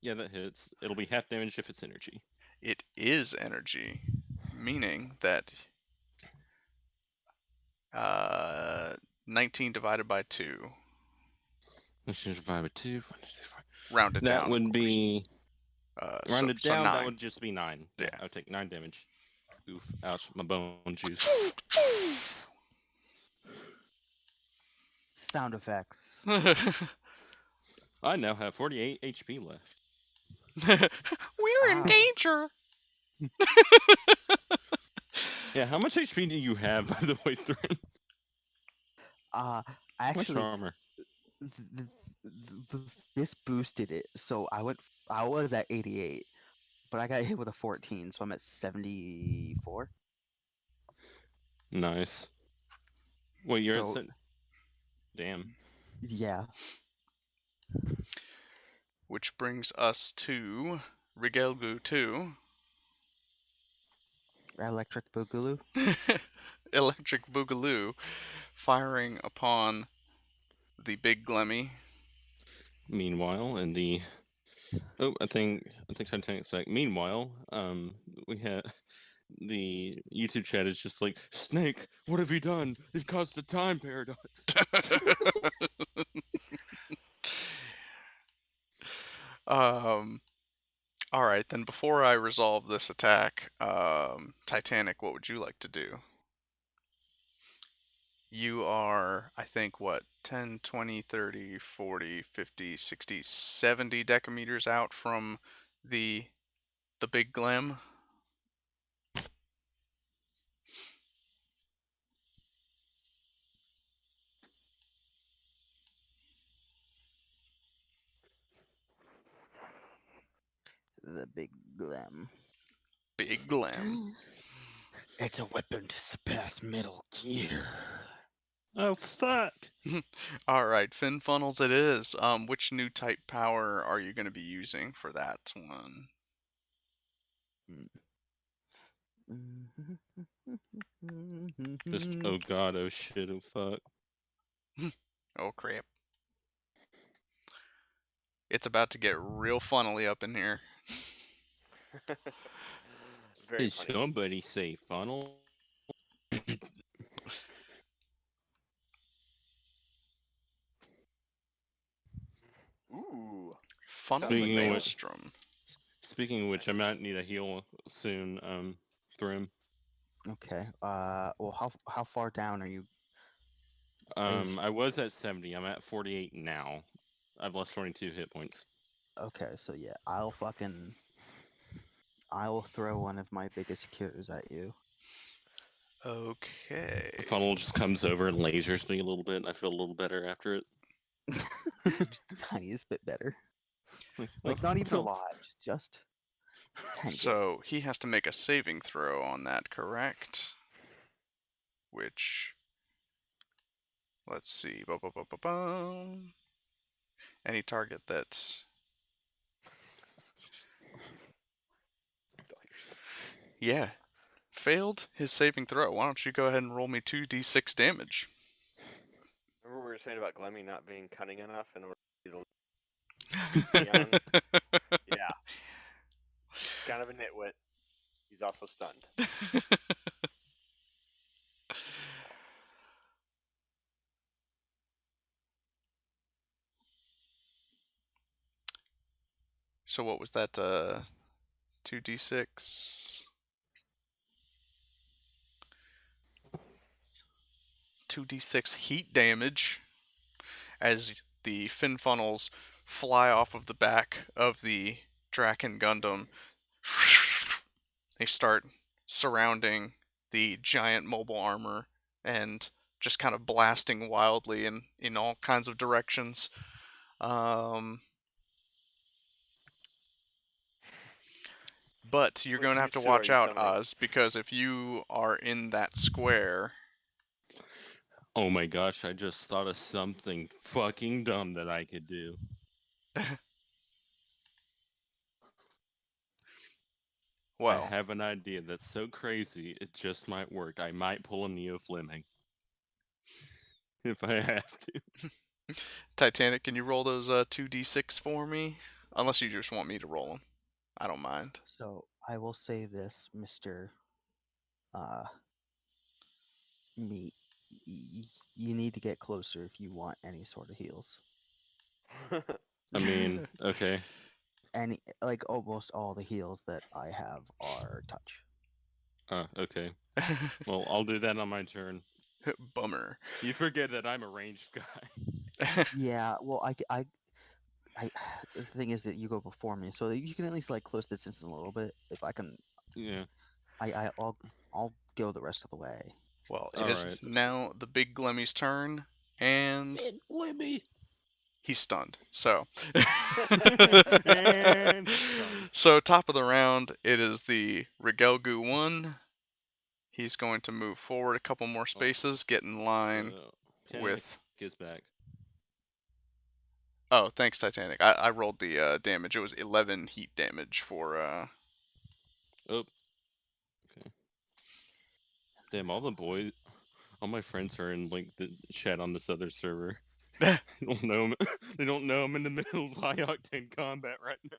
Speaker 2: Yeah, that hits. It'll be half damage if it's energy.
Speaker 1: It is energy, meaning that 19 divided by 2.
Speaker 2: Divided by 2.
Speaker 1: Rounded down.
Speaker 2: That would be rounded
Speaker 1: so
Speaker 2: down.
Speaker 1: 9.
Speaker 2: That would just be 9. Yeah,
Speaker 1: Yeah.
Speaker 2: I would take 9 damage. Oof! Ouch! My bone juice.
Speaker 4: Sound effects.
Speaker 2: I now have 48 HP left.
Speaker 1: We're in
Speaker 4: Ow.
Speaker 1: danger.
Speaker 2: Yeah, how much HP do you have, by the way, Throne?
Speaker 4: Uh,
Speaker 2: Much
Speaker 4: actually,
Speaker 2: armor.
Speaker 4: this boosted it, so I was at 88, but I got hit with a 14, so I'm at 74.
Speaker 2: Nice. Wait, you're
Speaker 4: So-
Speaker 2: at... Damn.
Speaker 4: Yeah.
Speaker 1: Which brings us to Rigelgu 2.
Speaker 4: Electric Boogaloo.
Speaker 1: Electric Boogaloo firing upon the big Glemmy.
Speaker 2: Meanwhile, in the... Oh, I think Titanic's back. Meanwhile, we had... The YouTube chat is just like, Snake, what have you done? You've caused a time paradox.
Speaker 1: All right, then before I resolve this attack, Titanic, what would you like to do? You are, I think, what, 10, 20, 30, 40, 50, 60, 70 decameters out from the big Glem.
Speaker 4: The big Glem.
Speaker 1: Big Glem.
Speaker 4: It's a weapon to surpass Metal Gear.
Speaker 2: Oh, fuck!
Speaker 1: All right, fin funnels it is. Which new type power are you going to be using for that one?
Speaker 2: Just, oh god, oh shit, oh fuck.
Speaker 1: Oh crap. It's about to get real funnily up in here.
Speaker 3: Very
Speaker 2: Did
Speaker 3: funny.
Speaker 2: somebody say funnel?
Speaker 3: Ooh.
Speaker 1: Funnel
Speaker 2: Speaking of which-
Speaker 1: Maelstrom.
Speaker 2: Speaking of which, I might need a heal soon, Thrim.
Speaker 4: Okay. Well, how far down are you?
Speaker 2: I was at 70. I'm at 48 now. I've lost 22 hit points.
Speaker 4: Okay, so yeah, I will throw one of my biggest cures at you.
Speaker 1: Okay.
Speaker 2: The funnel just comes over and lasers me a little bit, and I feel a little better after it.
Speaker 4: Just the tiniest bit better. Like not even a lot, just tiny bit.
Speaker 1: So he has to make a saving throw on that, correct? Which, let's see. Any target that... Yeah. Failed his saving throw. Why don't you go ahead and roll me 2d6 damage?
Speaker 3: Remember what we were saying about Glemmy not being cunning enough in order to Zeon? Yeah. He's kind of a nitwit. He's also stunned.
Speaker 1: So what was that, 2d6? 2d6 heat damage as the fin funnels fly off of the back of the Draken Gundam. They start surrounding the giant mobile armor and just kind of blasting wildly in all kinds of directions. But you're
Speaker 3: Which
Speaker 1: going to have to
Speaker 3: jutsu are
Speaker 1: watch
Speaker 3: you
Speaker 1: out,
Speaker 3: summoning?
Speaker 1: Oz, because if you are in that square,
Speaker 2: Oh my gosh, I just thought of something fucking dumb that I could do. I
Speaker 1: well,
Speaker 2: have an idea that's so crazy it just might work. I might pull a Neo Fleming. If I have to.
Speaker 1: Titanic, can you roll those 2d6 for me? Unless you just want me to roll them. I don't mind.
Speaker 4: So I will say this, Mister uh, Meat. You need to get closer if you want any sort of heals.
Speaker 2: I mean, okay.
Speaker 4: Any, like almost all the heals that I have are touch.
Speaker 2: Okay. Well, I'll do that on my turn.
Speaker 1: Bummer.
Speaker 2: You forget that I'm a ranged guy.
Speaker 4: Yeah, well, the thing is that you go before me, so you can at least like close distance a little bit. If I can,
Speaker 2: Yeah.
Speaker 4: I'll go the rest of the way.
Speaker 1: Well, it is
Speaker 2: Alright.
Speaker 1: now the big Glemmy's turn, and
Speaker 2: Big Gloomy!
Speaker 1: he's stunned. So,
Speaker 2: And stunned.
Speaker 1: so top of the round, it is the Rigelgu 1. He's going to move forward a couple more spaces, get in line with...
Speaker 2: Gets back.
Speaker 1: Oh, thanks, Titanic. I rolled the damage. It was 11 heat damage for...
Speaker 2: Oh. Okay. Damn, all my friends are in like the chat on this other server. They don't know him. They don't know I'm in the middle of high octane combat right now.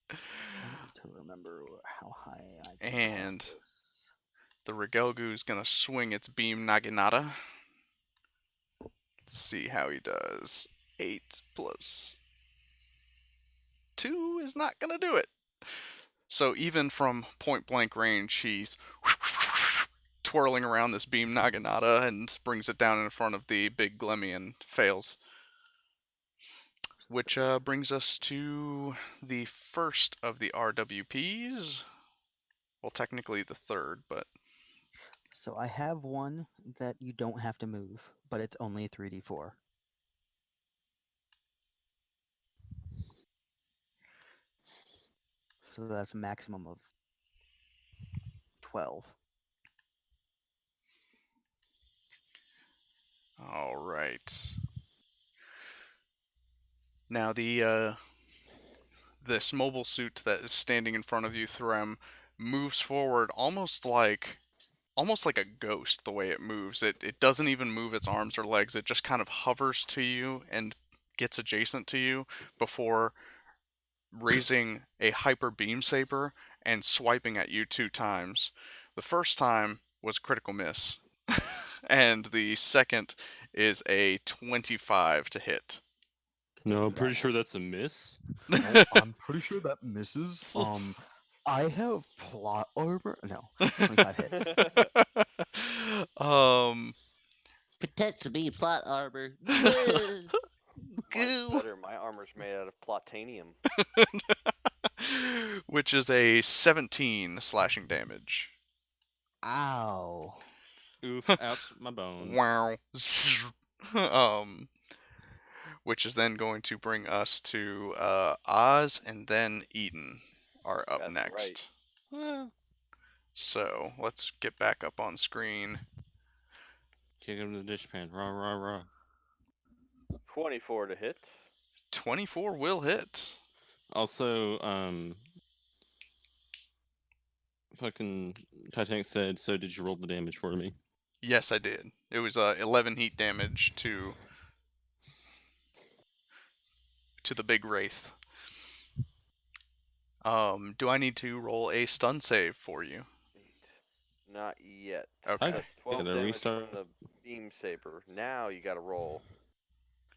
Speaker 4: I need to remember how high I can
Speaker 1: And
Speaker 4: cast this.
Speaker 1: the Rigelgu is going to swing its beam Naginata. Let's see how he does. 8 plus 2 is not going to do it. So even from point blank range, he's twirling around this beam Naginata and brings it down in front of the big Glemmy and fails. Which brings us to the first of the RWPs. Well, technically the third, but...
Speaker 4: So I have one that you don't have to move, but it's only 3d4. So that's a maximum of 12.
Speaker 1: All right. Now this mobile suit that is standing in front of you, Threm, moves forward almost like a ghost the way it moves. It doesn't even move its arms or legs. It just kind of hovers to you and gets adjacent to you before raising a hyper beam saber and swiping at you 2 times. The first time was a critical miss. And the second is a 25 to hit.
Speaker 2: No, I'm pretty sure that's a miss.
Speaker 4: No, I'm pretty sure that misses. I have plot armor. No, 25 hits.
Speaker 5: Potentially plot armor.
Speaker 3: Mine's
Speaker 1: Goo.
Speaker 3: better. My armor's made out of platanium.
Speaker 1: Which is a 17 slashing damage.
Speaker 4: Ow.
Speaker 2: Oof, ouch, my bones.
Speaker 1: Wow. Which is then going to bring us to Oz, and then Eden are up
Speaker 3: That's
Speaker 1: next.
Speaker 3: right.
Speaker 2: Well,
Speaker 1: So let's get back up on screen.
Speaker 2: kick him to the dishpan. Rah, rah, rah.
Speaker 3: 24 to hit.
Speaker 1: 24 will hit.
Speaker 2: Also, fucking Titanic said, so did you roll the damage for me?
Speaker 1: Yes, I did. It was 11 heat damage to the big wraith. Do I need to roll a stun save for you?
Speaker 3: Not yet.
Speaker 1: Okay.
Speaker 3: That's 12
Speaker 2: gotta
Speaker 3: damage
Speaker 2: restart.
Speaker 3: from the beam saber. Now you gotta roll.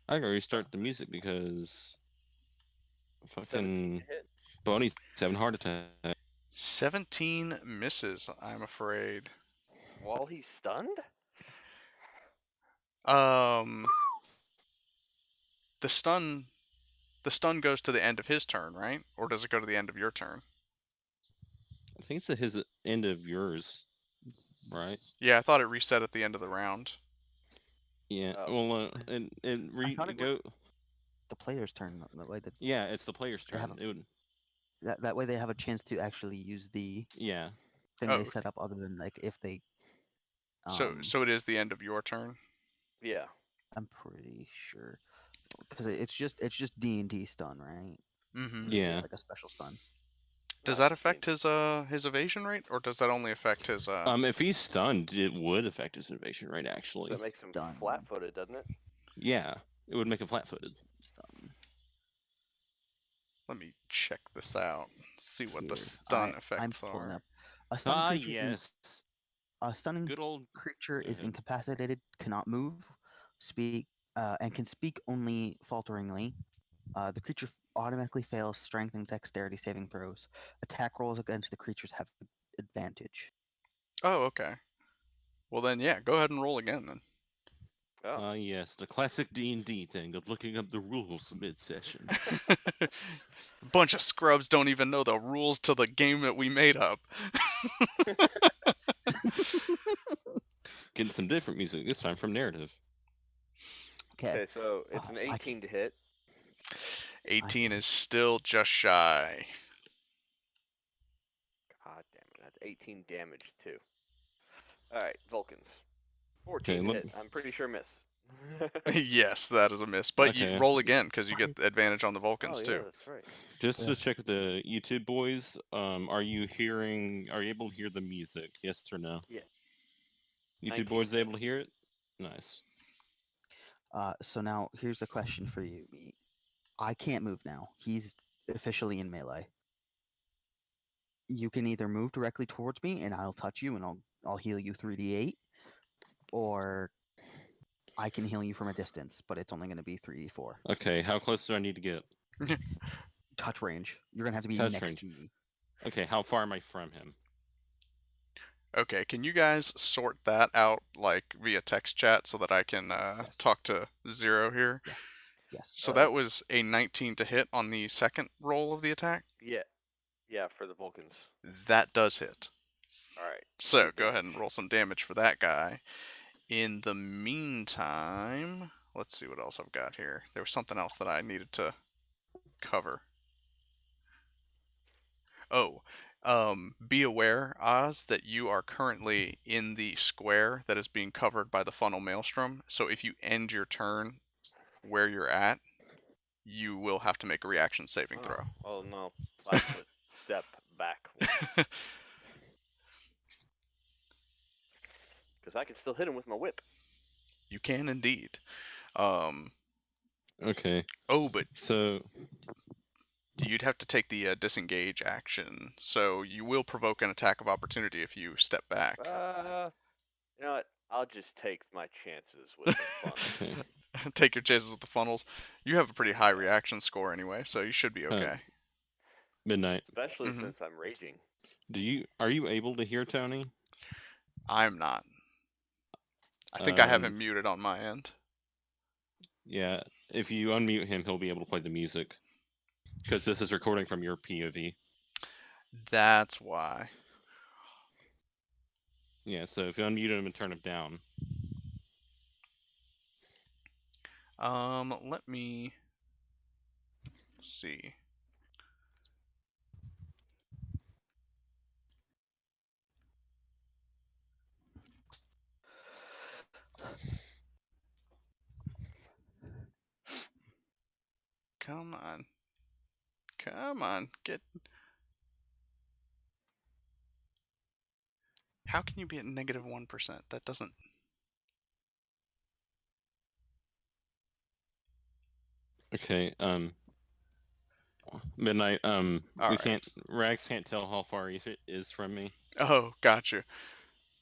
Speaker 2: I gotta restart the music because
Speaker 3: 17
Speaker 2: fucking
Speaker 3: to hit.
Speaker 2: Bonnie's having a heart attack.
Speaker 1: 17 misses, I'm afraid.
Speaker 3: While he's stunned?
Speaker 1: The stun goes to the end of his turn, right? Or does it go to the end of your turn?
Speaker 2: I think it's at his end of yours, right?
Speaker 1: Yeah, I thought it reset at the end of the round.
Speaker 2: Yeah.
Speaker 3: Oh.
Speaker 2: Well,
Speaker 4: I thought it
Speaker 2: go.
Speaker 4: The player's turn. The way that
Speaker 2: Yeah, it's the player's
Speaker 4: They have
Speaker 2: turn. It would.
Speaker 4: That way they have a chance to actually use the
Speaker 2: Yeah.
Speaker 4: thing
Speaker 1: Oh,
Speaker 4: they set up, other than like if they.
Speaker 1: so it is the end of your turn.
Speaker 3: Yeah.
Speaker 4: I'm pretty sure because it's just D&D stun, right?
Speaker 1: Mm-hmm.
Speaker 4: Or is it
Speaker 2: Yeah.
Speaker 4: like a special stun?
Speaker 1: Does
Speaker 3: No,
Speaker 1: that
Speaker 3: it's
Speaker 1: affect
Speaker 3: D&D.
Speaker 1: his evasion rate, or does that only affect his
Speaker 2: If he's stunned, it would affect his evasion rate,
Speaker 3: So
Speaker 2: actually.
Speaker 3: that makes him
Speaker 4: Done.
Speaker 3: flat-footed, doesn't it?
Speaker 2: Yeah, it would make him flat-footed.
Speaker 4: Stun.
Speaker 1: Let me check this out. See what the
Speaker 4: Here,
Speaker 1: stun
Speaker 4: I'm
Speaker 1: effects
Speaker 4: pulling
Speaker 1: are.
Speaker 4: up. A stunned
Speaker 2: Ah,
Speaker 4: creature
Speaker 2: yes.
Speaker 4: a stunning
Speaker 2: Good old.
Speaker 4: creature
Speaker 2: Go
Speaker 4: is
Speaker 2: ahead.
Speaker 4: incapacitated, cannot move, speak, and can speak only falteringly. The creature automatically fails strength and dexterity saving throws. Attack rolls against the creatures have advantage.
Speaker 1: Oh, okay. Well then, yeah, go ahead and roll again then.
Speaker 3: Oh.
Speaker 2: Ah, yes, the classic D&D thing of looking up the rules mid-session.
Speaker 1: Bunch of scrubs don't even know the rules to the game that we made up.
Speaker 2: Getting some different music, this time from narrative.
Speaker 4: Okay.
Speaker 3: Okay, so it's an
Speaker 4: I
Speaker 3: 18 to hit.
Speaker 1: 18 is still just shy.
Speaker 3: God damn it, that's 18 damage too. All right, Vulcans. 14
Speaker 2: Okay,
Speaker 3: to
Speaker 2: let-
Speaker 3: hit. I'm pretty sure miss.
Speaker 1: Yes, that is a miss. But you
Speaker 2: Okay.
Speaker 1: roll again because you get the advantage on the
Speaker 3: Oh
Speaker 1: Vulcans
Speaker 3: yeah,
Speaker 1: too.
Speaker 3: that's right.
Speaker 2: Just
Speaker 4: Yeah.
Speaker 2: to check with the YouTube boys, are you able to hear the music? Yes or no?
Speaker 3: Yeah.
Speaker 2: YouTube
Speaker 3: 19.
Speaker 2: boys able to hear it? Nice.
Speaker 4: So now here's a question for you. I can't move now. He's officially in melee. You can either move directly towards me and I'll touch you and I'll heal you 3d8, or I can heal you from a distance, but it's only going to be 3d4.
Speaker 2: Okay, how close do I need to get?
Speaker 4: Touch range. You're going to have to be
Speaker 2: Touch
Speaker 4: next
Speaker 2: range.
Speaker 4: to me.
Speaker 2: Okay, how far am I from him?
Speaker 1: Okay, can you guys sort that out like via text chat so that I can
Speaker 4: Yes.
Speaker 1: talk to Zero here?
Speaker 4: Yes. Yes.
Speaker 1: So that was a 19 to hit on the second roll of the attack.
Speaker 3: Yeah. Yeah, for the Vulcans.
Speaker 1: That does hit.
Speaker 3: All right.
Speaker 1: So
Speaker 3: Good
Speaker 1: go ahead and
Speaker 3: damage.
Speaker 1: roll some damage for that guy. In the meantime, let's see what else I've got here. There was something else that I needed to cover. Oh, be aware, Oz, that you are currently in the square that is being covered by the funnel maelstrom. So if you end your turn where you're at, you will have to make a reaction saving throw.
Speaker 3: Oh no. I have to step back. Because I can still hit him with my whip.
Speaker 1: You can indeed. Um,
Speaker 2: Okay,
Speaker 1: oh, but
Speaker 2: so
Speaker 1: you'd have to take the disengage action. So you will provoke an attack of opportunity if you step back.
Speaker 3: You know what? I'll just take my chances with the fun.
Speaker 2: okay.
Speaker 1: Take your chances with the funnels. You have a pretty high reaction score anyway, so you should be
Speaker 2: Huh.
Speaker 1: okay.
Speaker 2: Midnight.
Speaker 3: Especially
Speaker 1: Mhm.
Speaker 3: since I'm raging.
Speaker 2: Are you able to hear Tony?
Speaker 1: I'm not. I think I have him muted on my end.
Speaker 2: Yeah, if you unmute him, he'll be able to play the music. Because this is recording from your POV.
Speaker 1: That's why.
Speaker 2: Yeah, so if you unmute him and turn him down.
Speaker 1: Let me see. Come on. Come on. Get. How can you be at negative 1%? That doesn't.
Speaker 2: Okay, Midnight,
Speaker 1: Alright.
Speaker 2: Rags can't tell how far it is from me.
Speaker 1: Oh, gotcha.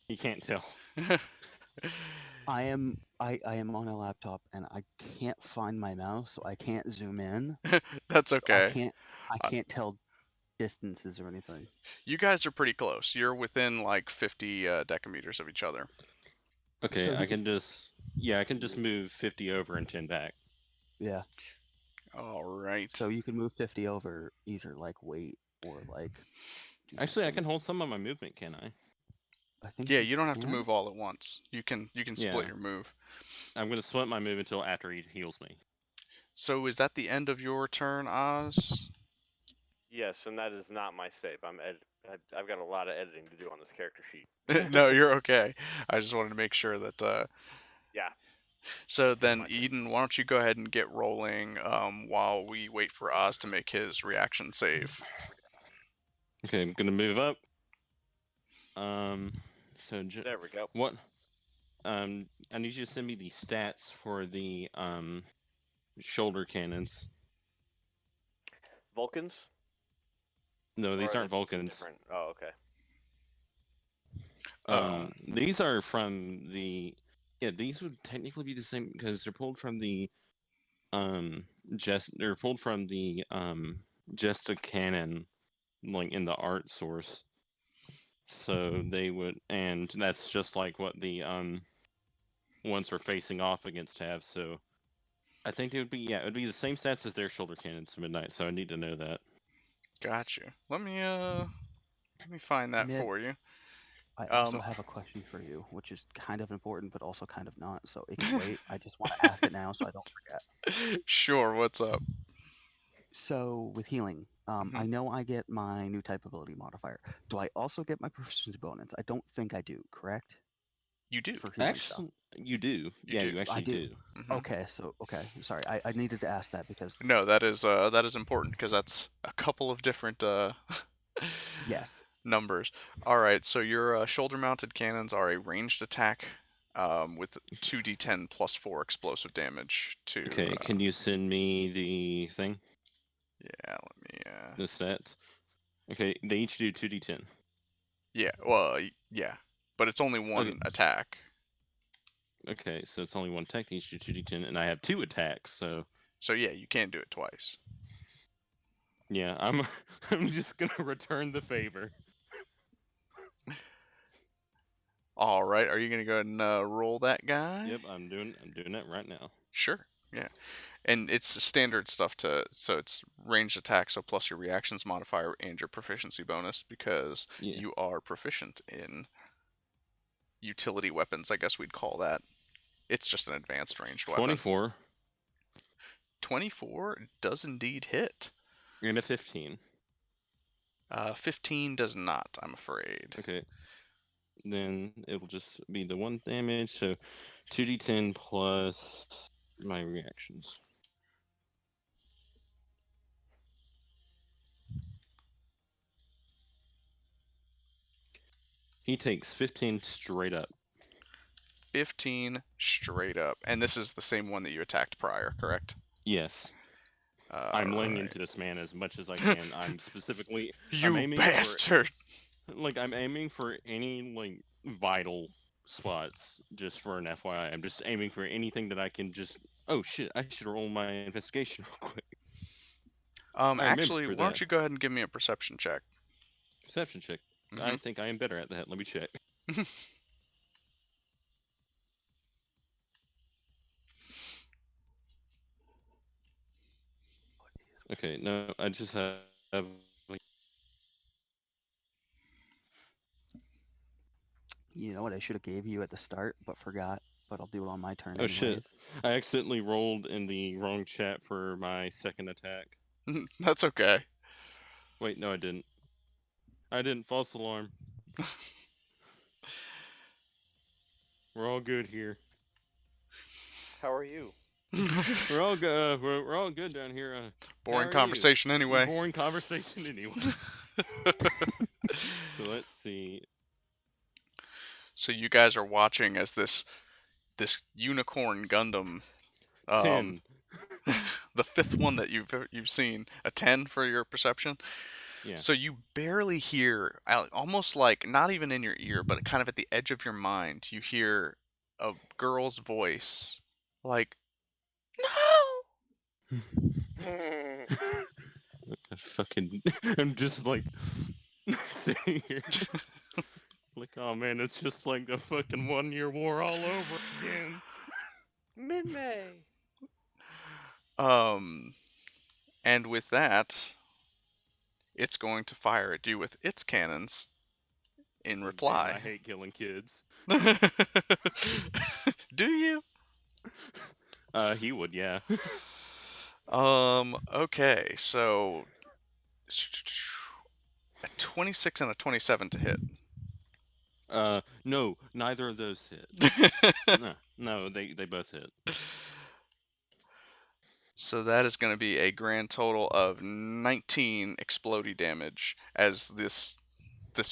Speaker 2: He can't tell.
Speaker 4: I am on a laptop and I can't find my mouse, so I can't zoom in.
Speaker 1: That's okay.
Speaker 4: I can't tell distances or anything.
Speaker 1: You guys are pretty close. You're within like 50 decameters of each other.
Speaker 2: Okay,
Speaker 4: So
Speaker 2: I
Speaker 4: he
Speaker 2: can just move 50 over and 10 back.
Speaker 4: Yeah.
Speaker 1: Alright.
Speaker 4: So you can move 50 over, either like wait or like. do
Speaker 2: Actually, I
Speaker 4: something.
Speaker 2: can hold some of my movement, can I?
Speaker 4: I think.
Speaker 1: Yeah, you don't have to
Speaker 4: can.
Speaker 1: move all at once. You can split
Speaker 2: Yeah.
Speaker 1: your move.
Speaker 2: I'm gonna split my move until after he heals me.
Speaker 1: So is that the end of your turn, Oz?
Speaker 3: Yes, and that is not my save. I've got a lot of editing to do on this character sheet.
Speaker 1: No, you're okay. I just wanted to make sure that.
Speaker 3: Yeah.
Speaker 1: So
Speaker 3: Pretty
Speaker 1: then,
Speaker 3: much.
Speaker 1: Eden, why don't you go ahead and get rolling while we wait for Oz to make his reaction save.
Speaker 2: Okay, I'm gonna move up.
Speaker 3: There we go.
Speaker 2: What? I need you to send me the stats for the shoulder cannons.
Speaker 3: Vulcans?
Speaker 2: No,
Speaker 3: Or
Speaker 2: these
Speaker 3: are
Speaker 2: aren't
Speaker 3: they
Speaker 2: Vulcans.
Speaker 3: different? Oh, okay.
Speaker 2: These are from the. Yeah, these would technically be the same because they're pulled from the. They're pulled from the Just a Cannon, like in the art source. So they would, and that's just like what the ones are facing off against have. So I think it would be it would be the same stats as their shoulder cannons Midnight. So I need to know that.
Speaker 1: Gotcha. Let me find that
Speaker 4: Mid,
Speaker 1: for you.
Speaker 4: I also have a question for you, which is kind of important, but also kind of not. So it can wait. I just want to ask it now so I don't forget.
Speaker 1: Sure. What's up?
Speaker 4: So with healing,
Speaker 1: Mhm.
Speaker 4: I know I get my new type ability modifier. Do I also get my proficiency bonus? I don't think I do, correct?
Speaker 1: You do.
Speaker 4: For healing stuff.
Speaker 2: Actually, you do. Yeah,
Speaker 1: do.
Speaker 2: you actually
Speaker 4: I do.
Speaker 2: do.
Speaker 1: Mhm.
Speaker 4: Okay, sorry. I needed to ask that because
Speaker 1: No, that is important because that's a couple of different
Speaker 4: yes.
Speaker 1: numbers. All right, so your shoulder-mounted cannons are a ranged attack with 2d10 plus 4 explosive damage to.
Speaker 2: Okay, can you send me the thing,
Speaker 1: Yeah, let me.
Speaker 2: the stats? Okay, they each do 2d10.
Speaker 1: Yeah, well, yeah, but it's only one
Speaker 2: Okay.
Speaker 1: attack.
Speaker 2: Okay, so it's only one attack. They each do 2d10, and I have 2 attacks. So
Speaker 1: So yeah, you can't do it twice.
Speaker 2: yeah, I'm I'm just gonna return the favor.
Speaker 1: All right, are you gonna go ahead and roll that guy?
Speaker 2: Yep, I'm doing that right now.
Speaker 1: Sure. Yeah, and it's standard stuff so it's ranged attack, so plus your reactions modifier and your proficiency bonus because
Speaker 2: Yeah.
Speaker 1: you are proficient in utility weapons. I guess we'd call that. It's just an advanced ranged weapon.
Speaker 2: 24
Speaker 1: 24 does indeed hit.
Speaker 2: and a 15.
Speaker 1: 15 does not, I'm afraid.
Speaker 2: Okay. Then it'll just be the 1 damage, so 2d10 plus my reactions. He takes 15 straight up.
Speaker 1: 15 straight up. And this is the same one that you attacked prior, correct?
Speaker 2: Yes. I'm laying
Speaker 1: Alright.
Speaker 2: into this man as much as I can. I'm specifically
Speaker 1: You
Speaker 2: aiming
Speaker 1: bastard!
Speaker 2: I'm aiming for any like vital spots just for an FYI. I'm just aiming for anything that I can just oh shit, I should roll my investigation real quick.
Speaker 1: Actually, why
Speaker 2: remember
Speaker 1: don't
Speaker 2: that.
Speaker 1: you go ahead and give me a perception check?
Speaker 2: Perception check. I think I am better at that. Let me check. Okay, no, I just have like,
Speaker 4: You know what I should have gave you at the start, but forgot. But I'll do it on my turn
Speaker 2: oh
Speaker 4: anyways.
Speaker 2: shit. I accidentally rolled in the wrong chat for my second attack.
Speaker 1: That's okay.
Speaker 2: Wait, no I didn't. I didn't. False alarm. We're all good here.
Speaker 3: How are you?
Speaker 2: We're all good. We're all good down here.
Speaker 1: Boring
Speaker 2: are
Speaker 1: conversation anyway.
Speaker 2: Boring conversation anyway. So let's see.
Speaker 1: So you guys are watching as this unicorn Gundam,
Speaker 2: 10.
Speaker 1: the fifth one that you've seen, a 10 for your perception.
Speaker 2: Yeah.
Speaker 1: So you barely hear, almost like not even in your ear, but kind of at the edge of your mind, you hear a girl's voice, like, "No."
Speaker 2: I'm just like sitting here. Like, oh man, it's just like the fucking 1 year war all over again.
Speaker 3: Mid-May.
Speaker 1: And with that, it's going to fire at you with its cannons in
Speaker 2: Damn, I
Speaker 1: reply.
Speaker 2: hate killing kids.
Speaker 1: Do you?
Speaker 2: He would, yeah.
Speaker 1: Okay, so A 26 and a 27 to hit.
Speaker 2: No, neither of those hit. No, they both hit.
Speaker 1: So that is going to be a grand total of 19 explodey damage as this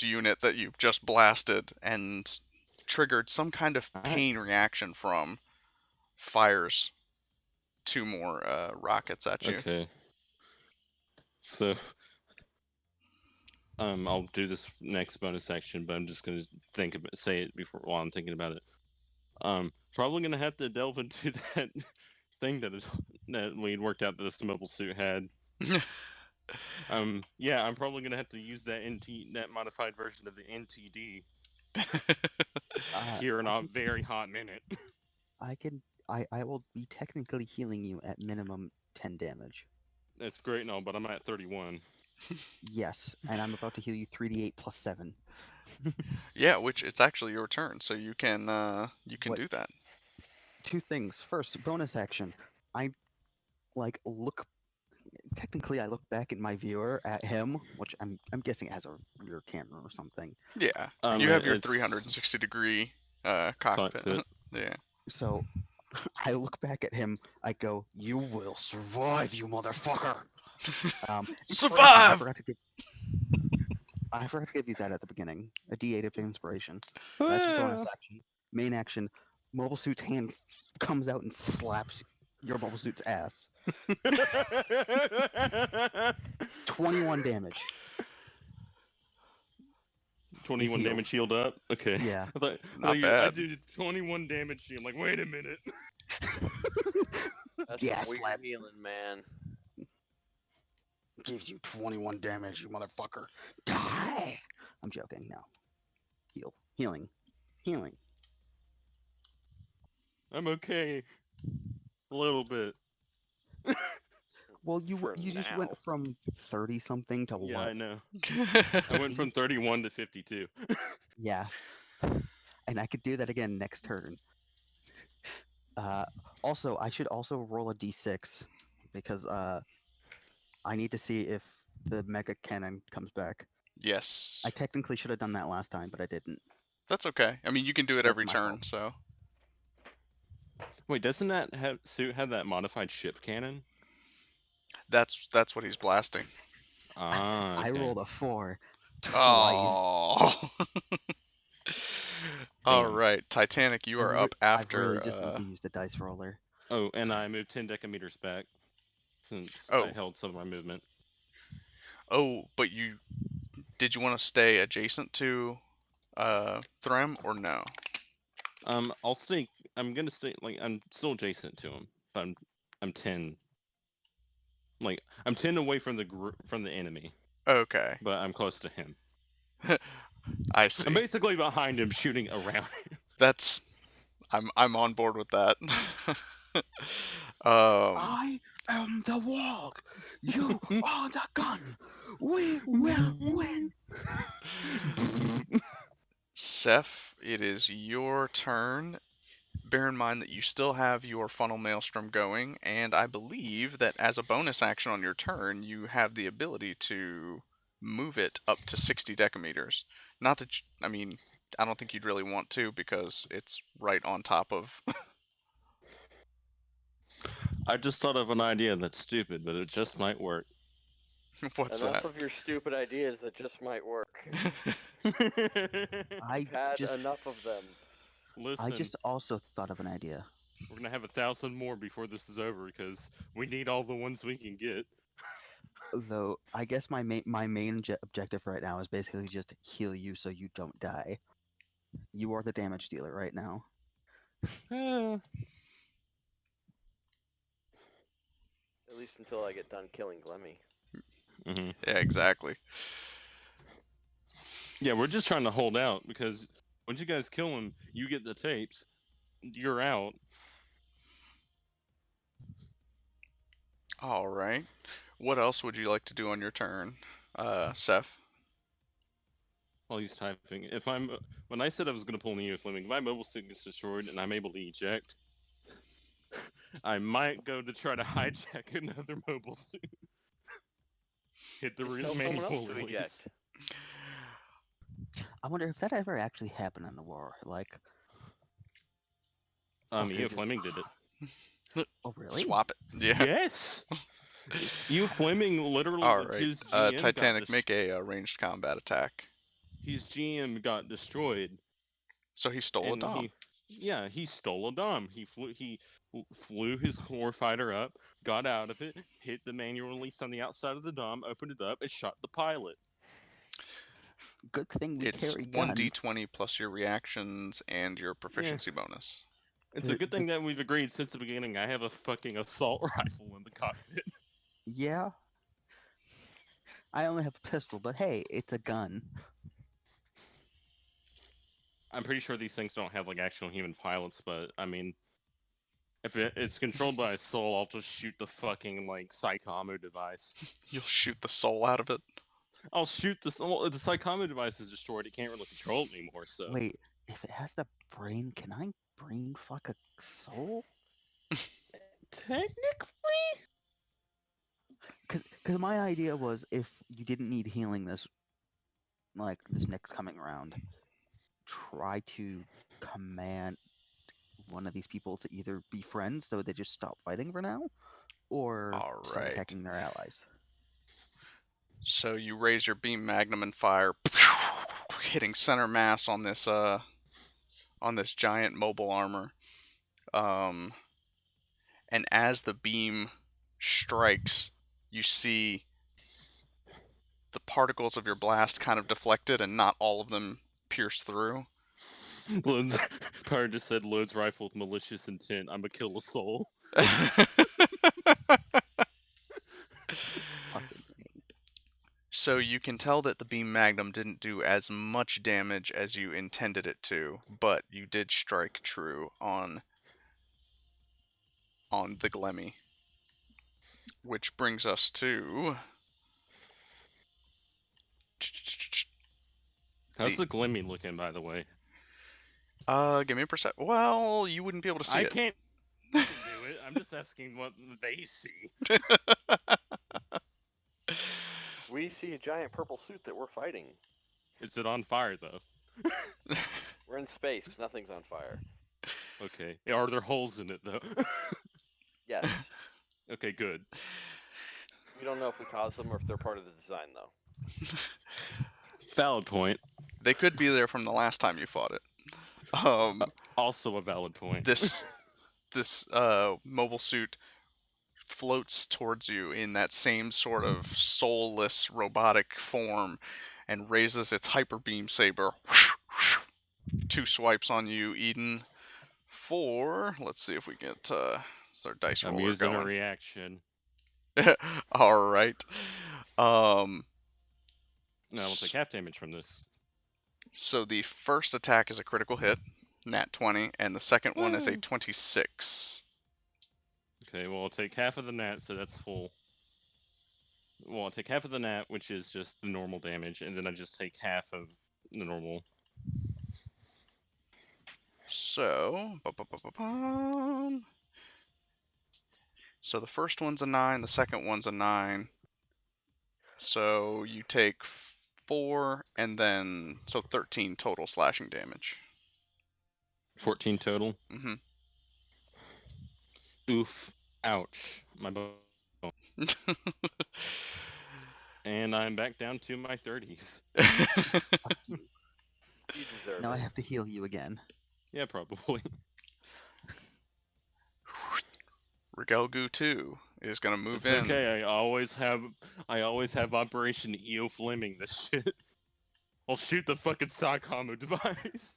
Speaker 1: unit that you've just blasted and triggered some kind of pain reaction from fires 2 more rockets at you.
Speaker 2: Okay. So, I'll do this next bonus action, but I'm just gonna say it before while I'm thinking about it. Probably gonna have to delve into that thing that we'd worked out that this mobile suit had. Yeah, I'm probably gonna have to use that modified version of the NTD here in a very hot minute.
Speaker 4: I will be technically healing you at minimum 10 damage.
Speaker 2: That's great and all, but I'm at 31.
Speaker 4: Yes, and I'm about to heal you 3d8 plus 7.
Speaker 1: Yeah, which it's actually your turn, so you can
Speaker 4: What-
Speaker 1: do that.
Speaker 4: 2 things. First, bonus action. I look. Technically, I look back at my viewer at him, which I'm guessing it has a rear camera or something.
Speaker 1: Yeah, you have your
Speaker 2: It's
Speaker 1: 360-degree cockpit. Yeah.
Speaker 4: So I look back at him. I go, "You will survive, you motherfucker."
Speaker 1: Survive!
Speaker 4: I forgot to give you that at the beginning. A D8 of inspiration. That's a bonus action. Main action. Mobile Suit's hand comes out and slaps your Mobile Suit's ass. 21 damage.
Speaker 2: 21
Speaker 4: healed.
Speaker 2: damage healed up? Okay.
Speaker 4: Yeah.
Speaker 1: Not bad.
Speaker 2: I did 21 damage. I'm like, wait a minute.
Speaker 3: That's
Speaker 4: Gas
Speaker 3: weird
Speaker 4: slap.
Speaker 3: healing, man.
Speaker 4: Gives you 21 damage, you motherfucker. Die! I'm joking. No. Healing.
Speaker 2: I'm okay. A little bit.
Speaker 4: Well, you
Speaker 3: For
Speaker 4: just
Speaker 3: now.
Speaker 4: went from 30 something to
Speaker 2: Yeah,
Speaker 4: what?
Speaker 2: I know. I went from 31 to 52.
Speaker 4: Yeah. And I could do that again next turn. Also, I should also roll a d6 because I need to see if the mega cannon comes back.
Speaker 1: Yes.
Speaker 4: I technically should have done that last time, but I didn't.
Speaker 1: That's okay. I mean, you can do it
Speaker 4: That's
Speaker 1: every
Speaker 4: my
Speaker 1: turn,
Speaker 4: fault.
Speaker 1: so.
Speaker 2: Wait, doesn't that suit have that modified ship cannon?
Speaker 1: That's what he's blasting.
Speaker 2: Ah, okay.
Speaker 4: I rolled a 4 twice.
Speaker 1: Oh. All
Speaker 2: Damn.
Speaker 1: right, Titanic, you are up after.
Speaker 4: I've really just need to use the dice roller.
Speaker 2: Oh, and I moved 10 decameters back since
Speaker 1: Oh.
Speaker 2: I held some of my movement.
Speaker 1: Oh, but did you want to stay adjacent to Threm or no?
Speaker 2: I'll stay. I'm gonna stay. Like, I'm still adjacent to him. But I'm 10. Like, I'm 10 away from the enemy,
Speaker 1: Okay,
Speaker 2: but I'm close to him.
Speaker 1: I see.
Speaker 2: I'm basically behind him, shooting around him.
Speaker 1: That's I'm on board with that.
Speaker 4: I am the wall. You are the gun. We will win.
Speaker 1: Seth, it is your turn. Bear in mind that you still have your funnel maelstrom going, and I believe that as a bonus action on your turn, you have the ability to move it up to 60 decameters. Not that, I mean, I don't think you'd really want to because it's right on top of.
Speaker 2: I just thought of an idea that's stupid, but it just might work.
Speaker 1: What's
Speaker 3: Enough
Speaker 1: that?
Speaker 3: of your stupid ideas that just might work.
Speaker 4: I
Speaker 3: You've had
Speaker 4: just
Speaker 3: enough of them.
Speaker 2: Listen,
Speaker 4: I just also thought of an idea.
Speaker 2: we're gonna have 1,000 more before this is over because we need all the ones we can get.
Speaker 4: Though I guess my main objective right now is basically just heal you so you don't die. You are the damage dealer right now.
Speaker 3: At least until I get done killing Gloomy.
Speaker 2: Mm-hmm.
Speaker 1: Yeah, exactly.
Speaker 2: Yeah, we're just trying to hold out because once you guys kill him, you get the tapes. You're out.
Speaker 1: All right. What else would you like to do on your turn, Seth?
Speaker 2: While he's typing, when I said I was going to pull Neo Fleming, if my mobile suit gets destroyed and I'm able to eject, I might go to try to hijack another mobile suit. Hit the
Speaker 3: Just
Speaker 2: rear
Speaker 3: tell someone else
Speaker 2: manual
Speaker 3: to
Speaker 2: release.
Speaker 3: eject.
Speaker 4: I wonder if that ever actually happened in the war. Like, fucker
Speaker 2: Ian
Speaker 4: just-
Speaker 2: Fleming did it.
Speaker 4: Oh, really?
Speaker 1: Swap it. Yeah.
Speaker 2: Yes. Ian Fleming literally.
Speaker 1: All right.
Speaker 2: His GM
Speaker 1: Titanic,
Speaker 2: got
Speaker 1: make a ranged combat attack.
Speaker 2: his GM got destroyed.
Speaker 1: So he stole a
Speaker 2: And
Speaker 1: dom.
Speaker 2: he stole a dom. He flew his warfighter up, got out of it, hit the manual release on the outside of the dom, opened it up, and shot the pilot.
Speaker 4: Good thing we
Speaker 1: It's
Speaker 4: carry guns.
Speaker 1: 1d20 plus your reactions and your proficiency bonus.
Speaker 2: It's a good thing that we've agreed since the beginning. I have a fucking assault rifle in the cockpit.
Speaker 4: Yeah. I only have a pistol, but hey, it's a gun.
Speaker 2: I'm pretty sure these things don't have like actual human pilots, but I mean, if it's controlled by a soul, I'll just shoot the fucking like Psychomo device.
Speaker 1: You'll shoot the soul out of it.
Speaker 2: I'll shoot the soul. The Psychomo device is destroyed. It can't really control it anymore. So
Speaker 4: Wait, if it has the brain, can I brain fuck a soul?
Speaker 2: technically,
Speaker 4: Because my idea was if you didn't need healing this next coming round, try to command one of these people to either be friends so they just stop fighting for now, or start
Speaker 1: Alright.
Speaker 4: attacking their allies.
Speaker 1: So you raise your beam magnum and fire, hitting center mass on this giant mobile armor. And as the beam strikes, you see the particles of your blast kind of deflected and not all of them pierce through.
Speaker 2: Loads. Power just said loads rifle with malicious intent. I'ma kill a soul.
Speaker 4: Fucking thing.
Speaker 1: So you can tell that the beam magnum didn't do as much damage as you intended it to, but you did strike true on the Gloomy. Which brings us to
Speaker 2: How's the Gloomy looking, by the way?
Speaker 1: give me a perception. Well, you wouldn't be able to see
Speaker 2: I
Speaker 1: it.
Speaker 2: can't do it. I'm just asking what they see.
Speaker 3: We see a giant purple suit that we're fighting.
Speaker 2: Is it on fire though?
Speaker 3: We're in space. Nothing's on fire.
Speaker 2: Okay. Are there holes in it though?
Speaker 3: Yes.
Speaker 2: Okay, good.
Speaker 3: We don't know if we caused them or if they're part of the design, though.
Speaker 2: Valid point.
Speaker 1: They could be there from the last time you fought it.
Speaker 2: Also a valid point.
Speaker 1: This mobile suit floats towards you in that same sort of soulless robotic form and raises its hyper beam saber. 2 swipes on you, Eden. For, let's see if we get our dice
Speaker 2: I'm
Speaker 1: roller
Speaker 2: using a
Speaker 1: going.
Speaker 2: reaction.
Speaker 1: All right.
Speaker 2: No, we'll take half damage from this.
Speaker 1: So the first attack is a critical hit, nat 20, and the second one is a 26.
Speaker 2: Okay, well, I'll take half of the nat, so that's full. Well, I'll take half of the nat, which is just the normal damage, and then I just take half of the normal.
Speaker 1: So, so the first one's a 9, the second one's a 9. So you take 4, and then, so 13 total slashing damage.
Speaker 2: 14 total.
Speaker 1: Mm-hmm.
Speaker 2: Oof. Ouch. My bone. And I'm back down to my 30s.
Speaker 3: You deserve
Speaker 4: Now I
Speaker 3: it.
Speaker 4: have to heal you again.
Speaker 2: Yeah, probably.
Speaker 1: Rigelgu 2 is gonna move
Speaker 2: It's
Speaker 1: in.
Speaker 2: okay. I always have Operation EO Fleming this shit. I'll shoot the fucking Psychomo device.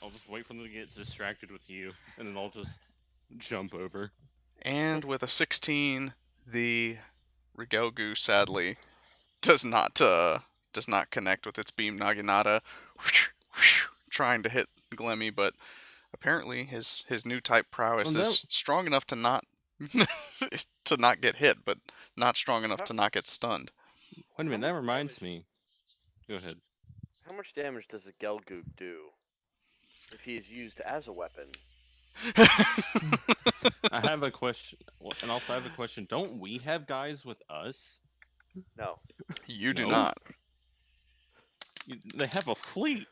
Speaker 2: I'll just wait for them to get distracted with you, and then I'll just jump over.
Speaker 1: And with a 16, the Rigelgu sadly does not connect with its beam Naginata, trying to hit Gloomy, but apparently his new type prowess is strong enough to not to not get hit, but not strong enough to not get stunned.
Speaker 2: Wait a minute, that reminds me. Go ahead.
Speaker 3: How much damage does a Gelgoog do if he is used as a weapon?
Speaker 2: I have a question, and also I have a question. Don't we have guys with us?
Speaker 3: No.
Speaker 1: You do
Speaker 2: No.
Speaker 1: not.
Speaker 2: They have a fleet.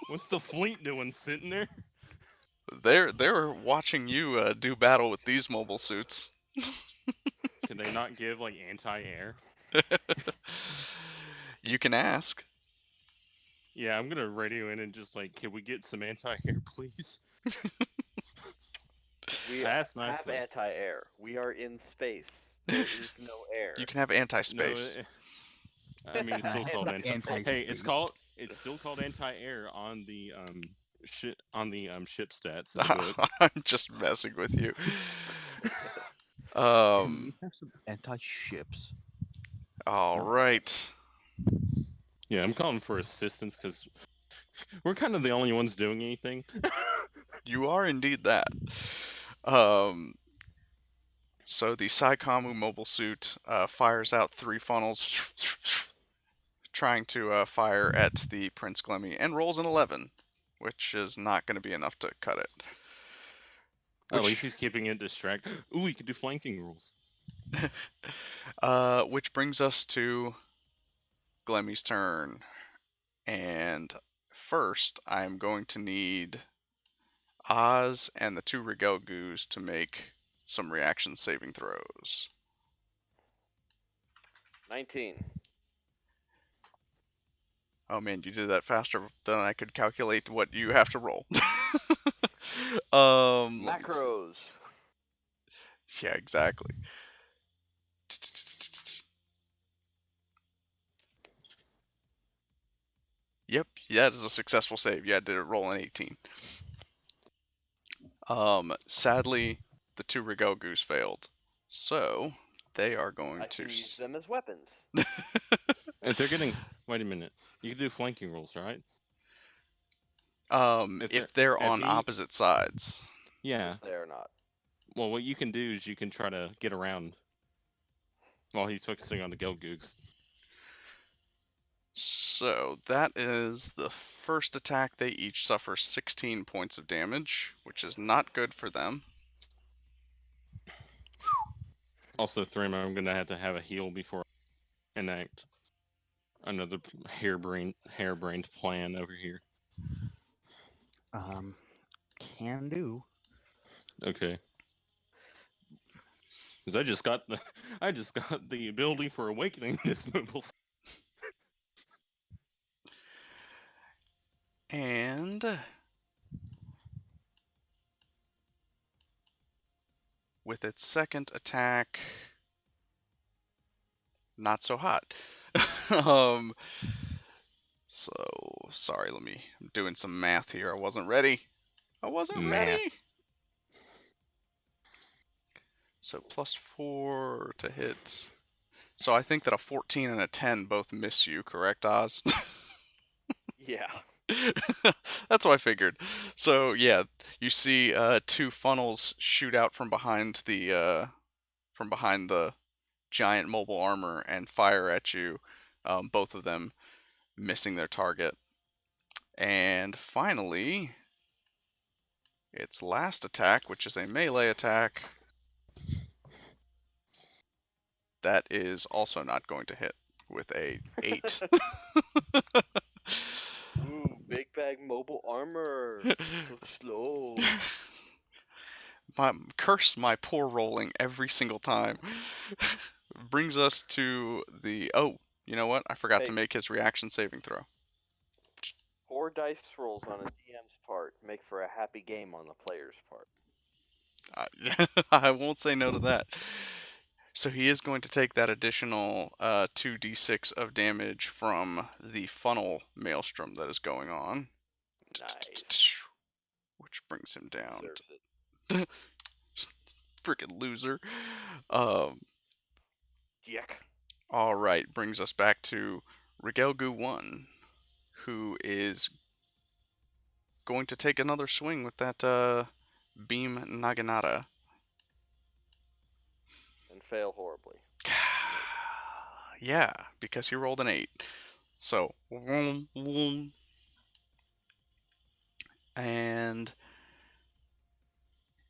Speaker 2: What's the fleet doing sitting there?
Speaker 1: They're watching you do battle with these mobile suits.
Speaker 2: Can they not give like anti-air?
Speaker 1: You can ask.
Speaker 2: Yeah, I'm gonna radio in and just like, can we get some anti-air, please?
Speaker 3: We
Speaker 2: I asked
Speaker 3: have
Speaker 2: nicely.
Speaker 3: anti-air. We are in space. There is no air.
Speaker 1: You can have anti-space.
Speaker 2: No, I mean it's still
Speaker 4: It's
Speaker 2: called
Speaker 4: not
Speaker 2: anti. Hey, it's
Speaker 4: anti-space.
Speaker 2: still called anti-air on the ship stats of the book.
Speaker 1: I'm just messing with you.
Speaker 4: Can we
Speaker 1: Um.
Speaker 4: have some anti-ships?
Speaker 1: All
Speaker 4: No.
Speaker 1: right.
Speaker 2: Yeah, I'm calling for assistance because we're kind of the only ones doing anything.
Speaker 1: You are indeed that. Um. So the Saikamu mobile suit fires out 3 funnels, trying to fire at the Prince Glemmy, and rolls an 11, which is not going to be enough to cut it.
Speaker 2: At least he's keeping it distracted. Ooh, we could do flanking rules.
Speaker 1: Which brings us to Glemmy's turn. And first, I'm going to need Oz and the 2 Rigelgus to make some reaction saving throws.
Speaker 3: 19.
Speaker 1: Oh man, you did that faster than I could calculate what you have to roll. Let me see.
Speaker 3: Macros.
Speaker 1: Yeah, exactly. Yep, that is a successful save. Yeah, I did it roll an 18. Sadly, the 2 Rigelgus failed. So, they are going
Speaker 3: I
Speaker 1: to...
Speaker 3: can use them as weapons.
Speaker 2: If they're getting, wait a minute, you can do flanking rules, right?
Speaker 1: if they're
Speaker 2: if
Speaker 1: on
Speaker 2: he-
Speaker 1: opposite sides.
Speaker 2: Yeah.
Speaker 3: They are not.
Speaker 2: Well, what you can do is you can try to get around while he's focusing on the Gelgoogs.
Speaker 1: So, that is the first attack. They each suffer 16 points of damage, which is not good for them.
Speaker 2: Also, Thrima, I'm gonna have to have a heal before I enact another harebrained plan over here.
Speaker 4: Can do.
Speaker 2: Okay. Because I just got the ability for awakening this mobile.
Speaker 1: And with its second attack, not so hot. So sorry, I'm doing some math here. I wasn't ready. Ready. So +4 to hit. So I think that a 14 and a 10 both miss you, correct, Oz?
Speaker 3: Yeah.
Speaker 1: That's what I figured. So yeah, you see 2 funnels shoot out from behind the giant mobile armor and fire at you. Both of them missing their target. And finally, its last attack, which is a melee attack, that is also not going to hit with a 8.
Speaker 3: Ooh, big bag mobile armor. So slow.
Speaker 1: Curse my poor rolling every single time. Brings us to the... Oh, you know what? I forgot to
Speaker 3: Hey.
Speaker 1: make his reaction saving throw.
Speaker 3: 4 dice rolls on a DM's part make for a happy game on the player's part.
Speaker 1: I won't say no to that. So he is going to take that additional 2d6 of damage from the funnel maelstrom that is going on.
Speaker 3: Nice.
Speaker 1: Which brings him down
Speaker 3: Deserves it.
Speaker 1: freaking loser.
Speaker 3: Yuck.
Speaker 1: Alright, brings us back to Rigelgu 1, who is going to take another swing with that beam Naginata.
Speaker 3: And fail horribly.
Speaker 1: Yeah, because he rolled an 8. So, vroom, vroom. And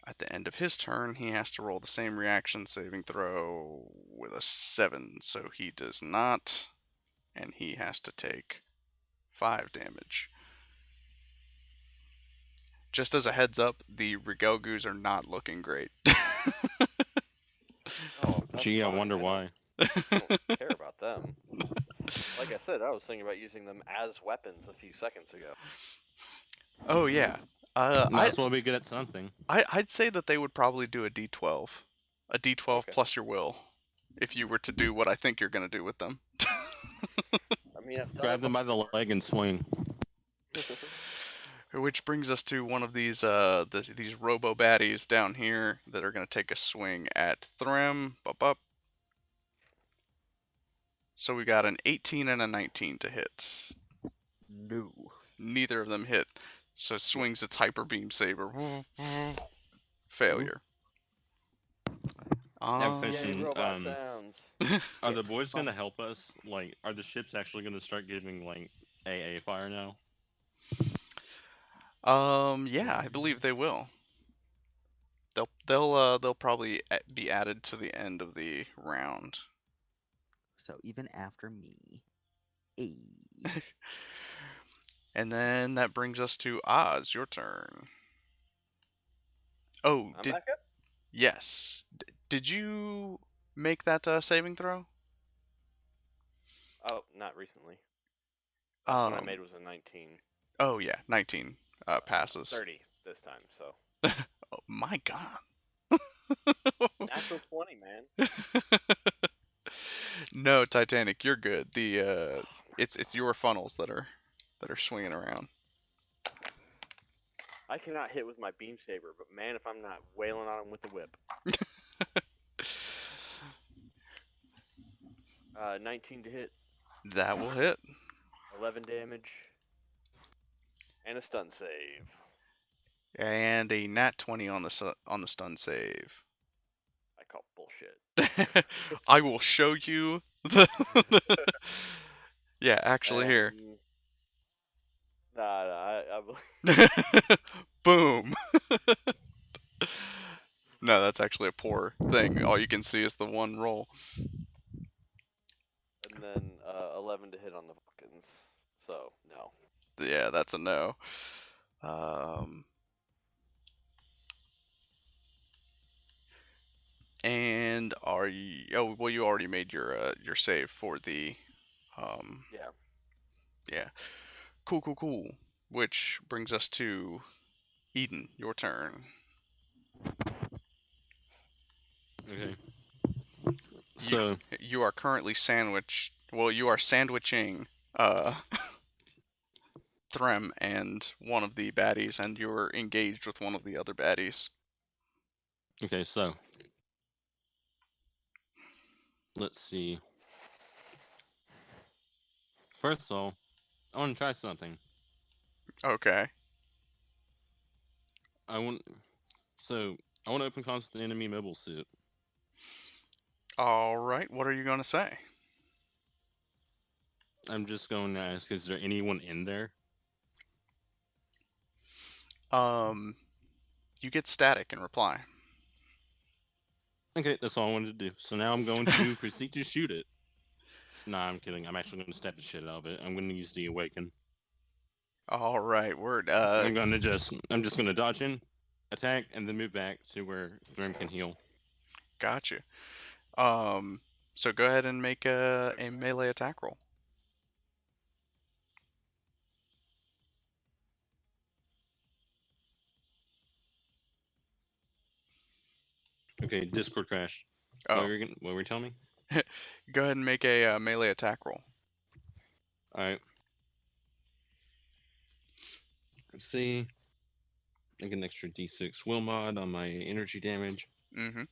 Speaker 1: at the end of his turn, he has to roll the same reaction saving throw with a 7. So he does not. And he has to take 5 damage. Just as a heads up, the Rigelgus are not looking great.
Speaker 3: Oh, that's
Speaker 2: Gee, I
Speaker 3: fine.
Speaker 2: wonder
Speaker 3: don't-
Speaker 2: why.
Speaker 3: I don't care about them. Like I said, I was thinking about using them as weapons a few seconds ago.
Speaker 1: Oh, yeah.
Speaker 2: Might as well be good at something.
Speaker 1: I'd say that they would probably do a D12. A D12
Speaker 3: Okay.
Speaker 1: plus your will. If you were to do what I think you're going to do with them.
Speaker 3: I mean, I've done
Speaker 2: Grab
Speaker 3: it
Speaker 2: them by the leg and swing.
Speaker 3: before.
Speaker 1: Which brings us to one of these these robo baddies down here that are going to take a swing at Threm. Up. So we got an 18 and a 19 to hit.
Speaker 4: No.
Speaker 1: Neither of them hit. So it swings its hyper beam saber. Failure.
Speaker 2: I have a
Speaker 3: Yay,
Speaker 2: question.
Speaker 3: robot sounds.
Speaker 2: Are the boys going to help us? Like, are the ships actually going to start giving like AA fire now?
Speaker 1: Yeah, I believe they will. They'll probably be added to the end of the round.
Speaker 4: So even after me. Hey.
Speaker 1: And then that brings us to Oz. Your turn. Oh,
Speaker 3: I'm back up?
Speaker 1: yes. Did you make that saving throw?
Speaker 3: Oh, not recently. The one I
Speaker 1: Um,
Speaker 3: made was a 19.
Speaker 1: Oh yeah, 19 passes.
Speaker 3: 30 this time, so.
Speaker 1: Oh my god.
Speaker 3: Natural 20, man.
Speaker 1: No, Titanic, you're good. It's your funnels that are swinging around.
Speaker 3: I cannot hit with my beam saber, but man, if I'm not wailing on him with the whip. 19 to hit,
Speaker 1: That will hit.
Speaker 3: 11 damage, and a stun save.
Speaker 1: And a nat 20 on the stun save.
Speaker 3: I call bullshit.
Speaker 1: I will show you the. Yeah, actually here.
Speaker 3: Nah,
Speaker 1: Boom. No, that's actually a poor thing. All you can see is the one roll.
Speaker 3: and then 11 to hit on the Vulcans. So, no.
Speaker 1: Yeah, that's a no. And are you? Oh, well, you already made your save for the.
Speaker 3: Yeah.
Speaker 1: Yeah. Cool. Which brings us to Eden. Your turn.
Speaker 2: Okay. So
Speaker 1: You are currently sandwiched. Well, you are sandwiching Threm and one of the baddies, and you're engaged with one of the other baddies.
Speaker 2: okay, so let's see. First of all, I want to try something.
Speaker 1: Okay.
Speaker 2: I want to open comms with the enemy mobile suit.
Speaker 1: All right. What are you going to say?
Speaker 2: I'm just going to ask: is there anyone in there?
Speaker 1: You get static in reply.
Speaker 2: Okay, that's all I wanted to do. So now I'm going to proceed to shoot it. Nah, I'm kidding. I'm actually going to stab the shit out of it. I'm going to use the awaken.
Speaker 1: All right. Word.
Speaker 2: I'm just going to dodge in, attack, and then move back to where Thrym can heal.
Speaker 1: Gotcha. So go ahead and make a melee attack roll.
Speaker 2: Okay, Discord crash.
Speaker 1: Oh,
Speaker 2: What were you telling me?
Speaker 1: go ahead and make a melee attack roll.
Speaker 2: All right. Let's see. I get an extra D6 will mod on my energy damage.
Speaker 1: Mm-hmm.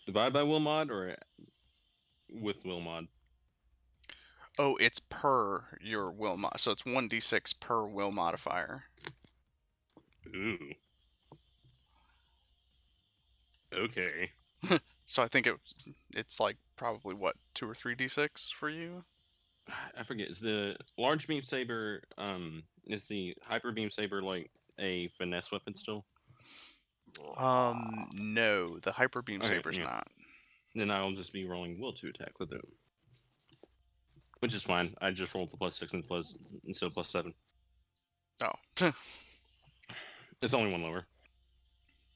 Speaker 2: Divide by will mod or with will mod?
Speaker 1: Oh, it's per your will mod. So it's 1d6 per will modifier.
Speaker 2: Ooh. Okay.
Speaker 1: So I think it's like probably what, 2 or 3d6 for you?
Speaker 2: I forget. Is the large beam saber Is the hyper beam saber like a finesse weapon still?
Speaker 1: No, the hyper beam
Speaker 2: Okay,
Speaker 1: saber's
Speaker 2: yeah.
Speaker 1: not.
Speaker 2: Then I'll just be rolling will to attack with it, which is fine. I just rolled the +6 and instead of +7.
Speaker 1: Oh,
Speaker 2: It's only one lower.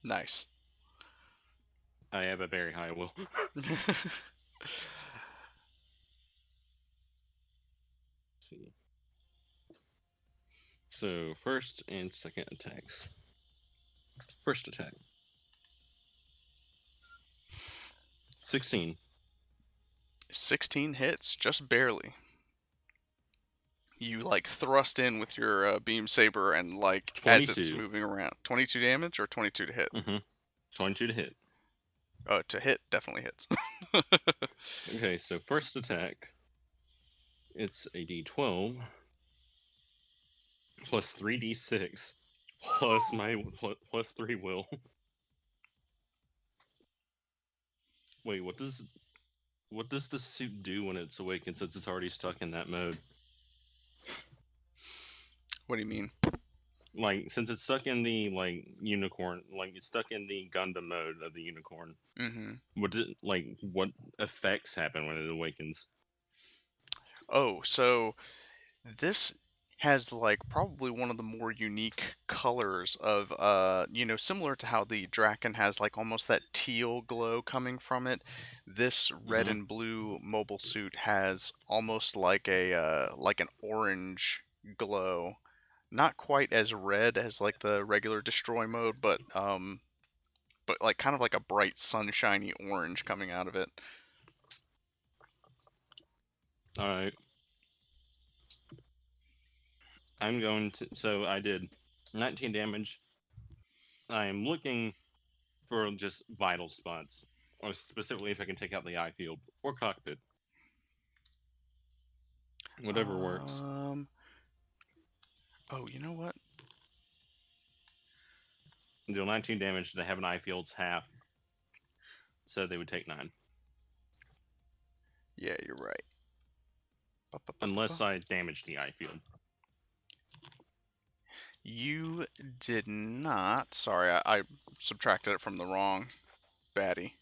Speaker 1: nice.
Speaker 2: I have a very high will. See. So first and second attacks. First attack. 16.
Speaker 1: 16 hits, just barely. You like thrust in with your beam saber and like as it's
Speaker 2: 22.
Speaker 1: moving around. 22 damage or 22 to hit?
Speaker 2: 22 to hit.
Speaker 1: Oh, to hit definitely hits.
Speaker 2: Okay, so first attack. It's a d12 plus 3d6 plus my plus 3 will. Wait, what does the suit do when it's awakened since it's already stuck in that mode?
Speaker 1: What do you mean?
Speaker 2: Like, since it's stuck in the like unicorn, like it's stuck in the Gundam mode of the unicorn.
Speaker 1: Mm-hmm.
Speaker 2: What effects happen when it awakens?
Speaker 1: Oh, so this has like probably one of the more unique colors of similar to how the Draken has like almost that teal glow coming from it. This red and blue mobile suit has almost like a like an orange glow. Not quite as red as like the regular destroy mode, but like kind of like a bright sunshiny orange coming out of it.
Speaker 2: All right. I'm going to. So I did 19 damage. I am looking for just vital spots, or specifically if I can take out the eye field or cockpit. Whatever works.
Speaker 1: Oh, you know what?
Speaker 2: Deal 19 damage. They have an eye field's half, so they would take 9.
Speaker 1: Yeah, you're right.
Speaker 2: Unless I damage the eye field.
Speaker 1: You did not. Sorry, I subtracted it from the wrong baddie.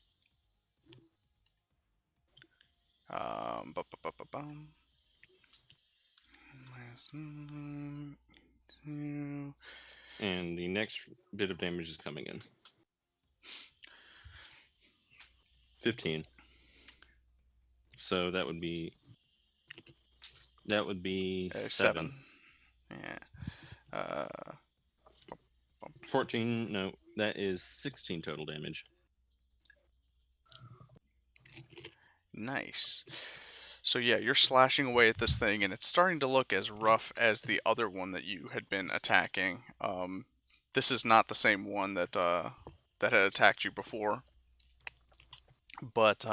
Speaker 1: Bum.
Speaker 2: And the next bit of damage is coming in. 15. So that would be 7.
Speaker 1: Yeah.
Speaker 2: 14. No, that is 16 total damage.
Speaker 1: Nice. So yeah, you're slashing away at this thing, and it's starting to look as rough as the other one that you had been attacking. This is not the same one that that had attacked you before, but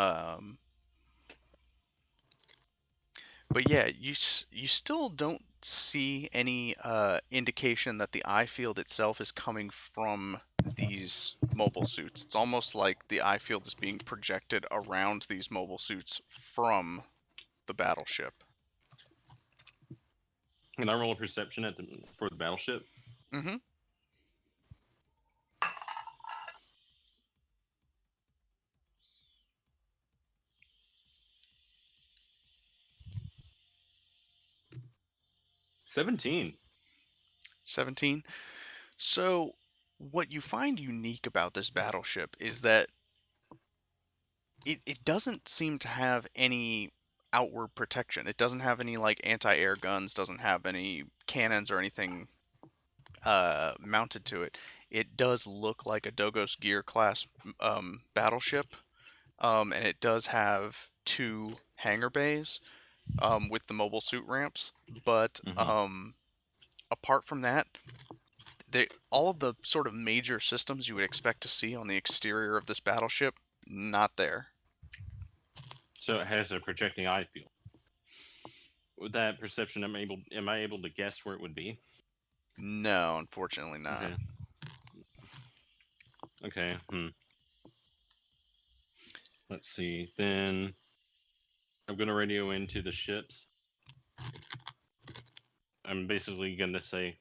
Speaker 1: yeah, you still don't see any indication that the eye field itself is coming from these mobile suits. It's almost like the eye field is being projected around these mobile suits from the battleship.
Speaker 2: Can I roll a perception for the battleship?
Speaker 1: Mm-hmm.
Speaker 2: 17.
Speaker 1: 17. So, what you find unique about this battleship is that it doesn't seem to have any outward protection. It doesn't have any like anti-air guns, doesn't have any cannons or anything mounted to it. It does look like a Dogos Gear class battleship, and it does have 2 hangar bays with the mobile suit ramps. But apart from that, all of the sort of major systems you would expect to see on the exterior of this battleship, not there.
Speaker 2: So it has a projecting eye field. With that perception, am I able to guess where it would be?
Speaker 1: No, unfortunately not.
Speaker 2: Okay. Let's see. Then I'm gonna radio into the ships. I'm basically gonna say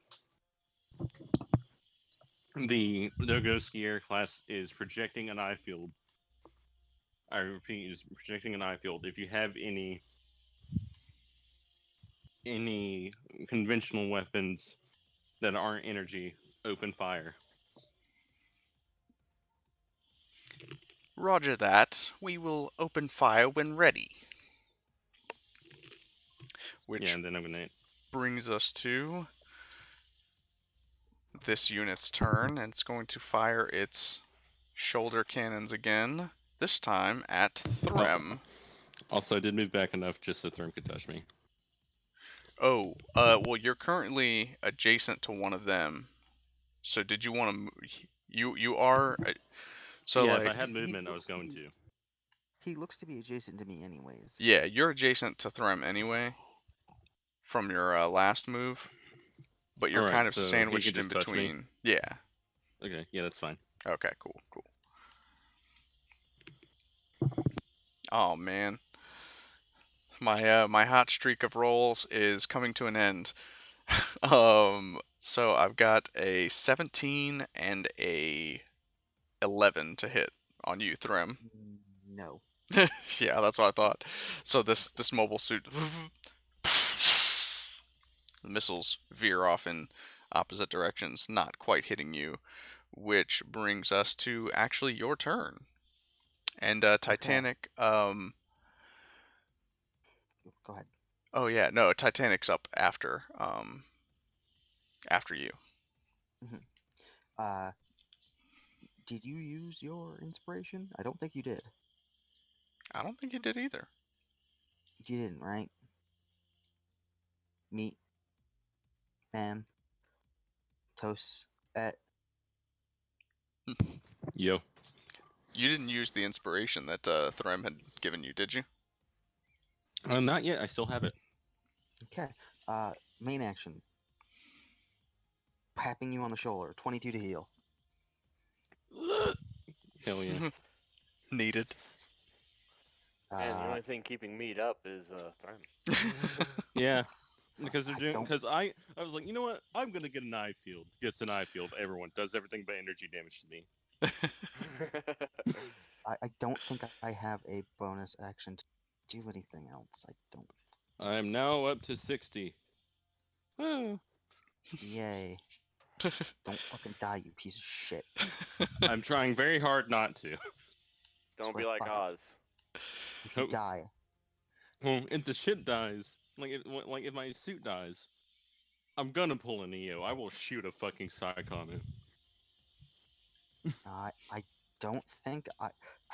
Speaker 2: the Nogoski Air class is projecting an eye field. I repeat, is projecting an eye field. If you have any conventional weapons that aren't energy, open fire.
Speaker 1: Roger that. We will open fire when ready. Which
Speaker 2: Yeah, and then I'm gonna.
Speaker 1: brings us to this unit's turn, and it's going to fire its shoulder cannons again, this time at Threm.
Speaker 2: Also, I did move back enough just so Thrym could touch me.
Speaker 1: Oh, well, you're currently adjacent to one of them. So did you want to move? You are. So
Speaker 2: yeah,
Speaker 1: like,
Speaker 2: if I had
Speaker 4: He
Speaker 2: movement, I
Speaker 4: looks
Speaker 2: was going
Speaker 4: to be-
Speaker 2: to.
Speaker 4: He looks to be adjacent to me, anyways.
Speaker 1: yeah, you're adjacent to Threm anyway, from your last move, but you're
Speaker 2: Alright,
Speaker 1: kind of
Speaker 2: so he
Speaker 1: sandwiched
Speaker 2: could
Speaker 1: in
Speaker 2: just touch me?
Speaker 1: between. Yeah.
Speaker 2: Okay, yeah, that's fine.
Speaker 1: Okay. Cool. Cool. Oh man, my hot streak of rolls is coming to an end. So I've got a 17 and a 11 to hit on you, Threm.
Speaker 4: No.
Speaker 1: Yeah, that's what I thought. So this mobile suit, the missiles veer off in opposite directions, not quite hitting you, which brings us to actually your turn. And Titanic,
Speaker 4: Go ahead.
Speaker 1: oh yeah, no, Titanic's up after you.
Speaker 4: Uh, did you use your inspiration? I don't think you did.
Speaker 1: I don't think you did either.
Speaker 4: You didn't, right? Meat, man, toast,
Speaker 2: Yo.
Speaker 1: You didn't use the inspiration that Threm had given you, did you?
Speaker 2: Not yet, I still have it.
Speaker 4: Okay. Main action. Tapping you on the shoulder. 22 to heal.
Speaker 2: Hell yeah.
Speaker 1: Needed.
Speaker 3: And the
Speaker 4: Uh,
Speaker 3: only thing keeping meat up is Thrym.
Speaker 2: Yeah. Because they're
Speaker 4: I
Speaker 2: doing.
Speaker 4: don't-
Speaker 2: Because I was like, you know what? I'm gonna get an eye field. Gets an eye field. Everyone does everything but energy damage to me.
Speaker 4: I don't think I have a bonus action to do anything else. I don't.
Speaker 2: I am now up to 60. Oh.
Speaker 4: Yay. Don't fucking die, you piece of shit.
Speaker 2: I'm trying very hard not to.
Speaker 3: Don't
Speaker 4: Swear
Speaker 3: be like
Speaker 4: fuck it.
Speaker 3: Oz.
Speaker 4: If you
Speaker 2: Nope.
Speaker 4: die,
Speaker 2: Well, if the shit dies, like if my suit dies, I'm gonna pull an EO. I will shoot a fucking psych on it.
Speaker 4: I don't think I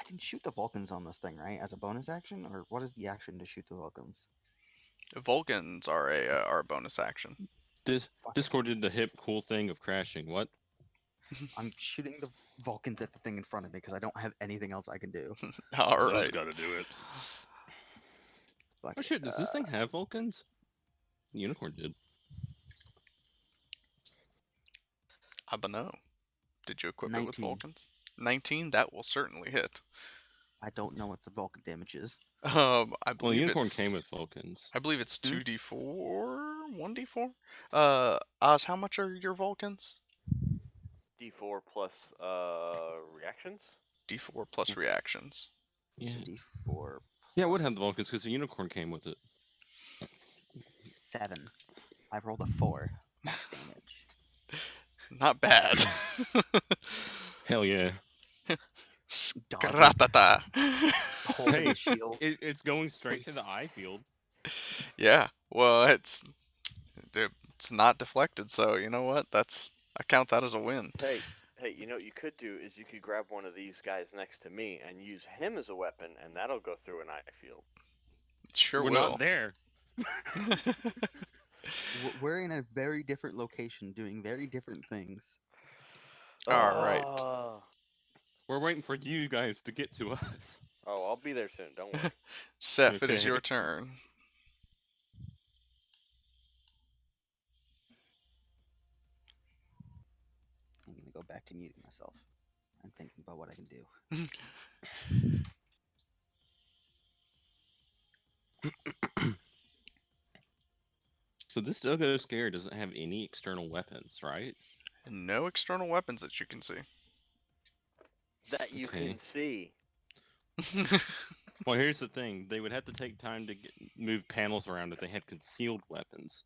Speaker 4: can shoot the Vulcans on this thing, right? As a bonus action, or what is the action to shoot the Vulcans?
Speaker 1: Vulcans are a bonus action.
Speaker 4: Fuck it.
Speaker 2: Discord did the hip cool thing of crashing. What?
Speaker 4: I'm shooting the Vulcans at the thing in front of me because I don't have anything else I can do.
Speaker 1: All
Speaker 2: Those
Speaker 1: right.
Speaker 2: gotta do it.
Speaker 4: Fuck
Speaker 2: Oh
Speaker 4: it,
Speaker 2: shit! Does this thing have Vulcans? Unicorn did.
Speaker 1: I don't know. Did you equip it with
Speaker 4: 19.
Speaker 1: Vulcans? 19. That will certainly hit.
Speaker 4: I don't know what the Vulcan damage is.
Speaker 1: I
Speaker 2: Well,
Speaker 1: believe
Speaker 2: Unicorn
Speaker 1: it's.
Speaker 2: came with Vulcans.
Speaker 1: I believe it's
Speaker 4: Hmm?
Speaker 1: 2d4, 1d4. Oz, how much are your Vulcans?
Speaker 3: D4 plus reactions.
Speaker 1: D4 plus reactions.
Speaker 2: Yeah.
Speaker 4: D4.
Speaker 2: Yeah, I would have the Vulcans because the Unicorn came with it.
Speaker 4: 7. I've rolled a 4. Max damage.
Speaker 1: Not bad.
Speaker 2: Hell yeah!
Speaker 4: Dodging,
Speaker 1: Skratata.
Speaker 4: holding
Speaker 2: Hey.
Speaker 4: a shield.
Speaker 2: It's going straight to the
Speaker 4: Face.
Speaker 2: eye field.
Speaker 1: Yeah. Well, it's not deflected, so you know what? I count that as a win.
Speaker 3: Hey, you know what you could do is you could grab one of these guys next to me and use him as a weapon, and that'll go through an eye field.
Speaker 1: Sure
Speaker 2: We're
Speaker 1: will.
Speaker 2: not there.
Speaker 4: We're in a very different location doing very different things.
Speaker 1: All right.
Speaker 2: We're waiting for you guys to get to us.
Speaker 3: Oh, I'll be there soon. Don't worry.
Speaker 1: Seth, it is
Speaker 2: Okay.
Speaker 1: your turn.
Speaker 4: I'm gonna go back to muting myself. I'm thinking about what I can do.
Speaker 2: So this Dogo Scare doesn't have any external weapons, right?
Speaker 1: No external weapons that you can see.
Speaker 3: That you
Speaker 2: Okay.
Speaker 3: can see.
Speaker 2: Well, here's the thing: they would have to take time to move panels around if they had concealed weapons.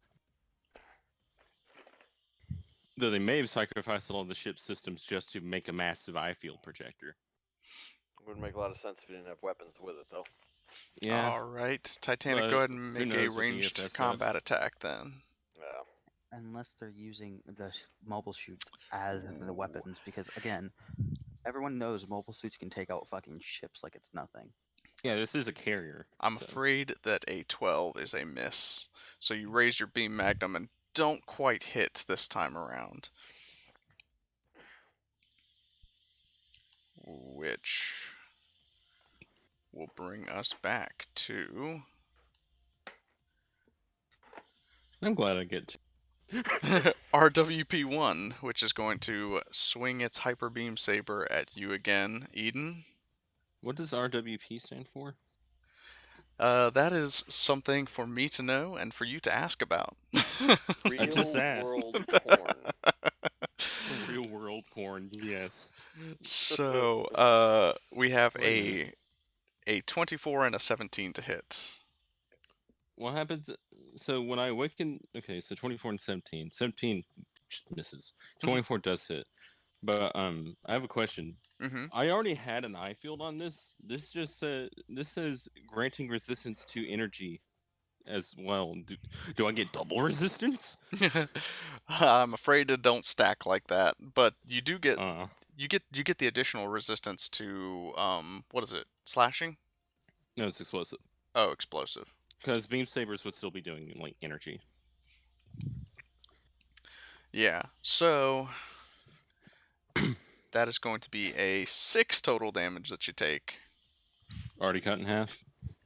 Speaker 2: Though they may have sacrificed all of the ship's systems just to make a massive eye field projector.
Speaker 3: Wouldn't make a lot of sense if you didn't have weapons with it, though.
Speaker 2: Yeah.
Speaker 1: All right, Titanic,
Speaker 2: but
Speaker 1: go ahead and
Speaker 2: who
Speaker 1: make a
Speaker 2: knows with the
Speaker 1: ranged
Speaker 2: EFSF?
Speaker 1: combat attack then.
Speaker 3: Yeah.
Speaker 4: Unless they're using the mobile suits as the weapons, because again, everyone knows mobile suits can take out fucking ships like it's nothing.
Speaker 2: Yeah, this is a carrier.
Speaker 1: I'm
Speaker 2: so-
Speaker 1: afraid that a 12 is a miss. So you raise your beam magnum and don't quite hit this time around. Which will bring us back to
Speaker 2: I'm glad I get to.
Speaker 1: RWP1, which is going to swing its hyper beam saber at you again, Eden.
Speaker 2: What does RWP stand for?
Speaker 1: That is something for me to know and for you to ask about.
Speaker 3: Real
Speaker 2: just asked.
Speaker 3: world porn.
Speaker 2: Real world porn, yes.
Speaker 1: So, we have
Speaker 2: Wait
Speaker 1: a 24 and a 17 to hit.
Speaker 2: What happens? So when I awaken, okay, so 24 and 17. 17 just misses. 24 does hit. But I have a question.
Speaker 1: Mm-hmm.
Speaker 2: I already had an eye field on this. This just this says granting resistance to energy as well. Do I get double resistance?
Speaker 1: I'm afraid it don't stack like that, but you do get
Speaker 2: Uh,
Speaker 1: you get the additional resistance to what is it? Slashing?
Speaker 2: no, it's explosive.
Speaker 1: Oh, explosive.
Speaker 2: Because beam sabers would still be doing like energy.
Speaker 1: Yeah. So that is going to be a 6 total damage that you take.
Speaker 2: Already cut in half.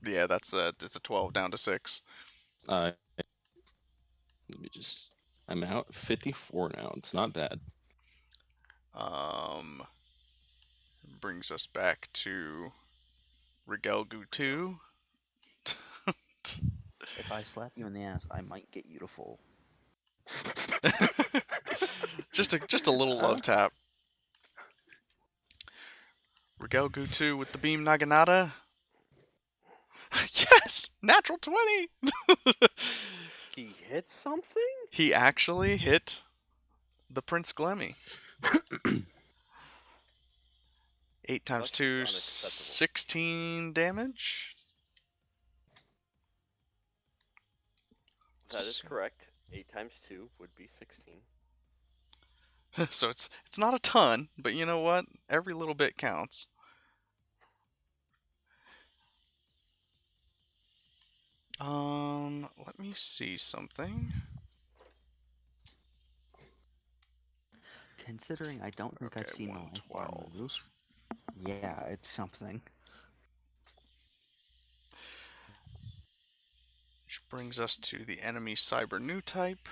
Speaker 1: Yeah, it's a 12 down to 6.
Speaker 2: Let me just. I'm out 54 now. It's not bad.
Speaker 1: Brings us back to Rigelgu 2.
Speaker 4: If I slap you in the ass, I might get you to full.
Speaker 1: just a little love tap. Rigelgu 2 with the beam Naginata. Yes! Natural 20!
Speaker 3: He hit something?
Speaker 1: He actually hit the Prince Glemmy. 8 times
Speaker 3: That's
Speaker 1: 2,
Speaker 3: unacceptable.
Speaker 1: 16 damage.
Speaker 3: That is correct. 8 times 2 would be 16.
Speaker 1: So it's not a ton, but you know what? Every little bit counts. Let me see something.
Speaker 4: Considering I don't think I've
Speaker 1: Okay,
Speaker 4: seen the
Speaker 1: 112.
Speaker 4: life bar move. Yeah, it's something.
Speaker 1: Which brings us to the enemy cyber new type.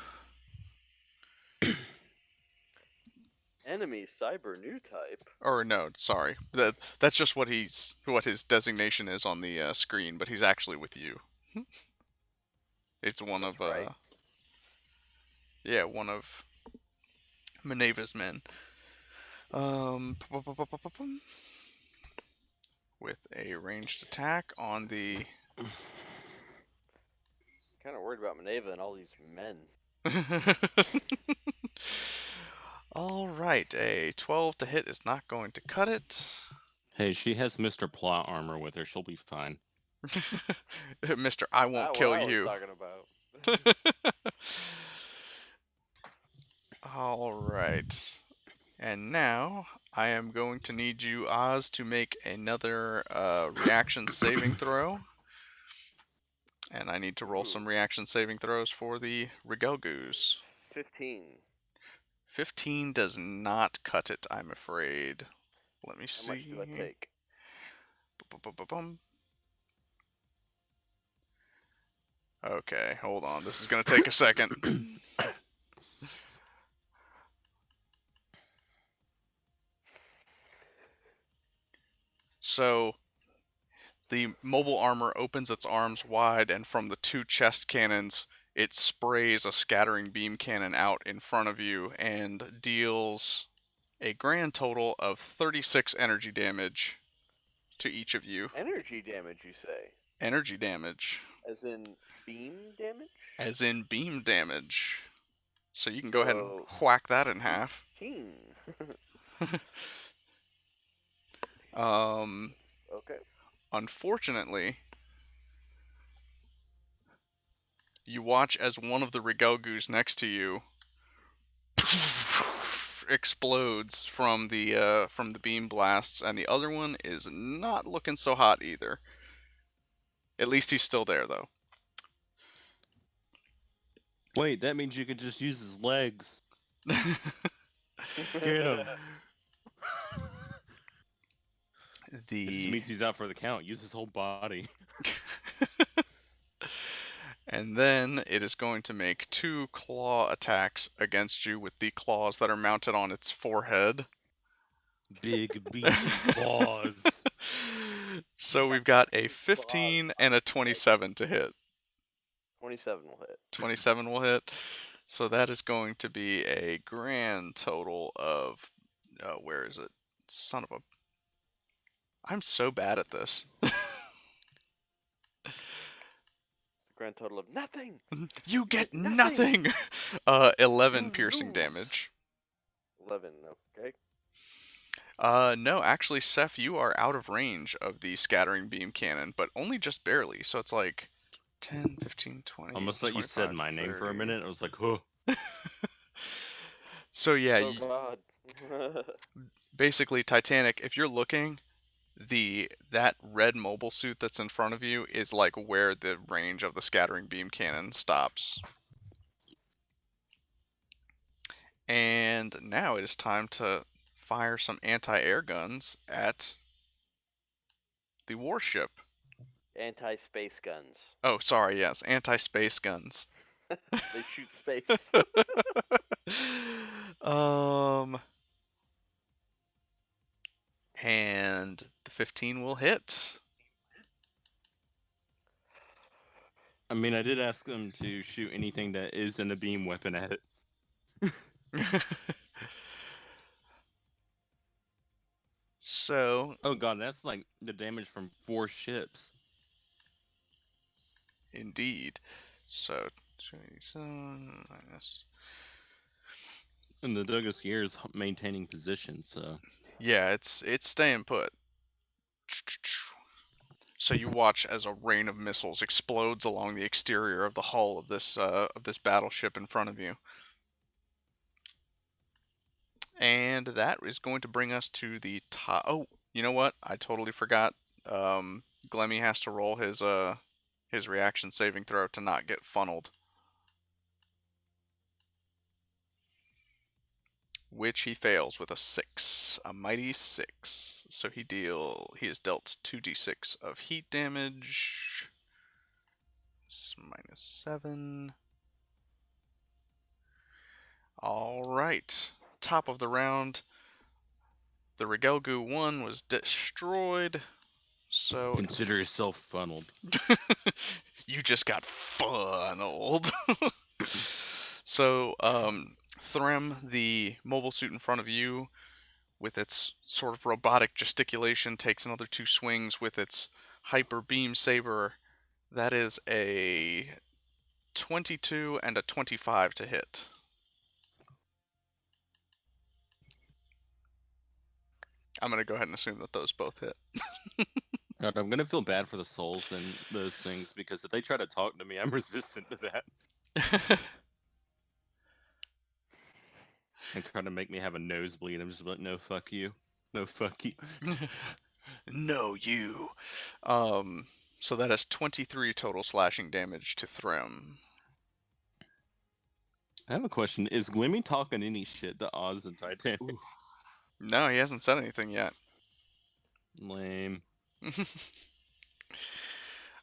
Speaker 3: Enemy cyber new type.
Speaker 1: Or no, sorry. That's just what his designation is on the screen, but he's actually with you. It's one
Speaker 3: That's
Speaker 1: of
Speaker 3: right.
Speaker 1: one of Minerva's men. With a ranged attack on the
Speaker 3: Kind of worried about Minerva and all these men.
Speaker 1: All right, a 12 to hit is not going to cut it.
Speaker 2: Hey, she has Mr. Plot armor with her. She'll be fine.
Speaker 1: Mr. I won't
Speaker 3: What
Speaker 1: kill
Speaker 3: I was
Speaker 1: you.
Speaker 3: talking about.
Speaker 1: All right. And now I am going to need you, Oz, to make another reaction saving throw. And I need to roll some reaction saving throws for the Rigelgus.
Speaker 3: 15.
Speaker 1: 15 does not cut it, I'm afraid. Let me see.
Speaker 3: How much do I take?
Speaker 1: Bum. Okay, hold on. This is going to take a second. So, the mobile armor opens its arms wide, and from the 2 chest cannons, it sprays a scattering beam cannon out in front of you and deals a grand total of 36 energy damage to each of you.
Speaker 3: Energy damage, you say?
Speaker 1: Energy damage.
Speaker 3: As in beam damage?
Speaker 1: As in beam damage. So you can go ahead and
Speaker 3: So,
Speaker 1: whack that in half.
Speaker 3: 18. Okay.
Speaker 1: Unfortunately, you watch as one of the Rigelgus next to you explodes from the beam blasts, and the other one is not looking so hot either. At least he's still there, though.
Speaker 2: Wait, that means you could just use his legs. Get him. It just means he's out for the count. Use his whole body.
Speaker 1: And then it is going to make 2 claw attacks against you with the claws that are mounted on its forehead.
Speaker 2: Big beefy claws.
Speaker 1: So we've got a 15 and a 27 to hit.
Speaker 3: 27 will hit.
Speaker 1: 27 will hit. So that is going to be a grand total of... where is it? Son of a... I'm so bad at this.
Speaker 3: Grand total of nothing!
Speaker 1: You get
Speaker 3: Nothing!
Speaker 1: nothing! 11
Speaker 3: You
Speaker 1: piercing
Speaker 3: lose.
Speaker 1: damage.
Speaker 3: 11, okay.
Speaker 1: No, actually, Seth, you are out of range of the scattering beam cannon, but only just barely. So it's like 10, 15, 20.
Speaker 2: Almost like you said my name for a
Speaker 1: 30.
Speaker 2: minute. I was like, huh.
Speaker 1: So yeah,
Speaker 3: Oh god.
Speaker 1: basically, Titanic, if you're looking, that red mobile suit that's in front of you is like where the range of the scattering beam cannon stops. And now it is time to fire some anti-air guns at the warship.
Speaker 3: Anti-space guns.
Speaker 1: Oh, sorry, yes, anti-space guns.
Speaker 3: They shoot space.
Speaker 1: And the 15 will hit.
Speaker 2: I mean, I did ask them to shoot anything that isn't a beam weapon at it.
Speaker 1: So,
Speaker 2: Oh god, that's like the damage from 4 ships.
Speaker 1: indeed. So, 27 minus...
Speaker 2: And the Douglas gear is maintaining position, so...
Speaker 1: Yeah, it's staying put. So you watch as a rain of missiles explodes along the exterior of the hull of this battleship in front of you. And that is going to bring us to the top. Oh, you know what? I totally forgot. Gloomy has to roll his reaction saving throw to not get funneled. Which he fails with a 6, a mighty 6. So he is dealt 2d6 of heat damage. Minus 7. All right, top of the round. The Rigelgu 1 was destroyed. So
Speaker 2: Consider yourself funneled.
Speaker 1: you just got funneled. So, Threm, the mobile suit in front of you, with its sort of robotic gesticulation, takes another 2 swings with its hyper beam saber. That is a 22 and a 25 to hit. I'm going to go ahead and assume that those both hit.
Speaker 2: God, I'm gonna feel bad for the souls and those things, because if they try to talk to me, I'm resistant to that. And try to make me have a nosebleed. I'm just like, no, fuck you. No, fuck you.
Speaker 1: No, you. So that is 23 total slashing damage to Threm.
Speaker 2: I have a question. Is Gloomy talking any shit to Oz and Titanic?
Speaker 4: Oof.
Speaker 1: No, he hasn't said anything yet.
Speaker 2: Lame.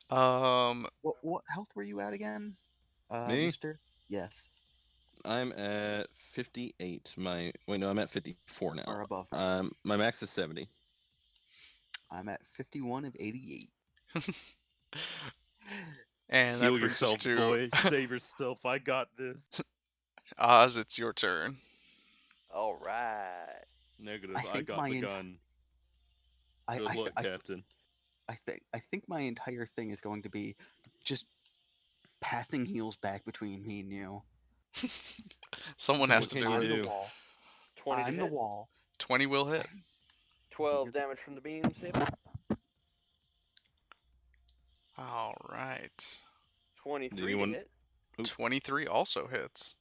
Speaker 4: What health were you at again?
Speaker 2: Me?
Speaker 4: Mister? Yes.
Speaker 2: I'm at 58. I'm at 54 now.
Speaker 4: Or above.
Speaker 2: My max is 70.
Speaker 4: I'm at 51 of 88.
Speaker 1: And that
Speaker 2: Heal
Speaker 1: brings us
Speaker 2: yourself,
Speaker 1: to
Speaker 2: boy. Save yourself. I got this.
Speaker 1: Oz. It's your turn.
Speaker 3: All right.
Speaker 2: Negative.
Speaker 4: I
Speaker 2: I
Speaker 4: think
Speaker 2: got
Speaker 4: my
Speaker 2: the
Speaker 4: ent-
Speaker 2: gun.
Speaker 4: I,
Speaker 2: Good
Speaker 4: I, th-
Speaker 2: luck, Captain.
Speaker 4: I think my entire thing is going to be just passing heals back between me and you.
Speaker 1: Someone
Speaker 4: So
Speaker 1: has to
Speaker 2: can
Speaker 1: do
Speaker 2: you
Speaker 1: it.
Speaker 4: I'm the
Speaker 2: do?
Speaker 4: wall.
Speaker 3: 20 to
Speaker 4: I'm the
Speaker 3: hit.
Speaker 4: wall.
Speaker 1: 20 will hit.
Speaker 3: 12 damage from the beam saber.
Speaker 1: All right.
Speaker 3: 23
Speaker 2: you
Speaker 3: to
Speaker 2: want-
Speaker 3: hit.
Speaker 2: Oop.
Speaker 1: 23 also hits.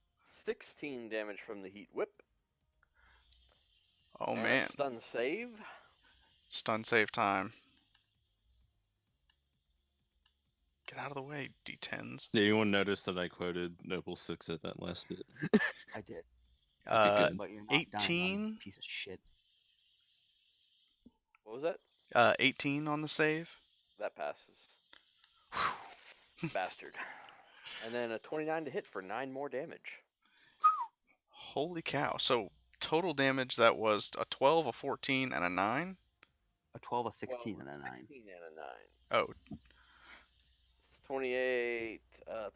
Speaker 3: 16 damage from the heat whip.
Speaker 1: Oh
Speaker 3: and
Speaker 1: man.
Speaker 3: A stun save.
Speaker 1: Stun save time. Get out of the way, D10s.
Speaker 2: Did anyone notice that I quoted Noble 6 at that last bit?
Speaker 4: I did.
Speaker 2: good.
Speaker 4: But you're not dying on
Speaker 1: 18.
Speaker 4: me, piece of shit.
Speaker 3: What was that?
Speaker 1: 18 on the save.
Speaker 3: That passes. Bastard. And then a 29 to hit for 9 more damage.
Speaker 1: Holy cow. So total damage, that was a 12, a 14, and a 9?
Speaker 4: A 12, a 16,
Speaker 3: 12,
Speaker 4: and a 9.
Speaker 3: 16 and a 9.
Speaker 1: Oh,
Speaker 3: 28,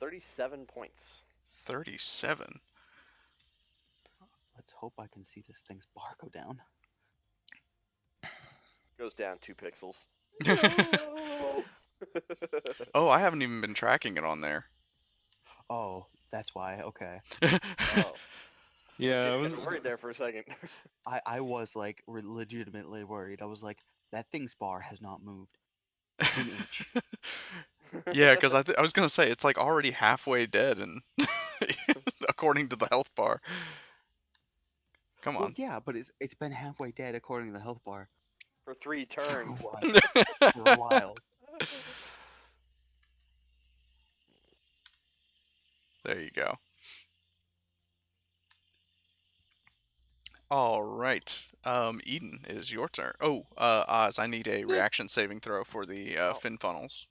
Speaker 3: 37 points.
Speaker 1: 37.
Speaker 4: Let's hope I can see this thing's bar go down.
Speaker 3: Goes down 2 pixels.
Speaker 1: Oh, I haven't even been tracking it on there.
Speaker 4: Oh, that's why. Okay.
Speaker 3: Oh.
Speaker 2: Yeah, I
Speaker 3: I
Speaker 2: was.
Speaker 3: was worried there for a second.
Speaker 4: I was like legitimately worried. I was like, that thing's bar has not moved an inch.
Speaker 1: Yeah, because I was going to say, it's like already halfway dead, and according to the health bar. Come
Speaker 4: Well,
Speaker 1: on.
Speaker 4: yeah, but it's been halfway dead according to the health bar
Speaker 3: For 3
Speaker 4: for a
Speaker 3: turns.
Speaker 4: while. For a while.
Speaker 1: There you go. All right. Eden, it is your turn. Oh, Oz, I need a reaction saving throw for the fin funnels.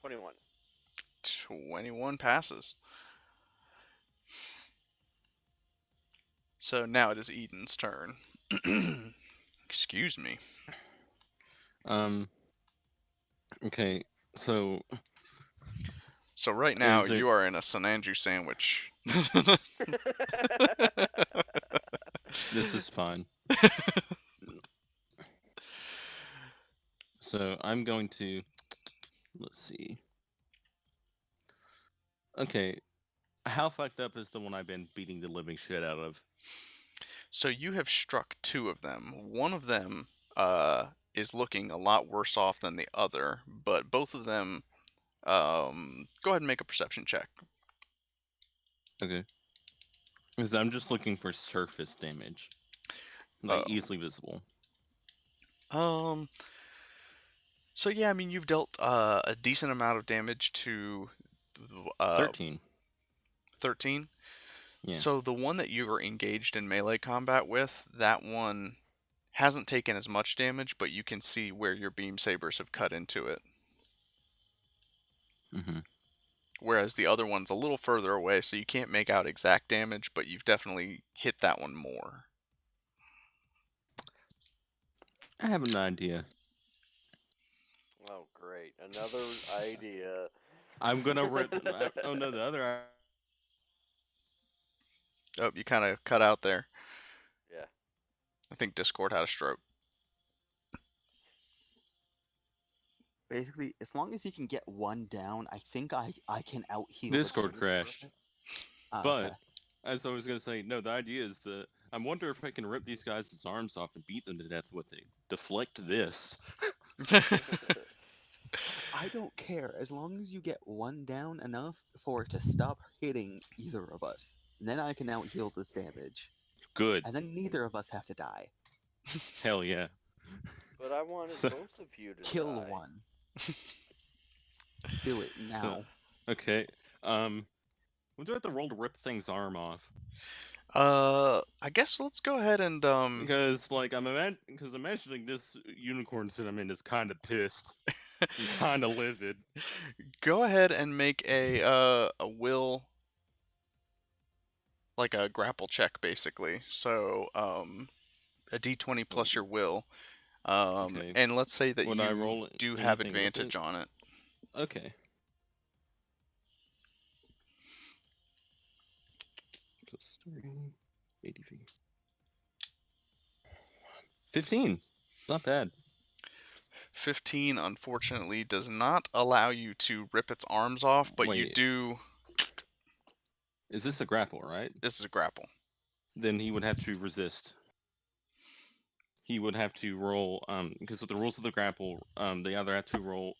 Speaker 3: 21.
Speaker 1: 21 passes. So now it is Eden's turn. Excuse me.
Speaker 2: Okay, so
Speaker 1: So right now
Speaker 2: Is it-
Speaker 1: you are in a Sananju sandwich.
Speaker 2: this is fine. So I'm going to. Let's see. Okay, how fucked up is the one I've been beating the living shit out of?
Speaker 1: So you have struck 2 of them. One of them is looking a lot worse off than the other, but both of them. Go ahead and make a perception check.
Speaker 2: Okay. Because I'm just looking for surface damage, like
Speaker 1: Oh.
Speaker 2: easily visible.
Speaker 1: So yeah, I mean you've dealt a decent amount of damage to
Speaker 2: 13.
Speaker 1: 13.
Speaker 2: Yeah.
Speaker 1: So the one that you were engaged in melee combat with, that one hasn't taken as much damage, but you can see where your beam sabers have cut into it.
Speaker 2: Mm-hmm.
Speaker 1: Whereas the other one's a little further away, so you can't make out exact damage, but you've definitely hit that one more.
Speaker 2: I have an idea.
Speaker 3: Oh, great. Another idea.
Speaker 2: I'm gonna rip. Oh no, the other.
Speaker 1: Oh, you kind of cut out there.
Speaker 3: Yeah.
Speaker 1: I think Discord had a stroke.
Speaker 4: Basically, as long as you can get one down, I think I can out heal.
Speaker 2: Discord crashed. But
Speaker 4: okay.
Speaker 2: as I was gonna say, no, the idea is that I wonder if I can rip these guys' arms off and beat them to death with it. Deflect this.
Speaker 4: I don't care as long as you get one down enough for it to stop hitting either of us. And then I can out heal this damage,
Speaker 2: Good.
Speaker 4: and then neither of us have to die.
Speaker 2: Hell yeah.
Speaker 3: But I wanted
Speaker 2: So-
Speaker 3: both of you to
Speaker 4: Kill
Speaker 3: die.
Speaker 4: one. Do it now.
Speaker 2: Okay. We'll do have to roll to rip thing's arm off.
Speaker 1: I guess let's go ahead and
Speaker 2: Because like I'm imagining this unicorn cinnamon is kind of pissed, kind of livid.
Speaker 1: go ahead and make a will, like a grapple check basically. So a d20 plus your will.
Speaker 2: Okay.
Speaker 1: And let's say that
Speaker 2: Would I
Speaker 1: you
Speaker 2: roll
Speaker 1: do have
Speaker 2: anything with
Speaker 1: advantage
Speaker 2: it?
Speaker 1: on it.
Speaker 2: Okay. Plus 3, ADV. 15. Not bad.
Speaker 1: 15, unfortunately, does not allow you to rip its arms off, but you
Speaker 2: Wait.
Speaker 1: do.
Speaker 2: Is this a grapple, right?
Speaker 1: This is a grapple.
Speaker 2: Then he would have to resist. He would have to roll, because with the rules of the grapple, they either have to roll.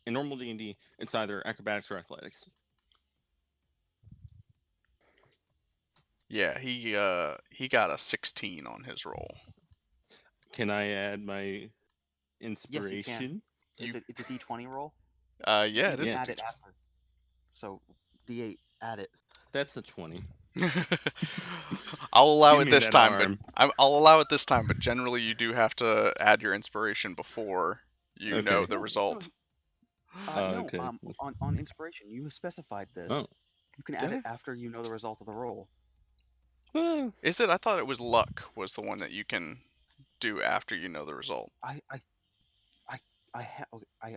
Speaker 2: In normal D&D, it's either acrobatics or athletics.
Speaker 1: Yeah, he got a 16 on his roll.
Speaker 2: Can I add my
Speaker 4: Yes,
Speaker 2: inspiration?
Speaker 4: you can. It's a D20 roll.
Speaker 1: Yeah,
Speaker 4: You
Speaker 1: it
Speaker 4: can
Speaker 1: is.
Speaker 4: add it after. So D8, add it.
Speaker 2: That's a 20.
Speaker 1: I'll allow
Speaker 2: Give
Speaker 1: it
Speaker 2: me
Speaker 1: this
Speaker 2: that
Speaker 1: time,
Speaker 2: arm.
Speaker 1: but I'll allow it this time. But generally, you do have to add your inspiration before you know
Speaker 2: Okay.
Speaker 1: the result.
Speaker 4: No,
Speaker 2: Okay.
Speaker 4: on inspiration, you specified this.
Speaker 2: Oh.
Speaker 4: You can add
Speaker 1: Did
Speaker 4: it after you know the result of the roll.
Speaker 2: Well,
Speaker 1: Is it? I thought it was luck was the one that you can do after you know the result.
Speaker 4: I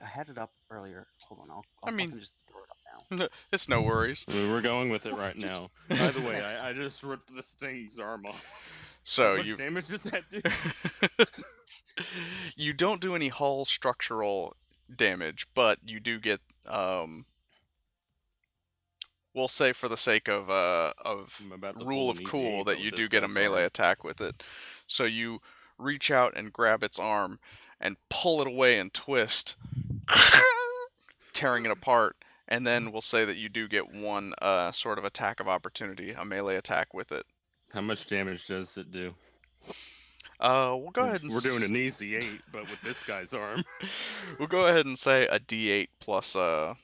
Speaker 4: had it up earlier. Hold on, I'll
Speaker 1: I mean-
Speaker 4: fucking just throw it up now.
Speaker 1: It's no worries.
Speaker 2: I mean, we're going with it
Speaker 4: Well,
Speaker 2: right
Speaker 4: just-
Speaker 2: now. By the
Speaker 4: just
Speaker 2: way,
Speaker 4: next.
Speaker 2: I just ripped this thing's arm off.
Speaker 1: So
Speaker 2: How much
Speaker 1: you
Speaker 2: damage does that do?
Speaker 1: you don't do any hull structural damage, but you do get we'll say for the sake of
Speaker 2: I'm about to
Speaker 1: rule
Speaker 2: pull
Speaker 1: of
Speaker 2: an easy
Speaker 1: cool
Speaker 2: eight
Speaker 1: that
Speaker 2: on
Speaker 1: you
Speaker 2: this
Speaker 1: do get a
Speaker 2: guy's
Speaker 1: melee
Speaker 2: arm.
Speaker 1: attack with it. So you reach out and grab its arm and pull it away and twist, tearing it apart. And then we'll say that you do get one sort of attack of opportunity, a melee attack with it.
Speaker 2: How much damage does it do?
Speaker 1: We'll go ahead and
Speaker 2: We're doing an easy 8, but with this guy's arm.
Speaker 1: we'll go ahead and say a D8 plus
Speaker 2: All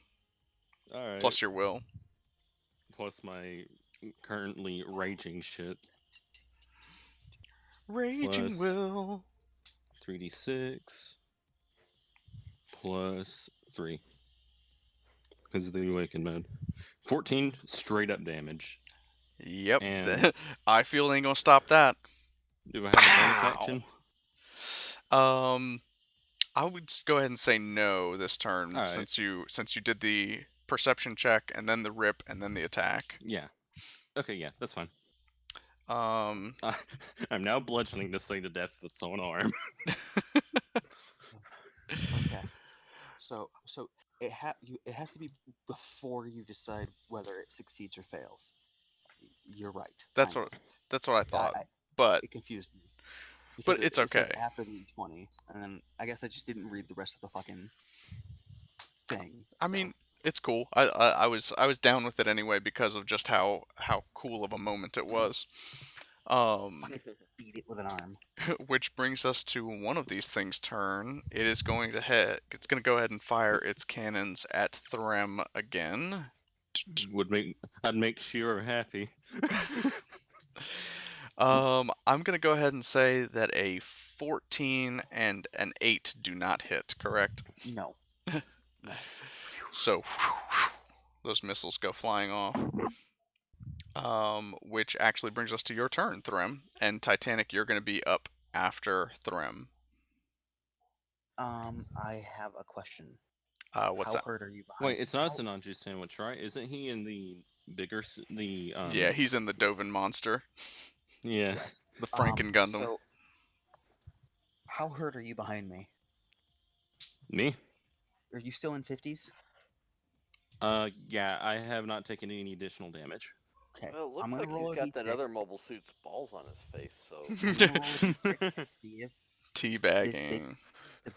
Speaker 2: right.
Speaker 1: plus your will.
Speaker 2: Plus my currently raging shit.
Speaker 1: Raging
Speaker 2: Plus-
Speaker 1: will.
Speaker 2: 3d6 plus 3. Because of the awakened mode. 14 straight up damage.
Speaker 1: Yep.
Speaker 2: And-
Speaker 1: I feel ain't gonna stop that.
Speaker 2: Do I have a bonus
Speaker 1: Pow!
Speaker 2: action?
Speaker 1: I would go ahead and say no this turn
Speaker 2: Alright.
Speaker 1: since you did the perception check and then the rip and then the attack.
Speaker 2: Yeah. Okay, yeah, that's fine.
Speaker 1: Um,
Speaker 2: I'm now bludgeoning this thing to death with its own arm.
Speaker 4: Okay. So it has to be before you decide whether it succeeds or fails. You're right.
Speaker 1: That's
Speaker 4: kind
Speaker 1: what-
Speaker 4: of.
Speaker 1: that's what I thought.
Speaker 4: I-
Speaker 1: But
Speaker 4: It confused me.
Speaker 1: But
Speaker 4: Because
Speaker 1: it's
Speaker 4: it says
Speaker 1: okay.
Speaker 4: after the 20, and then I guess I just didn't read the rest of the fucking thing.
Speaker 1: I
Speaker 4: so.
Speaker 1: mean, it's cool. I was down with it anyway because of just how cool of a moment it was.
Speaker 4: Fucking beat it with an arm.
Speaker 1: Which brings us to one of these things' turn. It's going to go ahead and fire its cannons at Threm again.
Speaker 2: I'd make Shiro happy.
Speaker 1: I'm gonna go ahead and say that a 14 and an 8 do not hit, correct?
Speaker 4: No.
Speaker 1: So those missiles go flying off. Which actually brings us to your turn, Threm. And Titanic, you're gonna be up after Threm.
Speaker 4: I have a question.
Speaker 1: What's
Speaker 4: How
Speaker 1: that?
Speaker 4: hurt are you behind?
Speaker 2: Wait, it's not a Sinanju sandwich, right? Isn't he in the bigger
Speaker 1: Yeah, he's in the Dovin monster,
Speaker 2: Yeah.
Speaker 4: Yes.
Speaker 1: the Franken Gundam.
Speaker 4: So, how hurt are you behind me?
Speaker 2: Me?
Speaker 4: Are you still in 50s?
Speaker 2: Yeah, I have not taken any additional damage.
Speaker 4: Okay.
Speaker 3: Well, it looks
Speaker 4: I'm gonna
Speaker 3: like
Speaker 4: roll
Speaker 3: he's
Speaker 4: a
Speaker 3: got that
Speaker 4: D6.
Speaker 3: other mobile suit's balls on his face, so
Speaker 4: I'm gonna roll a D6 and see if
Speaker 1: Teabagging.
Speaker 4: the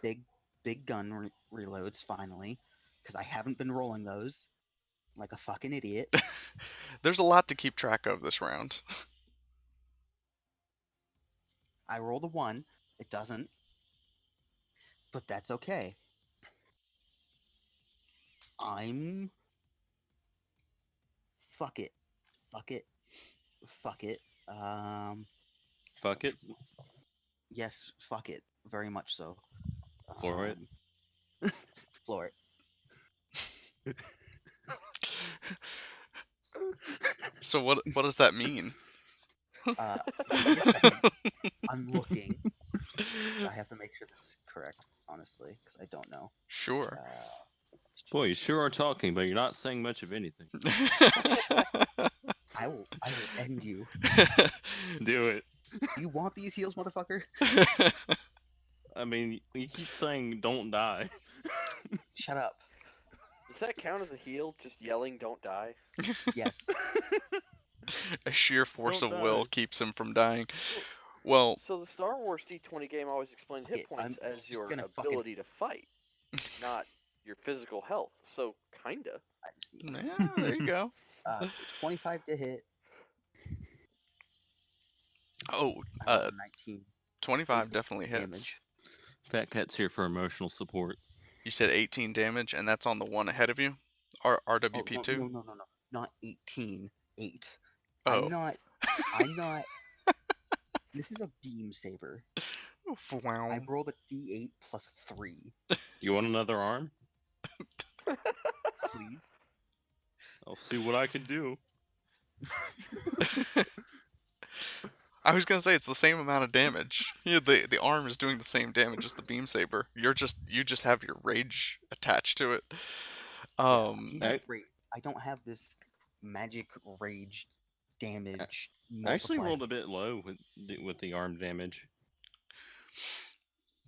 Speaker 4: big gun reloads finally, because I haven't been rolling those like a fucking idiot.
Speaker 1: There's a lot to keep track of this round.
Speaker 4: I rolled a 1. It doesn't. But that's okay. I'm... Fuck it. Fuck it. Fuck it.
Speaker 2: Fuck it.
Speaker 4: Yes, fuck it. Very much so.
Speaker 2: Floor it.
Speaker 4: Floor it.
Speaker 1: So what does that mean?
Speaker 4: Wait a second. I'm looking. So I have to make sure this is
Speaker 2: Boy, you sure are talking, but you're not saying much of anything.
Speaker 4: I will end you.
Speaker 2: Do it.
Speaker 4: You want these heals, motherfucker?
Speaker 2: I mean, you keep saying don't die.
Speaker 4: Shut up.
Speaker 3: Does that count as a heal? Just yelling, "Don't die."
Speaker 4: Yes.
Speaker 1: A sheer force
Speaker 2: Don't
Speaker 1: of will
Speaker 2: die.
Speaker 1: keeps him from dying. Well,
Speaker 3: So the Star Wars D20 game always explained hit
Speaker 4: Okay,
Speaker 3: points
Speaker 4: I'm
Speaker 3: as
Speaker 4: just
Speaker 3: your
Speaker 4: gonna fucking-
Speaker 3: ability to fight, not your physical health. So kinda.
Speaker 4: I sneeze.
Speaker 1: yeah, there you go.
Speaker 4: 25 to hit.
Speaker 1: Oh,
Speaker 4: I rolled a 19
Speaker 1: 25 definitely hits.
Speaker 4: damage.
Speaker 2: Fat Cat's here for emotional support.
Speaker 1: You said 18 damage, and that's on the one ahead of you? RWP2?
Speaker 4: Oh, no. Not 18. 8.
Speaker 1: Oh.
Speaker 4: I'm not. This is a beam saber.
Speaker 1: Wow.
Speaker 4: I rolled a d8 plus 3.
Speaker 2: You want another arm?
Speaker 4: Please.
Speaker 2: I'll see what I can do.
Speaker 1: I was gonna say it's the same amount of damage. Yeah, the arm is doing the same damage as the beam saber. You just have your rage attached to it.
Speaker 4: He has
Speaker 2: I-
Speaker 4: rage. I don't have this magic rage damage.
Speaker 2: I actually
Speaker 4: multiplier.
Speaker 2: rolled a bit low with the arm damage.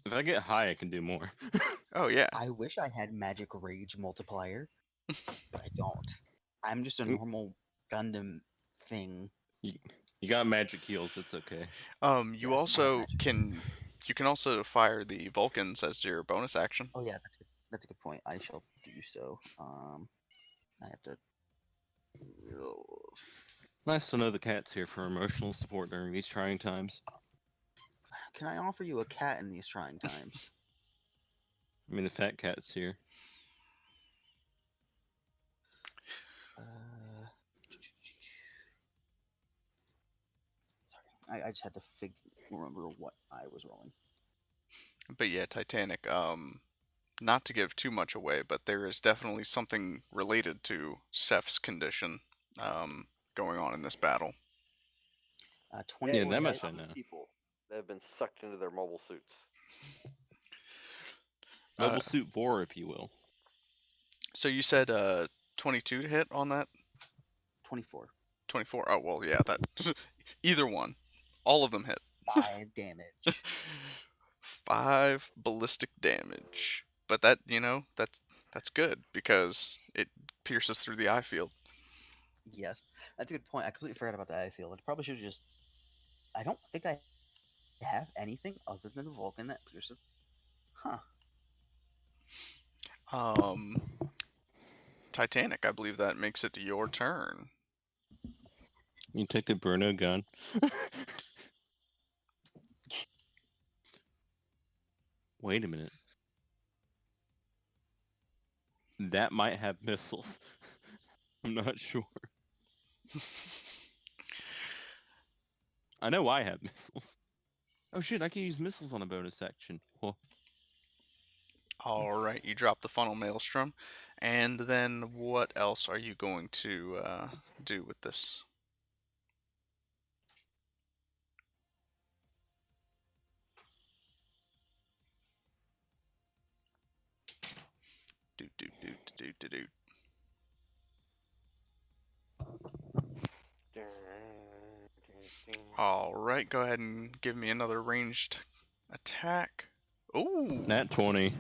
Speaker 2: If I get high, I can do more.
Speaker 1: Oh yeah.
Speaker 4: I wish I had magic rage multiplier, but I don't. I'm just a
Speaker 2: Mm.
Speaker 4: normal Gundam thing.
Speaker 2: You got magic heals, it's okay.
Speaker 1: You
Speaker 4: Yes, I have
Speaker 1: also
Speaker 4: magic.
Speaker 1: can also fire the Vulcans as your bonus action.
Speaker 4: Oh yeah, that's a good point. I shall do so. I have to.
Speaker 2: Nice to know the cat's here for emotional support during these trying times.
Speaker 4: Can I offer you a cat in these trying times?
Speaker 2: I mean, the Fat Cat's here.
Speaker 4: Sorry, I just had to remember what I was rolling.
Speaker 1: But yeah, Titanic. Not to give too much away, but there is definitely something related to Seth's condition going on in this battle.
Speaker 4: 24
Speaker 2: Yeah, that much
Speaker 4: hit.
Speaker 2: I know.
Speaker 3: People that have been sucked into their mobile suits.
Speaker 2: Mobile Suit 4, if you will.
Speaker 1: So you said 22 to hit on that?
Speaker 4: 24.
Speaker 1: 24. Oh well, yeah, that either one. All of them hit.
Speaker 4: 5 damage.
Speaker 1: 5 ballistic damage. But that, that's good because it pierces through the eye field.
Speaker 4: Yes, that's a good point. I completely forgot about the eye field. I probably should have just. I don't think I have anything other than the Vulcan that pierces. Huh.
Speaker 1: Titanic, I believe that makes it your turn.
Speaker 2: You take the Bruno gun. Wait a minute. That might have missiles. I'm not sure. I know I have missiles. Oh shit, I can use missiles on a bonus action. Well,
Speaker 1: All right, you drop the funnel maelstrom, and then what else are you going to do with this? Do. All right, go ahead and give me another ranged attack. Ooh,
Speaker 2: nat 20.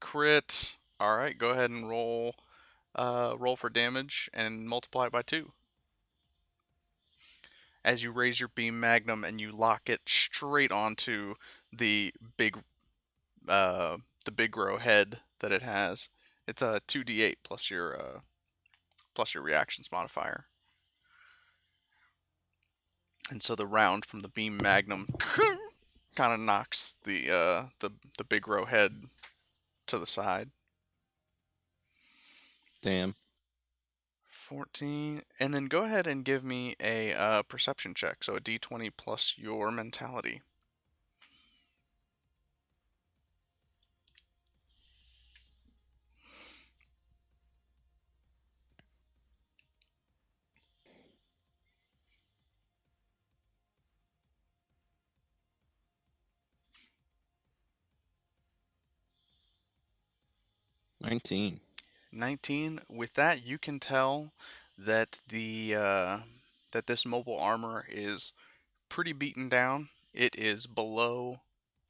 Speaker 1: crit. All right, go ahead and roll for damage and multiply it by 2. As you raise your beam magnum and you lock it straight onto the big row head that it has. It's a 2d8 plus your reactions modifier. And so the round from the beam magnum kind of knocks the big row head to the side.
Speaker 2: Damn.
Speaker 1: 14, and then go ahead and give me a perception check. So a d20 plus your mentality.
Speaker 2: $19.
Speaker 1: 19. With that, you can tell that that this mobile armor is pretty beaten down. It is below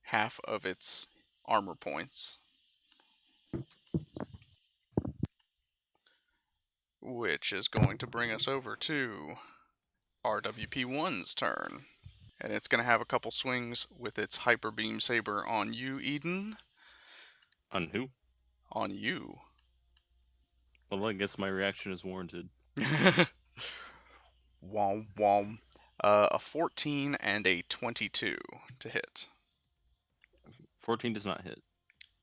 Speaker 1: half of its armor points, which is going to bring us over to RWP1's turn. And it's going to have a couple swings with its Hyper Beam Saber on you, Eden.
Speaker 2: On who?
Speaker 1: On you.
Speaker 2: Well, I guess my reaction is warranted.
Speaker 1: Wom wom. A 14 and a 22 to hit.
Speaker 2: 14 does not hit.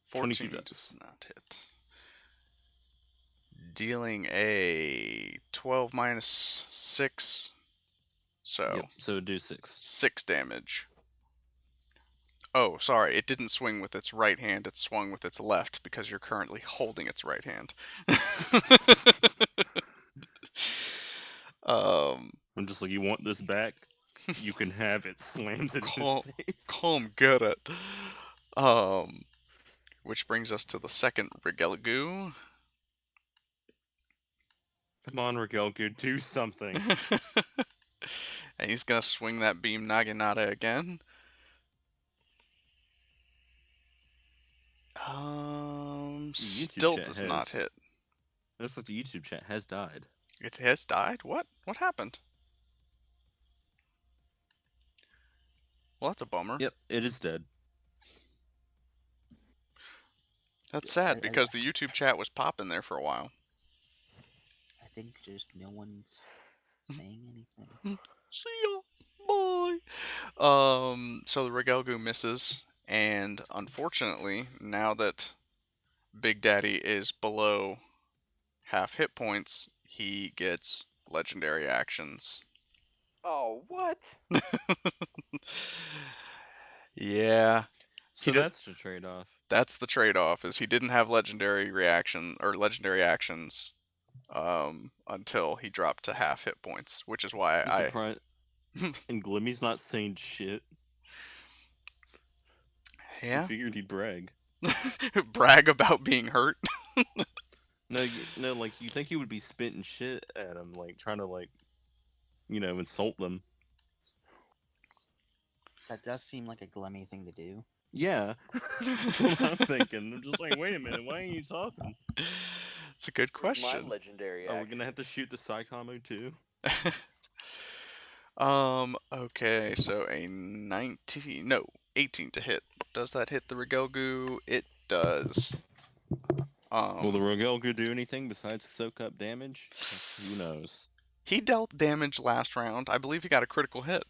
Speaker 1: 14
Speaker 2: does.
Speaker 1: does not hit. Dealing a 12 minus 6. So,
Speaker 2: Yep, so do 6.
Speaker 1: 6 damage. Oh, sorry, it didn't swing with its right hand, it swung with its left because you're currently holding its right hand.
Speaker 2: I'm just like, you want this back? You can have it. Slams it in
Speaker 1: Calm,
Speaker 2: his face.
Speaker 1: calm, get it. Which brings us to the second Regelgoo.
Speaker 2: Come on, Regelgoo, do something.
Speaker 1: And he's gonna swing that beam Naginata again. Still
Speaker 2: chat
Speaker 1: does not hit.
Speaker 2: Looks like the YouTube chat has died.
Speaker 1: It has died? What? What happened? Well, that's a bummer.
Speaker 2: Yep, it is dead.
Speaker 1: That's sad because the YouTube chat was popping there for a while.
Speaker 4: I think just no one's saying anything.
Speaker 1: See ya. Bye. So the Regelgoo misses, and unfortunately, now that Big Daddy is below half hit points, he gets legendary actions.
Speaker 3: Oh, what?
Speaker 1: Yeah.
Speaker 2: So that's the trade-off.
Speaker 1: That's the trade-off, is he didn't have legendary reaction or legendary actions until he dropped to half hit points, which is why
Speaker 2: And Gloomy's not saying shit.
Speaker 1: Yeah.
Speaker 2: I figured he'd brag.
Speaker 1: Brag about being hurt.
Speaker 2: No, like, you think he would be spitting shit at him, like, trying to, like, insult them.
Speaker 4: That does seem like a Gloomy thing to do.
Speaker 2: Yeah. That's what I'm thinking. I'm just like, wait a minute, why ain't you talking?
Speaker 1: It's a good
Speaker 3: Where's
Speaker 1: question.
Speaker 3: my legendary
Speaker 2: Are we
Speaker 3: action?
Speaker 2: gonna have to shoot the Psychomo too?
Speaker 1: Okay, so a 19, no, 18 to hit. Does that hit the Regelgoo? It does.
Speaker 2: Will the Regelgoo do anything besides soak up damage? Who knows?
Speaker 1: He dealt damage last round. I believe he got a critical hit.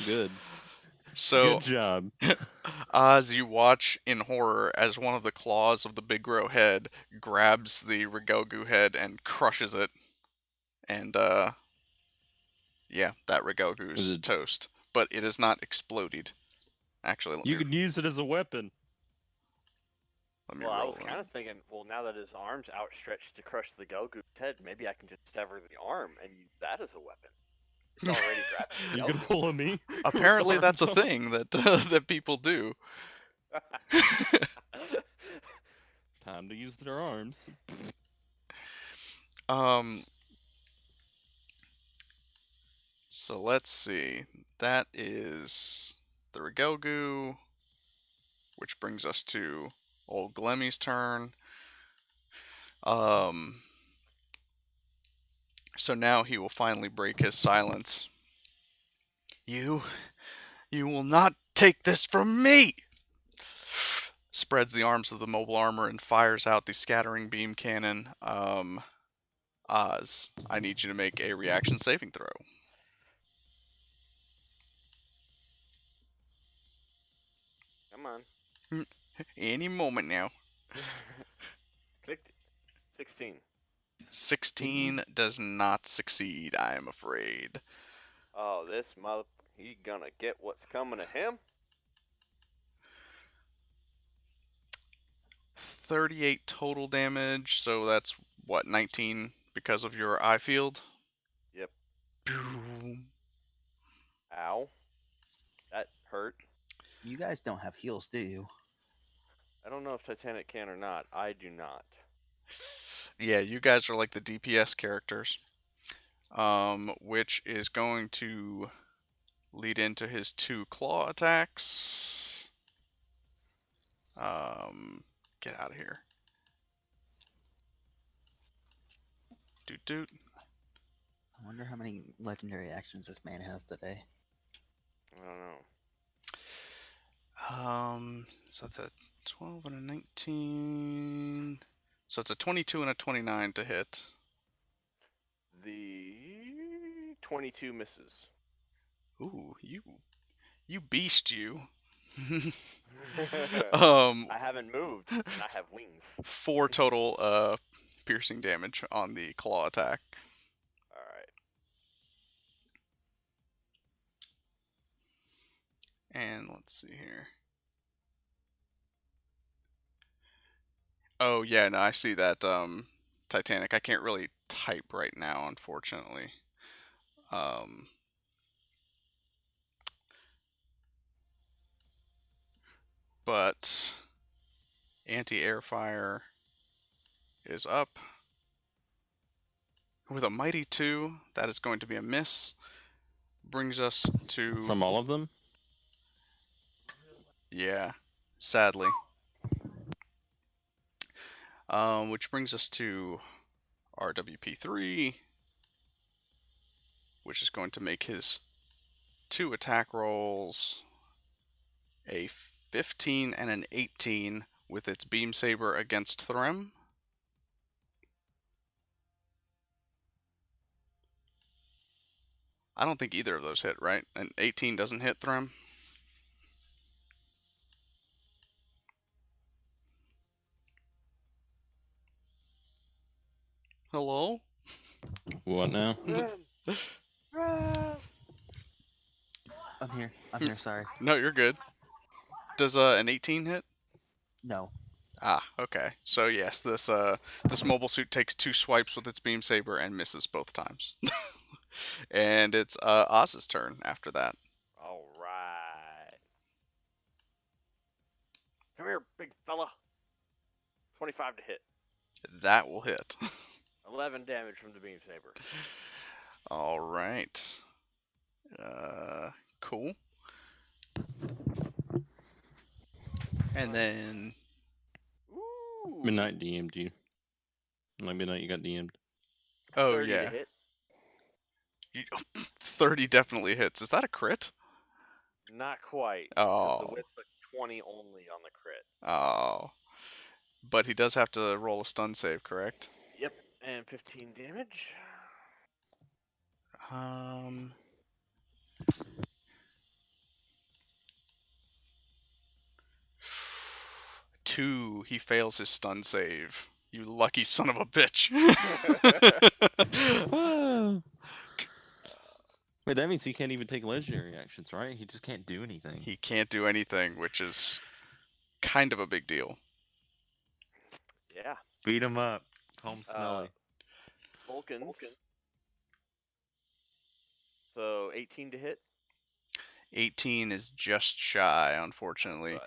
Speaker 2: Good.
Speaker 1: So,
Speaker 2: good job.
Speaker 1: As you watch in horror as one of the claws of the Big Grow head grabs the Regelgoo head and crushes it. And, yeah, that Regelgoo's toast. But it is not exploded. Actually,
Speaker 2: you could use it as a weapon.
Speaker 1: Let me
Speaker 3: Well, I
Speaker 1: roll
Speaker 3: was kind of thinking, well, now that his arm's outstretched to crush the Goku's head, maybe I can just sever the arm and use that as a weapon. It's already grabbing the
Speaker 2: You could
Speaker 3: Goku.
Speaker 2: pull a me.
Speaker 1: Apparently, that's a thing that that people do.
Speaker 2: Time to use their arms.
Speaker 1: So let's see. That is the Regelgoo, which brings us to old Glemmy's turn. So now he will finally break his silence. You will not take this from me! Spreads the arms of the mobile armor and fires out the scattering beam cannon. Oz, I need you to make a reaction saving throw.
Speaker 3: Come on.
Speaker 1: Any moment now.
Speaker 3: 16.
Speaker 1: 16 does not succeed, I am afraid.
Speaker 3: Oh, this mother... He gonna get what's coming to him?
Speaker 1: 38 total damage, so that's, what, 19 because of your eye field?
Speaker 3: Yep.
Speaker 1: Boom.
Speaker 3: Ow. That hurt.
Speaker 4: You guys don't have heals, do you?
Speaker 3: I don't know if Titanic can or not. I do not.
Speaker 1: Yeah, you guys are like the DPS characters. Which is going to lead into his 2 claw attacks. Get out of here. Doot doot.
Speaker 4: I wonder how many legendary actions this man has today.
Speaker 3: I don't know.
Speaker 1: So that's a 12 and a 19. So it's a 22 and a 29 to hit.
Speaker 3: The 22 misses.
Speaker 1: Ooh, you beast you.
Speaker 3: I haven't moved, and I have wings.
Speaker 1: 4 total piercing damage on the claw attack.
Speaker 3: Alright.
Speaker 1: And let's see here. Oh yeah, no, I see that Titanic. I can't really type right now, unfortunately. But anti-air fire is up with a mighty 2. That is going to be a miss. Brings us to
Speaker 2: From all of them?
Speaker 1: yeah, sadly. Which brings us to RWP3, which is going to make his 2 attack rolls a 15 and an 18 with its beam saber against Threm. I don't think either of those hit, right? An 18 doesn't hit Threm. Hello?
Speaker 2: What now?
Speaker 3: Run! Run!
Speaker 4: I'm here, sorry.
Speaker 1: No, you're good. Does an 18 hit?
Speaker 4: No.
Speaker 1: Ah, okay. So yes, this mobile suit takes 2 swipes with its beam saber and misses both times. And it's Oz's turn after that.
Speaker 3: Alright. Come here, big fella. 25 to hit.
Speaker 1: That will hit.
Speaker 3: 11 damage from the beam saber.
Speaker 1: All right. Cool. And then
Speaker 3: Ooh.
Speaker 2: Midnight DM'd you. Like Midnight, you got DM'd.
Speaker 1: oh
Speaker 3: 30
Speaker 1: yeah,
Speaker 3: to hit.
Speaker 1: 30 definitely hits. Is that a crit?
Speaker 3: Not quite. Because the
Speaker 1: Oh.
Speaker 3: whip's a 20 only on the crit.
Speaker 1: Oh. But he does have to roll a stun save, correct?
Speaker 3: Yep. And 15 damage.
Speaker 1: Um. Two, he fails his stun save. You lucky son of a bitch.
Speaker 2: Wait, that means he can't even take legendary actions, right? He just can't do anything.
Speaker 1: He can't do anything, which is kind of a big deal.
Speaker 3: Yeah.
Speaker 2: Beat him up. Call him Smelly.
Speaker 3: Vulcans. So 18 to hit.
Speaker 1: 18 is just shy, unfortunately.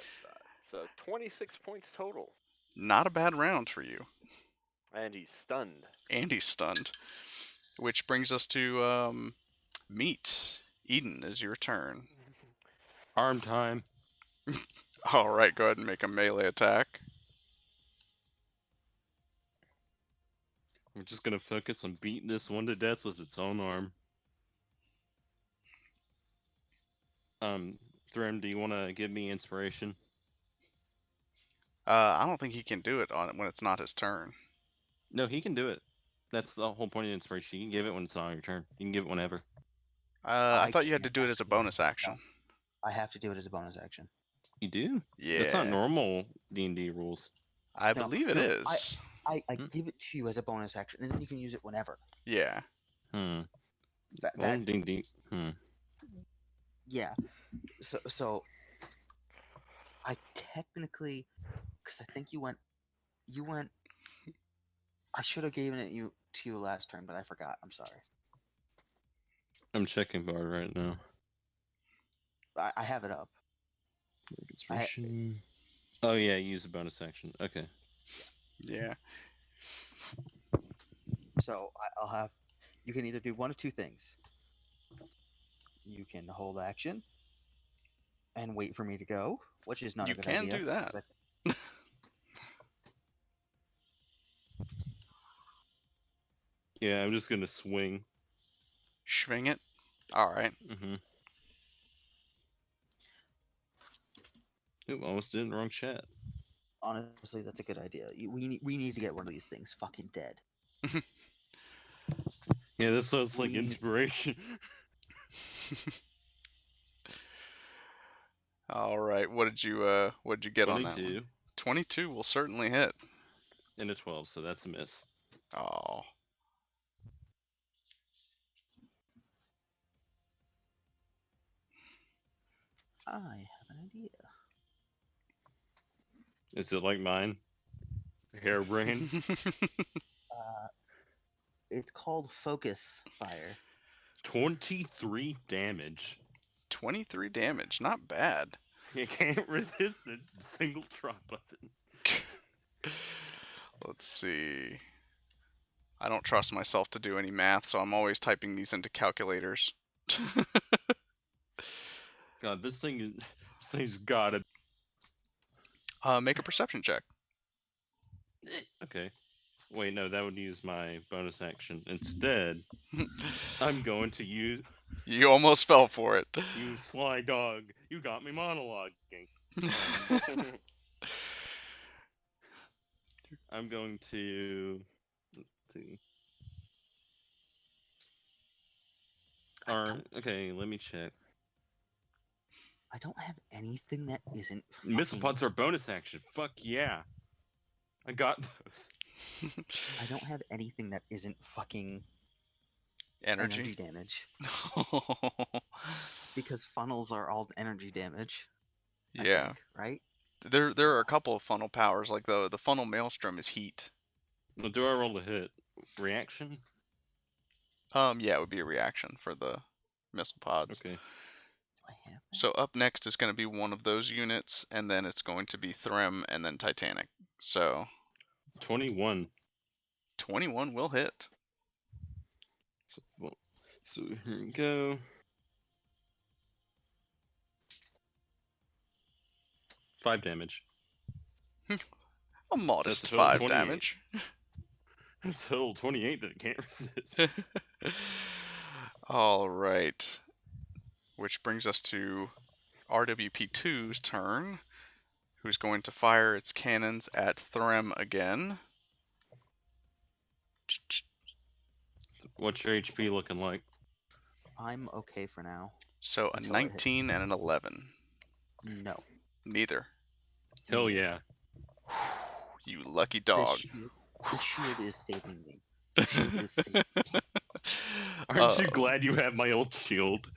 Speaker 3: So 26 points total.
Speaker 1: Not a bad round for you.
Speaker 3: And he's stunned.
Speaker 1: And he's stunned. Which brings us to Meat. Eden is your turn.
Speaker 2: Arm time.
Speaker 1: Alright, go ahead and make a melee attack.
Speaker 2: We're just gonna focus on beating this one to death with its own arm. Threm, do you want to give me inspiration?
Speaker 1: I don't think he can do it on it when it's not his turn.
Speaker 2: No, he can do it. That's the whole point of inspiration. You can give it when it's not your turn. You can give it whenever.
Speaker 1: I thought you had to do it as a bonus action.
Speaker 4: I have to do it as a bonus action.
Speaker 2: You do?
Speaker 1: Yeah.
Speaker 2: That's not normal D&D rules.
Speaker 1: I believe it is.
Speaker 4: I give it to you as a bonus action, and then you can use it whenever.
Speaker 1: Yeah.
Speaker 2: Well, D&D.
Speaker 4: Yeah. So I technically, because I think you went. I should have given it to you last turn, but I forgot. I'm sorry.
Speaker 2: I'm checking Bard right now.
Speaker 4: I have it up.
Speaker 2: Inspiration. Oh yeah, use a bonus action. Okay.
Speaker 1: Yeah.
Speaker 4: So I'll have. You can either do one of two things. You can hold action and wait for me to go, which is not
Speaker 1: You
Speaker 4: a good
Speaker 1: can
Speaker 4: idea.
Speaker 1: do that.
Speaker 4: 'cause
Speaker 2: Yeah, I'm just gonna swing.
Speaker 1: Swing it. All right.
Speaker 2: Mm-hmm. Oop, almost did in the wrong chat.
Speaker 4: honestly, that's a good idea. We need to get one of these things fucking dead.
Speaker 2: Yeah, this sounds like
Speaker 4: We need-
Speaker 2: inspiration.
Speaker 1: All right. What did you get on that
Speaker 2: 22
Speaker 1: one? 22 will certainly hit.
Speaker 2: and a 12, so that's a miss.
Speaker 1: Oh.
Speaker 4: I have an idea.
Speaker 2: Is it like mine? Harebrained?
Speaker 4: It's called Focus Fire.
Speaker 2: 23 damage.
Speaker 1: 23 damage. Not bad.
Speaker 2: You can't resist the single drop button.
Speaker 1: Let's see. I don't trust myself to do any math, so I'm always typing these into calculators.
Speaker 2: God, this thing's gotta.
Speaker 1: Make a perception check.
Speaker 2: Okay. Wait, no, that would use my bonus action. Instead, I'm going to use
Speaker 1: You almost fell for it.
Speaker 2: you sly dog. You got me monologuing. I'm going to. Let's see. Okay, let me check.
Speaker 4: I don't have anything that isn't.
Speaker 2: Missile
Speaker 4: fucking-
Speaker 2: pods are bonus action. Fuck yeah. I got those.
Speaker 4: I don't have anything that isn't fucking
Speaker 1: Energy.
Speaker 4: energy damage. Because funnels are all energy damage. I
Speaker 1: Yeah.
Speaker 4: think, right?
Speaker 1: There are a couple of funnel powers, like the funnel maelstrom is heat.
Speaker 2: Well, do I roll a hit? Reaction?
Speaker 1: Yeah, it would be a reaction for the missile pods.
Speaker 2: Okay.
Speaker 4: Do I have that?
Speaker 1: So up next is going to be one of those units, and then it's going to be Threm and then Titanic. So
Speaker 2: 21.
Speaker 1: 21 will hit.
Speaker 2: So here we go. 5 damage.
Speaker 1: A modest
Speaker 2: That's a total
Speaker 1: 5
Speaker 2: 28.
Speaker 1: damage.
Speaker 2: That's a total 28 that it can't resist.
Speaker 1: All right. Which brings us to RWP2's turn, who's going to fire its cannons at Threm again.
Speaker 2: What's your HP looking like?
Speaker 4: I'm okay for now.
Speaker 1: So a
Speaker 4: Until it hits.
Speaker 1: 19 and an 11.
Speaker 4: No.
Speaker 1: Neither.
Speaker 2: Hell yeah.
Speaker 1: You lucky dog.
Speaker 4: The shield is saving me. The shield is saving me.
Speaker 2: Aren't you glad you have my old shield?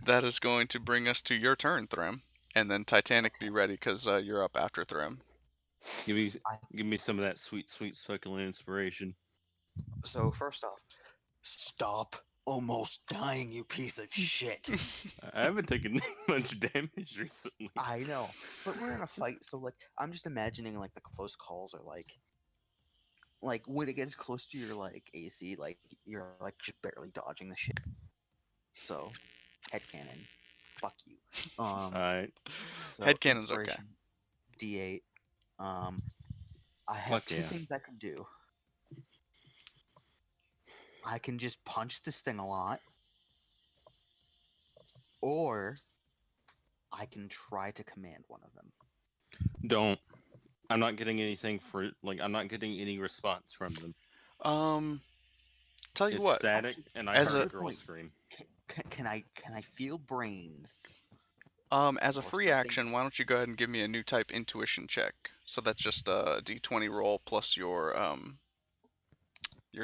Speaker 1: That is going to bring us to your turn, Threm. And then Titanic, be ready, because you're up after Threm.
Speaker 2: Give me some of that sweet, sweet succulent inspiration.
Speaker 4: So first off, stop almost dying, you piece of shit.
Speaker 2: I haven't taken much damage recently.
Speaker 4: I know, but we're in a fight, so like I'm just imagining like the close calls are like when it gets close to your like AC, like you're like just barely dodging the shit. So, headcanon, fuck you.
Speaker 2: Alright.
Speaker 4: So
Speaker 1: Headcanon's okay.
Speaker 4: inspiration, D8. I have
Speaker 2: Fuck
Speaker 4: two
Speaker 2: yeah.
Speaker 4: things I can do. I can just punch this thing a lot, or I can try to command one of them.
Speaker 2: Don't. I'm not getting anything for I'm not getting any response from them.
Speaker 1: Tell you
Speaker 2: It's
Speaker 1: what.
Speaker 2: static, and I
Speaker 1: as
Speaker 2: heard
Speaker 1: a-
Speaker 2: a girl scream.
Speaker 4: Can I feel brains?
Speaker 1: As a
Speaker 4: or
Speaker 1: free
Speaker 4: something.
Speaker 1: action, why don't you go ahead and give me a new type intuition check? So that's just a D20 roll plus your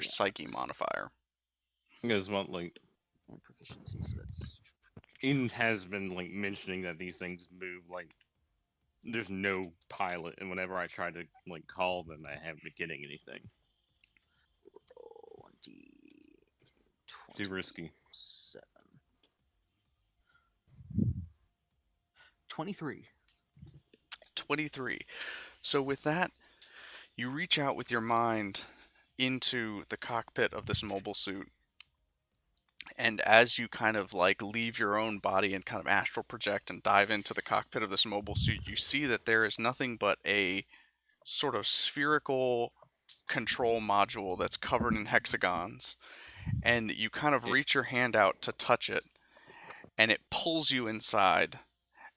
Speaker 1: psyche modifier.
Speaker 2: You guys want
Speaker 4: And proficiency, so that's
Speaker 2: Ian has been mentioning that these things move there's no pilot, and whenever I try to call them, I haven't been getting anything.
Speaker 4: 20,
Speaker 2: Too risky.
Speaker 4: 23.
Speaker 1: 23. So with that, You reach out with your mind into the cockpit of this mobile suit, and as you kind of like leave your own body and kind of astral project and dive into the cockpit of this mobile suit, you see that there is nothing but a sort of spherical control module that's covered in hexagons, and you kind of reach your hand out to touch it, and it pulls you inside,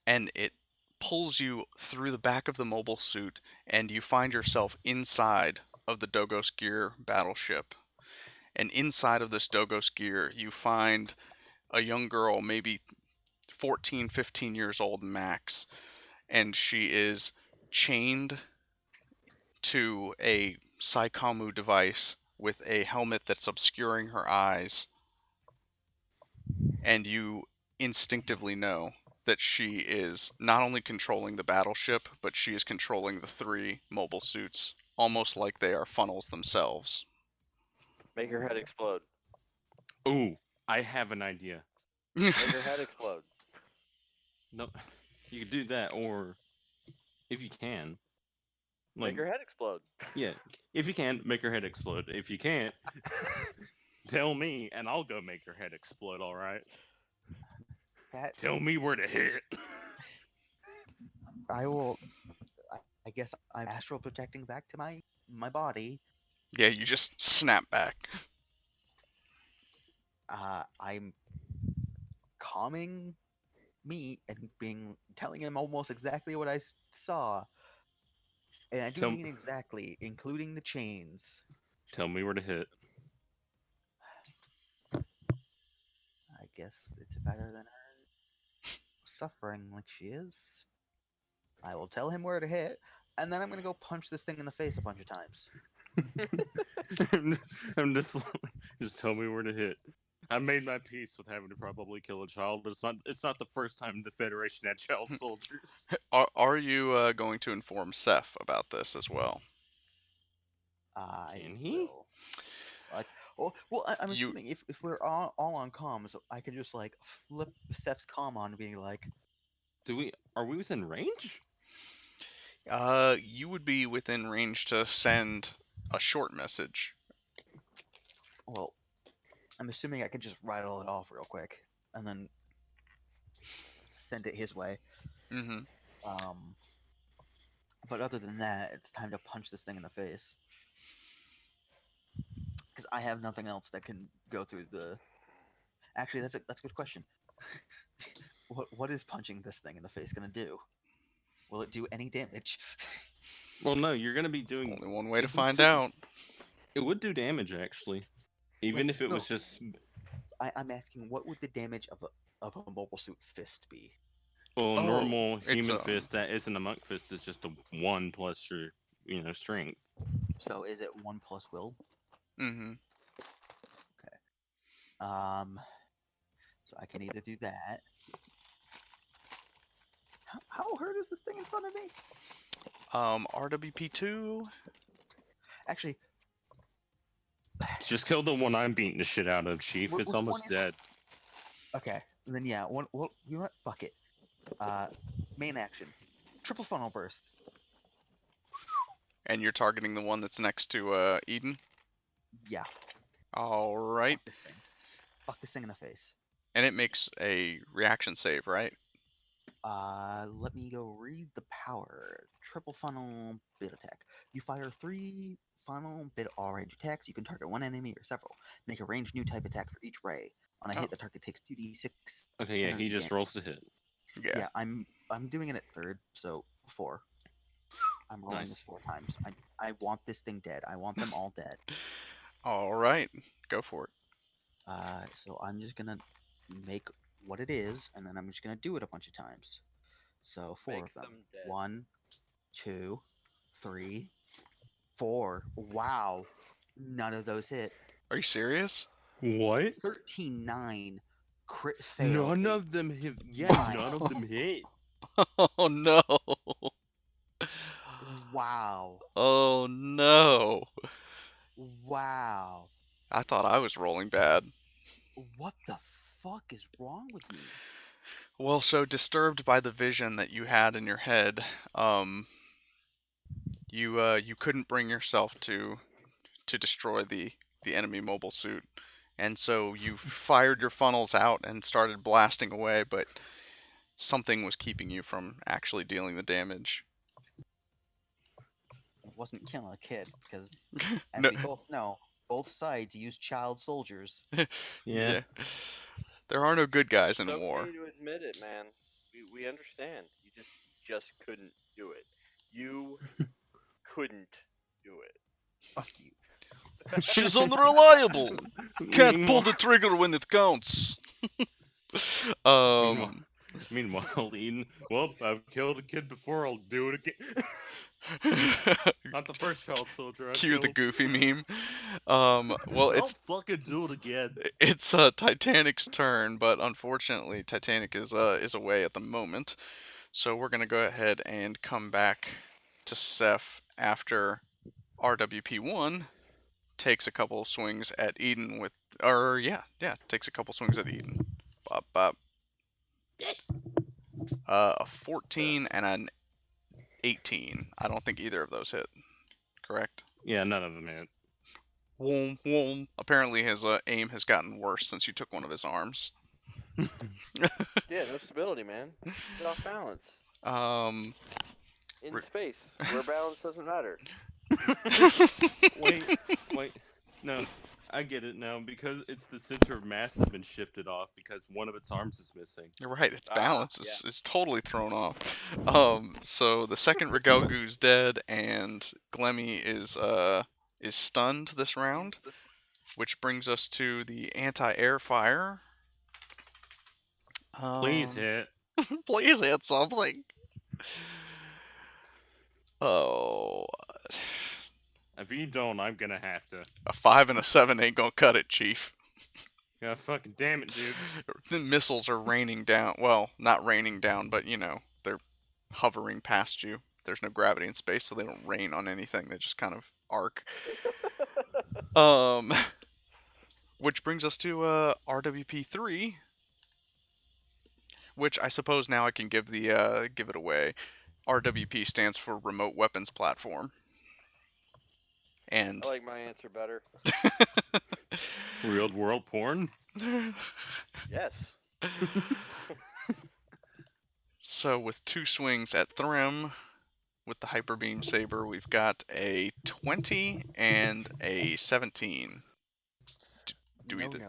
Speaker 1: and it pulls you through the back of the mobile suit, and you find yourself inside of the Dogos Gear battleship. And inside of this Dogos Gear, you find a young girl, maybe 14, 15 years old max, and she is chained to a Psychomu device with a helmet that's obscuring her eyes, and you instinctively know that she is not only controlling the battleship, but she is controlling the 3 mobile suits, almost like they are funnels themselves.
Speaker 3: Make her head explode.
Speaker 2: Ooh, I have an idea.
Speaker 3: Make her head explode.
Speaker 2: No, you could do that, or if you can,
Speaker 3: Make her head explode.
Speaker 2: yeah, if you can, make her head explode. If you can't, tell me, and I'll go make her head explode. All right. Tell me where to hit.
Speaker 4: I will. I guess I'm astral projecting back to my body.
Speaker 1: Yeah, you just snap back.
Speaker 4: I'm calming me and telling him almost exactly what I saw, and I do mean exactly, including the chains.
Speaker 2: Tell me where to hit.
Speaker 4: I guess it's better than her suffering like she is. I will tell him where to hit, and then I'm gonna go punch this thing in the face a bunch of times.
Speaker 2: I'm just tell me where to hit. I made my peace with having to probably kill a child, but it's not the first time the Federation had child soldiers.
Speaker 1: Are you going to inform Seth about this as well?
Speaker 2: Can he?
Speaker 4: Will. Like, well, I'm assuming if we're all on comms, I can just like flip Seth's comm on, being like,
Speaker 2: Are we within range?
Speaker 1: You would be within range to send a short message.
Speaker 4: well, I'm assuming I can just rattle it off real quick and then send it his way.
Speaker 1: Mm-hmm.
Speaker 4: But other than that, it's time to punch this thing in the face. Because I have nothing else that can go through the... Actually, that's a good question. What is punching this thing in the face gonna do? Will it do any damage?
Speaker 2: Well, no, you're gonna be doing...
Speaker 1: Only one way to find out.
Speaker 2: It would do damage, actually. Even if it was just...
Speaker 4: I'm asking, what would the damage of a mobile suit fist be?
Speaker 2: Well, normal human fist that isn't a monk fist is just a 1 plus your, strength.
Speaker 4: So is it 1 plus will?
Speaker 1: Mm-hmm.
Speaker 4: Okay. So I can either do that. How hurt is this thing in front of me?
Speaker 1: RWP2.
Speaker 4: Actually,
Speaker 2: just kill the one I'm beating the shit out of, Chief. It's almost dead.
Speaker 4: Okay, then yeah. Well, you know what? Fuck it. Main action, triple funnel burst.
Speaker 1: And you're targeting the one that's next to Eden.
Speaker 4: Yeah.
Speaker 1: All right.
Speaker 4: Fuck this thing in the face.
Speaker 1: And it makes a reaction save, right?
Speaker 4: Let me go read the power. Triple funnel bit attack. You fire 3 funnel bit all-range attacks. You can target one enemy or several. Make a ranged new type attack for each ray. On a hit, the target takes 2d6.
Speaker 2: Okay, yeah, he just rolls to hit.
Speaker 1: Yeah.
Speaker 4: I'm doing it at 3rd, so 4. I'm rolling this 4 times. I want this thing dead. I want them all dead.
Speaker 1: All right, go for it.
Speaker 4: So I'm just gonna make what it is, and then I'm just gonna do it a bunch of times. So 4 of them. 1, 2, 3, 4. Wow, none of those hit.
Speaker 1: Are you serious?
Speaker 2: What?
Speaker 4: 13-9 crit fail.
Speaker 2: None of them hit. Yeah, none of them hit.
Speaker 1: Oh no.
Speaker 4: Wow.
Speaker 1: Oh no.
Speaker 4: Wow.
Speaker 1: I thought I was rolling bad.
Speaker 4: What the fuck is wrong with me?
Speaker 1: Well, so disturbed by the vision that you had in your head, you couldn't bring yourself to destroy the enemy mobile suit, and so you fired your funnels out and started blasting away, but something was keeping you from actually dealing the damage.
Speaker 4: It wasn't killing a kid because, as
Speaker 1: No,
Speaker 4: we both know, both sides use child soldiers.
Speaker 2: Yeah.
Speaker 1: there are no good guys in
Speaker 3: So
Speaker 1: war.
Speaker 3: for you to admit it, man. We understand. You just couldn't do it. You couldn't do it.
Speaker 4: Fuck you.
Speaker 1: She's unreliable. Can't pull the trigger when it counts.
Speaker 2: Meanwhile, Eden, well, I've killed a kid before, I'll do it again. Not the first child soldier I
Speaker 1: Cue the
Speaker 2: killed.
Speaker 1: Goofy meme. Well,
Speaker 2: I'll
Speaker 1: it's
Speaker 2: fucking do it again.
Speaker 1: it's Titanic's turn, but unfortunately, Titanic is away at the moment. So we're gonna go ahead and come back to Seth after RWP1 takes a couple of swings at Eden with, takes a couple swings at Eden. Bop bop. A 14 and an 18. I don't think either of those hit. Correct?
Speaker 2: Yeah, none of them hit.
Speaker 1: Whoom, whoom. Apparently his aim has gotten worse since you took one of his arms.
Speaker 3: Yeah, no stability, man. Get off balance. In
Speaker 1: Re-
Speaker 3: space, where balance doesn't matter.
Speaker 2: Wait. No, I get it now because it's the center of mass has been shifted off because one of its arms is missing.
Speaker 1: You're right, its
Speaker 3: Ah,
Speaker 1: balance is totally thrown off. So the second Regelgu's dead, and Glemmy is stunned this round, which brings us to the anti-air fire.
Speaker 2: Please hit.
Speaker 1: Please hit something. Oh,
Speaker 2: If you don't, I'm gonna have to.
Speaker 1: a 5 and a 7 ain't gonna cut it, Chief.
Speaker 2: Yeah, fucking damn it, dude.
Speaker 1: The missiles are raining down. Well, not raining down, but they're hovering past you. There's no gravity in space, so they don't rain on anything. They just kind of arc. Which brings us to RWP3, which I suppose now I can give it away. RWP stands for Remote Weapons Platform. And
Speaker 3: I like my answer better.
Speaker 2: Real world porn?
Speaker 3: Yes.
Speaker 1: So with 2 swings at Thrym, with the Hyper Beam Saber, we've got a 20 and a 17. Do either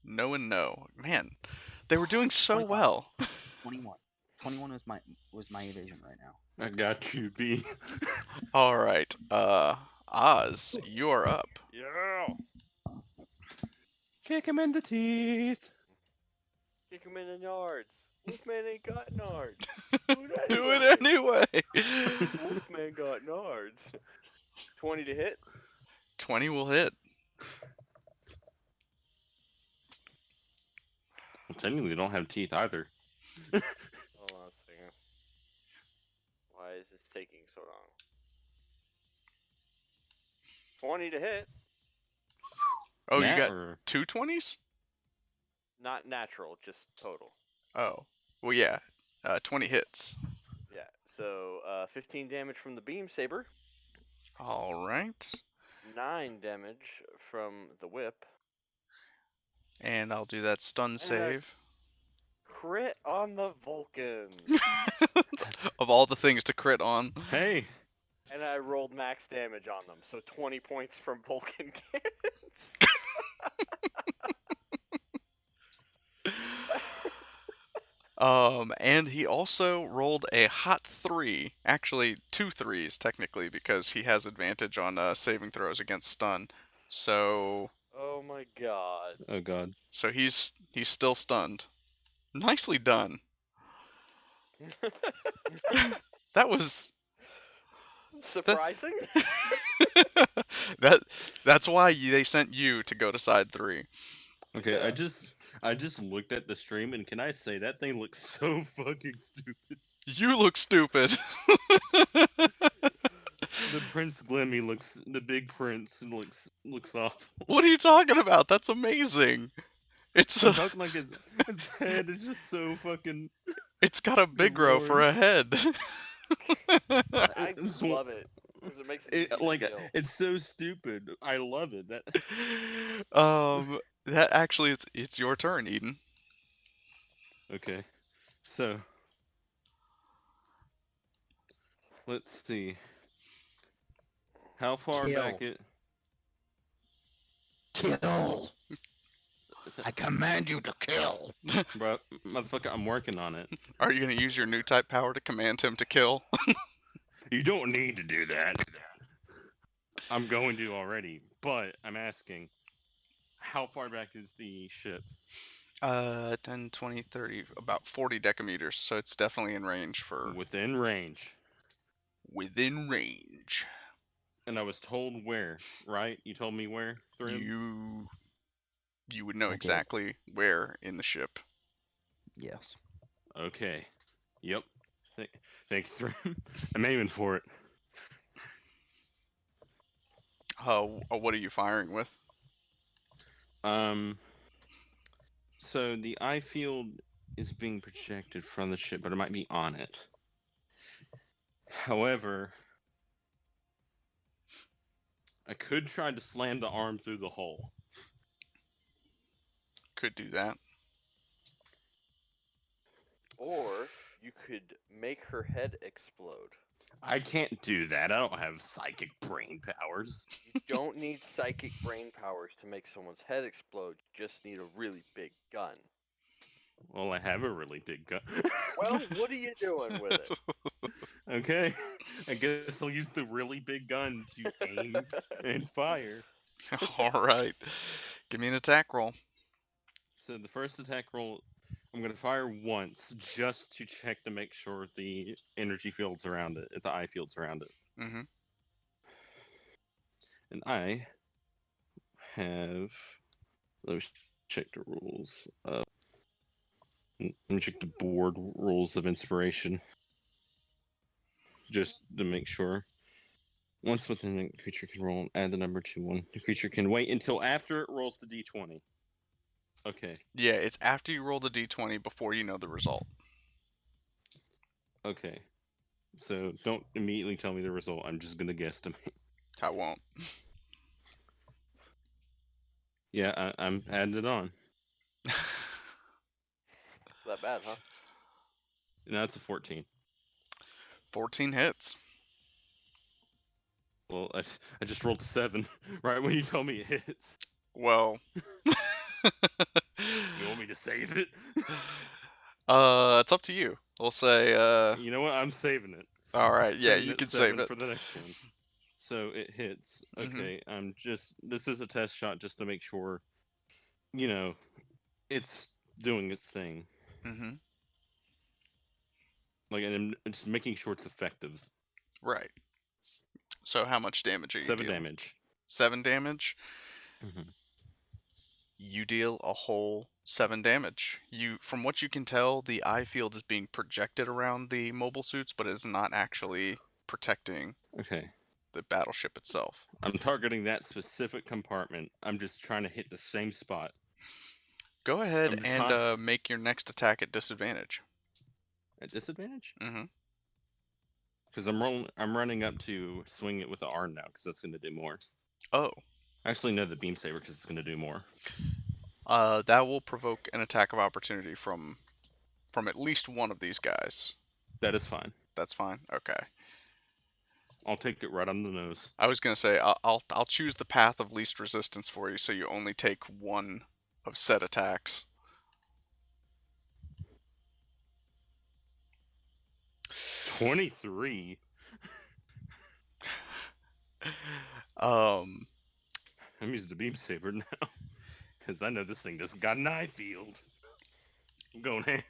Speaker 1: no and no. Man, they were doing so
Speaker 4: 21.
Speaker 1: well.
Speaker 4: 21. 21 was my evasion right now.
Speaker 2: I got you, B.
Speaker 1: All right, Oz, you are up.
Speaker 3: Yeah.
Speaker 2: Kick him in the teeth.
Speaker 3: Kick him in the yards. Wolfman ain't got nards.
Speaker 1: Do it anyway.
Speaker 3: Wolfman got nards. 20 to hit.
Speaker 1: 20 will hit.
Speaker 2: Well, technically, they don't have teeth either.
Speaker 3: Hold on a second. Why is this taking so long? 20 to hit.
Speaker 1: Oh,
Speaker 2: Nat
Speaker 1: you got
Speaker 2: or-
Speaker 1: 2 20s?
Speaker 3: Not natural, just total.
Speaker 1: Oh, well, yeah. 20 hits.
Speaker 3: Yeah. So 15 damage from the beam saber.
Speaker 1: All right.
Speaker 3: 9 damage from the whip.
Speaker 1: And I'll do that stun save.
Speaker 3: Crit on the Vulcan.
Speaker 1: Of all the things to crit on.
Speaker 2: Hey,
Speaker 3: And I rolled max damage on them, so 20 points from Vulcan cannons.
Speaker 1: And he also rolled a hot 3. Actually, 2 3s, technically, because he has advantage on saving throws against stun. So
Speaker 3: Oh my god.
Speaker 2: oh god.
Speaker 1: so he's still stunned. Nicely done. That was
Speaker 3: Surprising?
Speaker 1: that's why they sent you to go to side 3.
Speaker 2: Okay,
Speaker 3: Yeah.
Speaker 2: I just looked at the stream, and can I say that thing looks so fucking stupid.
Speaker 1: You look stupid.
Speaker 2: The Prince Glemmy looks, the big prince looks awful.
Speaker 1: What are you talking about? That's amazing. It's
Speaker 2: I'm talking like its head is just so fucking.
Speaker 1: it's got a big row for a head.
Speaker 3: I
Speaker 2: It's
Speaker 3: love it. Because it makes it easy
Speaker 2: like
Speaker 3: to kill.
Speaker 2: it's so stupid. I love it. That
Speaker 1: that actually it's your turn, Eden.
Speaker 2: okay. So let's see. How far back
Speaker 4: Kill.
Speaker 2: it?
Speaker 4: Kill. I command you to kill.
Speaker 2: Bro, motherfucker, I'm working on it.
Speaker 1: Are you gonna use your new type power to command him to kill?
Speaker 2: You don't need to do that. I'm going to already, but I'm asking, how far back is the ship?
Speaker 1: 10, 20, 30, about 40 decameters, so it's definitely in range for...
Speaker 2: Within range.
Speaker 1: Within range.
Speaker 2: And I was told where, right? You told me where, Thrim?
Speaker 1: You would know
Speaker 4: I did.
Speaker 1: exactly where in the ship.
Speaker 4: Yes.
Speaker 2: Okay. Yep. Thanks, Thrim. I'm aiming for it.
Speaker 1: What are you firing with?
Speaker 2: So the eye field is being projected from the ship, but it might be on it. However, I could try to slam the arm through the hole.
Speaker 1: Could do that.
Speaker 3: Or you could make her head explode.
Speaker 2: I can't do that. I don't have psychic brain powers.
Speaker 3: You don't need psychic brain powers to make someone's head explode. You just need a really big gun.
Speaker 2: Well, I have a really big gun.
Speaker 3: Well, what are you doing with it?
Speaker 2: Okay. I guess I'll use the really big gun to aim and fire.
Speaker 1: All right. Give me an attack roll.
Speaker 2: So the first attack roll, I'm going to fire once just to check to make sure the energy field's around it, the eye field's around it.
Speaker 1: Mm-hmm.
Speaker 2: And I have... Let me check the rules. Let me check the board rules of inspiration. Just to make sure. Once within the creature can roll, add the number to one. The creature can wait until after it rolls the d20. Okay.
Speaker 1: Yeah, it's after you roll the d20 before you know the result.
Speaker 2: Okay. So don't immediately tell me the result. I'm just gonna guesstimate.
Speaker 1: I won't.
Speaker 2: Yeah, I'm adding it on.
Speaker 3: That bad, huh?
Speaker 2: No, it's a 14.
Speaker 1: 14 hits.
Speaker 2: Well, I just rolled a 7 right when you told me it hits.
Speaker 1: Well...
Speaker 2: You want me to save it?
Speaker 1: It's up to you. We'll say,
Speaker 2: You know what? I'm saving it.
Speaker 1: Alright, yeah,
Speaker 2: Saving
Speaker 1: you
Speaker 2: it
Speaker 1: can
Speaker 2: 7
Speaker 1: save it.
Speaker 2: for the next one. So it hits.
Speaker 1: Mhm.
Speaker 2: Okay, this is a test shot just to make sure, you know, it's doing its thing.
Speaker 1: Mm-hmm.
Speaker 2: Like, and I'm just making sure it's effective.
Speaker 1: Right. So how much damage are you
Speaker 2: 7
Speaker 1: dealing?
Speaker 2: damage.
Speaker 1: 7 damage?
Speaker 2: Mm-hmm.
Speaker 1: You deal a whole 7 damage. From what you can tell, the eye field is being projected around the mobile suits, but it is not actually protecting
Speaker 2: Okay.
Speaker 1: the battleship itself.
Speaker 2: I'm targeting that specific compartment. I'm just trying to hit the same spot.
Speaker 1: Go ahead
Speaker 2: I'm
Speaker 1: and make your next attack at disadvantage.
Speaker 2: At disadvantage?
Speaker 1: Mm-hmm.
Speaker 2: Because I'm running up to swing it with the arm now, because that's going to do more.
Speaker 1: Oh.
Speaker 2: Actually, no, the beam saber, because it's going to do more.
Speaker 1: That will provoke an attack of opportunity from at least one of these guys.
Speaker 2: That is fine.
Speaker 1: That's fine. Okay.
Speaker 2: I'll take it right on the nose.
Speaker 1: I was gonna say I'll choose the path of least resistance for you, so you only take one of said attacks.
Speaker 2: 23.
Speaker 1: Um.
Speaker 2: I'm using the beam saber now, because I know this thing just got an eye field. I'm going ham.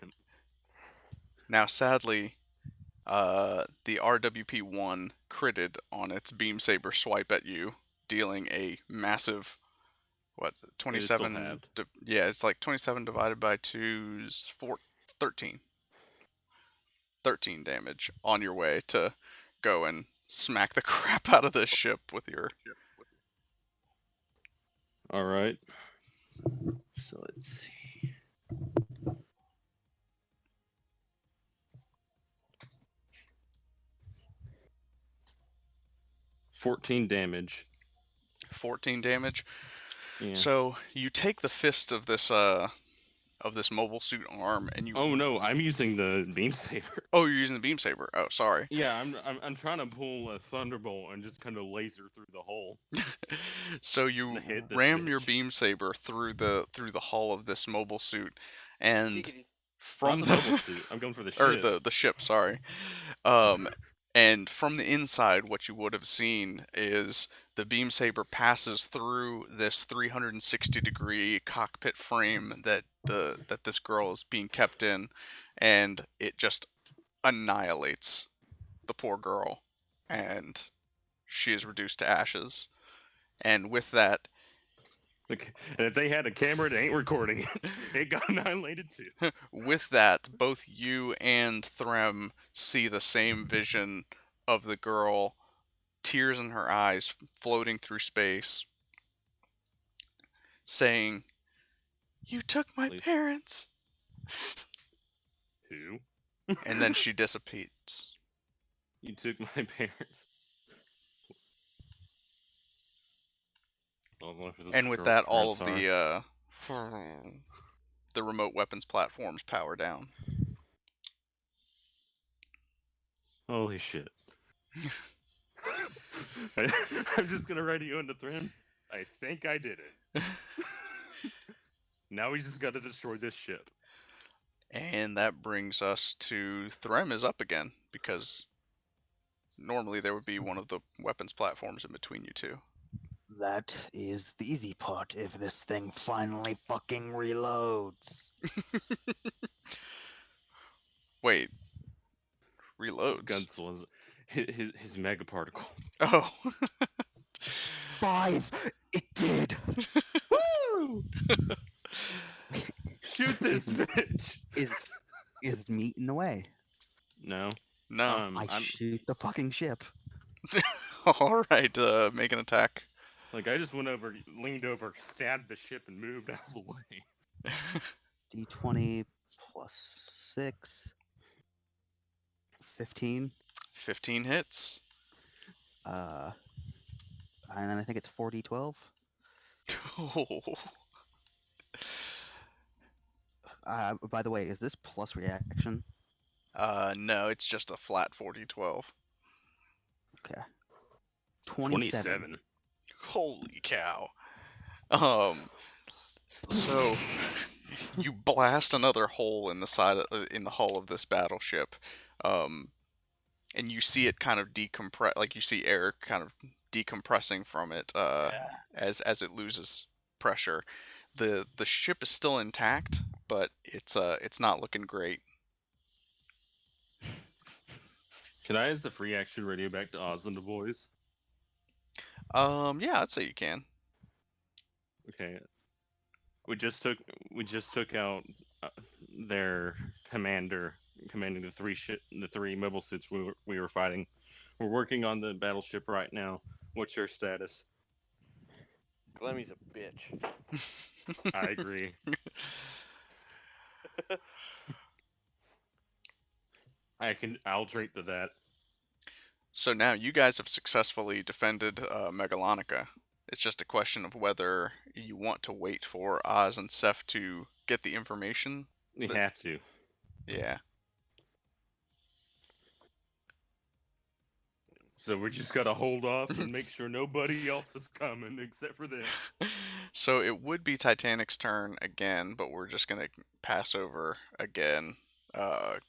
Speaker 1: Now, sadly, the RWP-1 critted on its beam saber swipe at you, dealing a massive, what's it, 27?
Speaker 2: halved.
Speaker 1: Yeah, it's like 27 divided by 2 is 13. 13 damage on your way to go and smack the crap out of this ship with your...
Speaker 2: Alright. So let's see. 14 damage.
Speaker 1: 14 damage.
Speaker 2: Yeah.
Speaker 1: So you take the fist of this mobile suit arm, and you.
Speaker 2: Oh no, I'm using the beam saber.
Speaker 1: Oh, you're using the beam saber. Oh, sorry.
Speaker 2: Yeah, I'm trying to pull a thunderbolt and just kind of laser through the hole.
Speaker 1: So you
Speaker 2: Hit this
Speaker 1: ram your
Speaker 2: bitch.
Speaker 1: beam saber through the hull of this mobile suit, and
Speaker 3: Giggity.
Speaker 1: from
Speaker 2: Not the mobile suit. I'm going for the
Speaker 1: or
Speaker 2: ship.
Speaker 1: the ship, sorry. And from the inside, what you would have seen is the beam saber passes through this 360-degree cockpit frame that this girl is being kept in, and it just annihilates the poor girl, and she is reduced to ashes. And with that,
Speaker 2: Okay. And if they had a camera that ain't recording it, it got annihilated too.
Speaker 1: with that, both you and Threm see the same vision of the girl, tears in her eyes, floating through space, saying, "You took my
Speaker 2: Please.
Speaker 1: parents."
Speaker 2: Who?
Speaker 1: And then she dissipates.
Speaker 2: You took my parents.
Speaker 1: And with that, all of the remote weapons platforms power down.
Speaker 2: Holy shit. I'm just gonna write you into Thrim. I think I did it. Now we just gotta destroy this ship.
Speaker 1: And that brings us to Threm is up again, because normally there would be one of the weapons platforms in between you two.
Speaker 4: That is the easy part if this thing finally fucking reloads.
Speaker 1: Wait.
Speaker 2: His
Speaker 1: Reloads?
Speaker 2: guns was his mega particle.
Speaker 1: Oh.
Speaker 4: 5! It did!
Speaker 2: Woo! Shoot this bitch!
Speaker 4: Is meat in the way?
Speaker 2: No.
Speaker 1: No.
Speaker 4: I shoot the fucking ship.
Speaker 1: Alright, make an attack.
Speaker 2: Like, I just went over, leaned over, stabbed the ship, and moved out of the way.
Speaker 4: D20 plus 6. 15.
Speaker 1: 15 hits.
Speaker 4: And then I think it's 4d12. By the way, is this plus reaction?
Speaker 1: No, it's just a flat 40-12.
Speaker 4: Okay. 27.
Speaker 1: Holy cow. So you blast another hole in the side in the hull of this battleship, and you see it kind of decompress, like you see air kind of decompressing from it as it loses pressure. The ship is still intact, but it's not looking great.
Speaker 2: Can I, as the free action, radio back to Oz and the boys?
Speaker 1: Yeah, I'd say you can.
Speaker 2: Okay. We just took out their commander, commanding the three mobile suits we were fighting. We're working on the battleship right now. What's your status?
Speaker 3: Glemmy's a bitch.
Speaker 2: I agree. I'll drink to that.
Speaker 1: So now you guys have successfully defended Megalonica. It's just a question of whether you want to wait for Oz and Seth to get the information.
Speaker 2: We have to.
Speaker 1: Yeah.
Speaker 2: So we just gotta hold off and make sure nobody else is coming except for them.
Speaker 1: So it would be Titanic's turn again, but we're just gonna pass over again.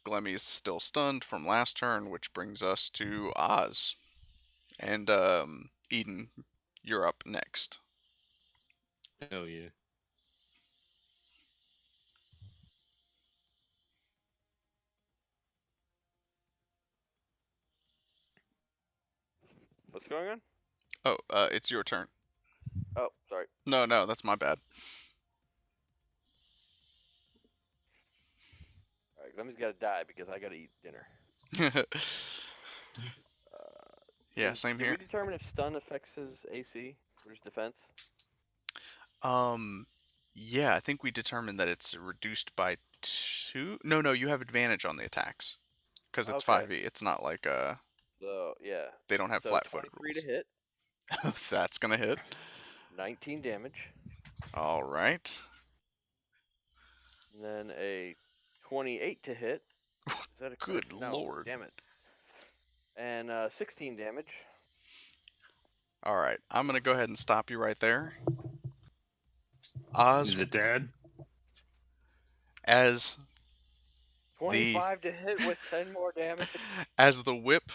Speaker 1: Glemmy's still stunned from last turn, which brings us to Oz. And Eden, you're up next.
Speaker 2: Hell yeah.
Speaker 3: What's going on?
Speaker 1: Oh, it's your turn.
Speaker 3: Oh, sorry.
Speaker 1: No, that's my bad.
Speaker 3: Alright, Glemmy's gotta die because I gotta eat dinner.
Speaker 1: Yeah, same
Speaker 3: Did
Speaker 1: here.
Speaker 3: we determine if stun affects his AC or his defense?
Speaker 1: Yeah, I think we determined that it's reduced by 2. No, you have advantage on the attacks. Because it's
Speaker 3: Okay.
Speaker 1: 5e. It's not like,
Speaker 3: So, yeah.
Speaker 1: they don't have
Speaker 3: So
Speaker 1: flat-footed
Speaker 3: 23
Speaker 1: rules.
Speaker 3: to hit.
Speaker 1: That's gonna hit.
Speaker 3: 19 damage.
Speaker 1: All right.
Speaker 3: And then a 28 to hit. Is that a crit?
Speaker 1: Good
Speaker 3: No,
Speaker 1: lord.
Speaker 3: damn it. And 16 damage.
Speaker 1: All right. I'm gonna go ahead and stop you right there. Oz,
Speaker 2: Is it dead?
Speaker 1: as
Speaker 3: 25 to hit with 10 more damage.
Speaker 1: as the whip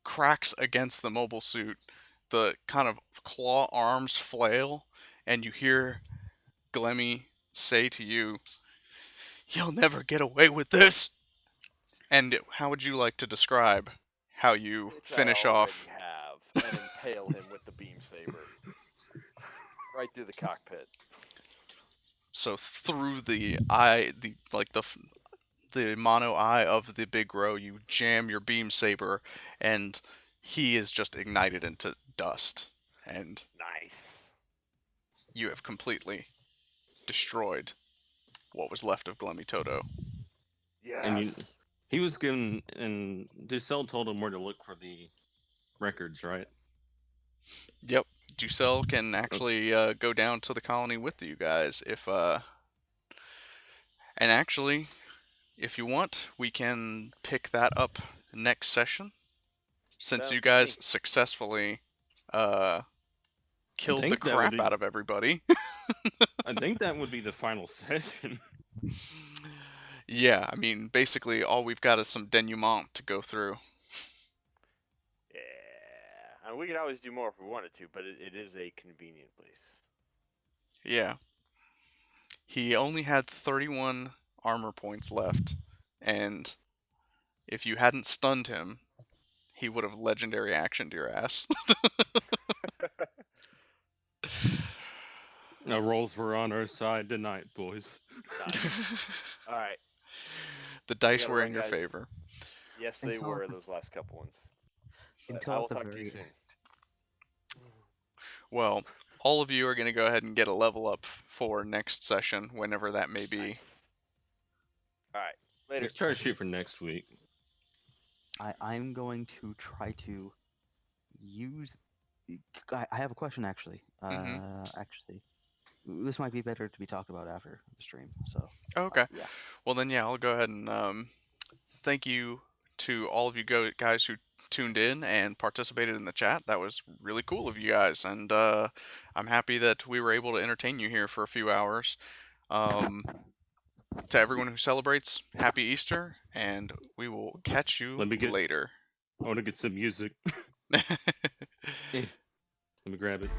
Speaker 1: cracks against the mobile suit, the kind of claw arms flail, and you hear Glemmy say to you, "You'll never get away with this." And how would you like to describe how you
Speaker 3: Which
Speaker 1: finish
Speaker 3: I already
Speaker 1: off?
Speaker 3: have, and impale him with the beam saber. Right through the cockpit.
Speaker 1: So through the eye, the mono eye of the big row, you jam your beam saber, and he is just ignited into dust, and
Speaker 3: Nice.
Speaker 1: you have completely destroyed what was left of Glummy Toto.
Speaker 3: Yes.
Speaker 2: And he was given, and Ducell told him where to look for the records, right?
Speaker 1: Yep, Ducell can actually go down to the colony with you guys and actually, if you want, we can pick that up next session. Since
Speaker 3: Sounds
Speaker 1: you
Speaker 3: good to
Speaker 1: guys
Speaker 3: me.
Speaker 1: successfully killed the
Speaker 2: think that would
Speaker 1: crap
Speaker 2: be-
Speaker 1: out of everybody.
Speaker 2: I think that would be the final session.
Speaker 1: Yeah, I mean, basically all we've got is some denouement to go through.
Speaker 3: Yeah. And we could always do more if we wanted to, but it is a convenient place.
Speaker 1: Yeah. He only had 31 armor points left, and if you hadn't stunned him, he would have legendary actioned your ass.
Speaker 2: The rolls were on our side tonight, boys.
Speaker 3: Nice. All right.
Speaker 1: The dice
Speaker 3: gotta
Speaker 1: were
Speaker 3: run,
Speaker 1: in your
Speaker 3: guys.
Speaker 1: favor.
Speaker 3: Yes, they
Speaker 4: Until
Speaker 3: were
Speaker 4: at the-
Speaker 3: those last couple ones. But
Speaker 4: Until
Speaker 3: I
Speaker 4: at
Speaker 3: will
Speaker 4: the
Speaker 3: talk to you
Speaker 4: very
Speaker 3: soon.
Speaker 1: Well, all of you are going to go ahead and get a level up for next session, whenever that may be.
Speaker 3: Nice. All right. Later.
Speaker 2: Let's try to shoot for next week.
Speaker 4: I'm going to try to use. I have a question actually. Actually, this might be better to be talked about after the stream. So
Speaker 1: Okay.
Speaker 4: yeah.
Speaker 1: Well, then, yeah, I'll go ahead and thank you to all of you guys who tuned in and participated in the chat. That was really cool of you guys, and I'm happy that we were able to entertain you here for a few hours. To everyone who celebrates, happy Easter, and we will catch you
Speaker 2: Let me get-
Speaker 1: later.
Speaker 2: I want to get some music. Let me grab it.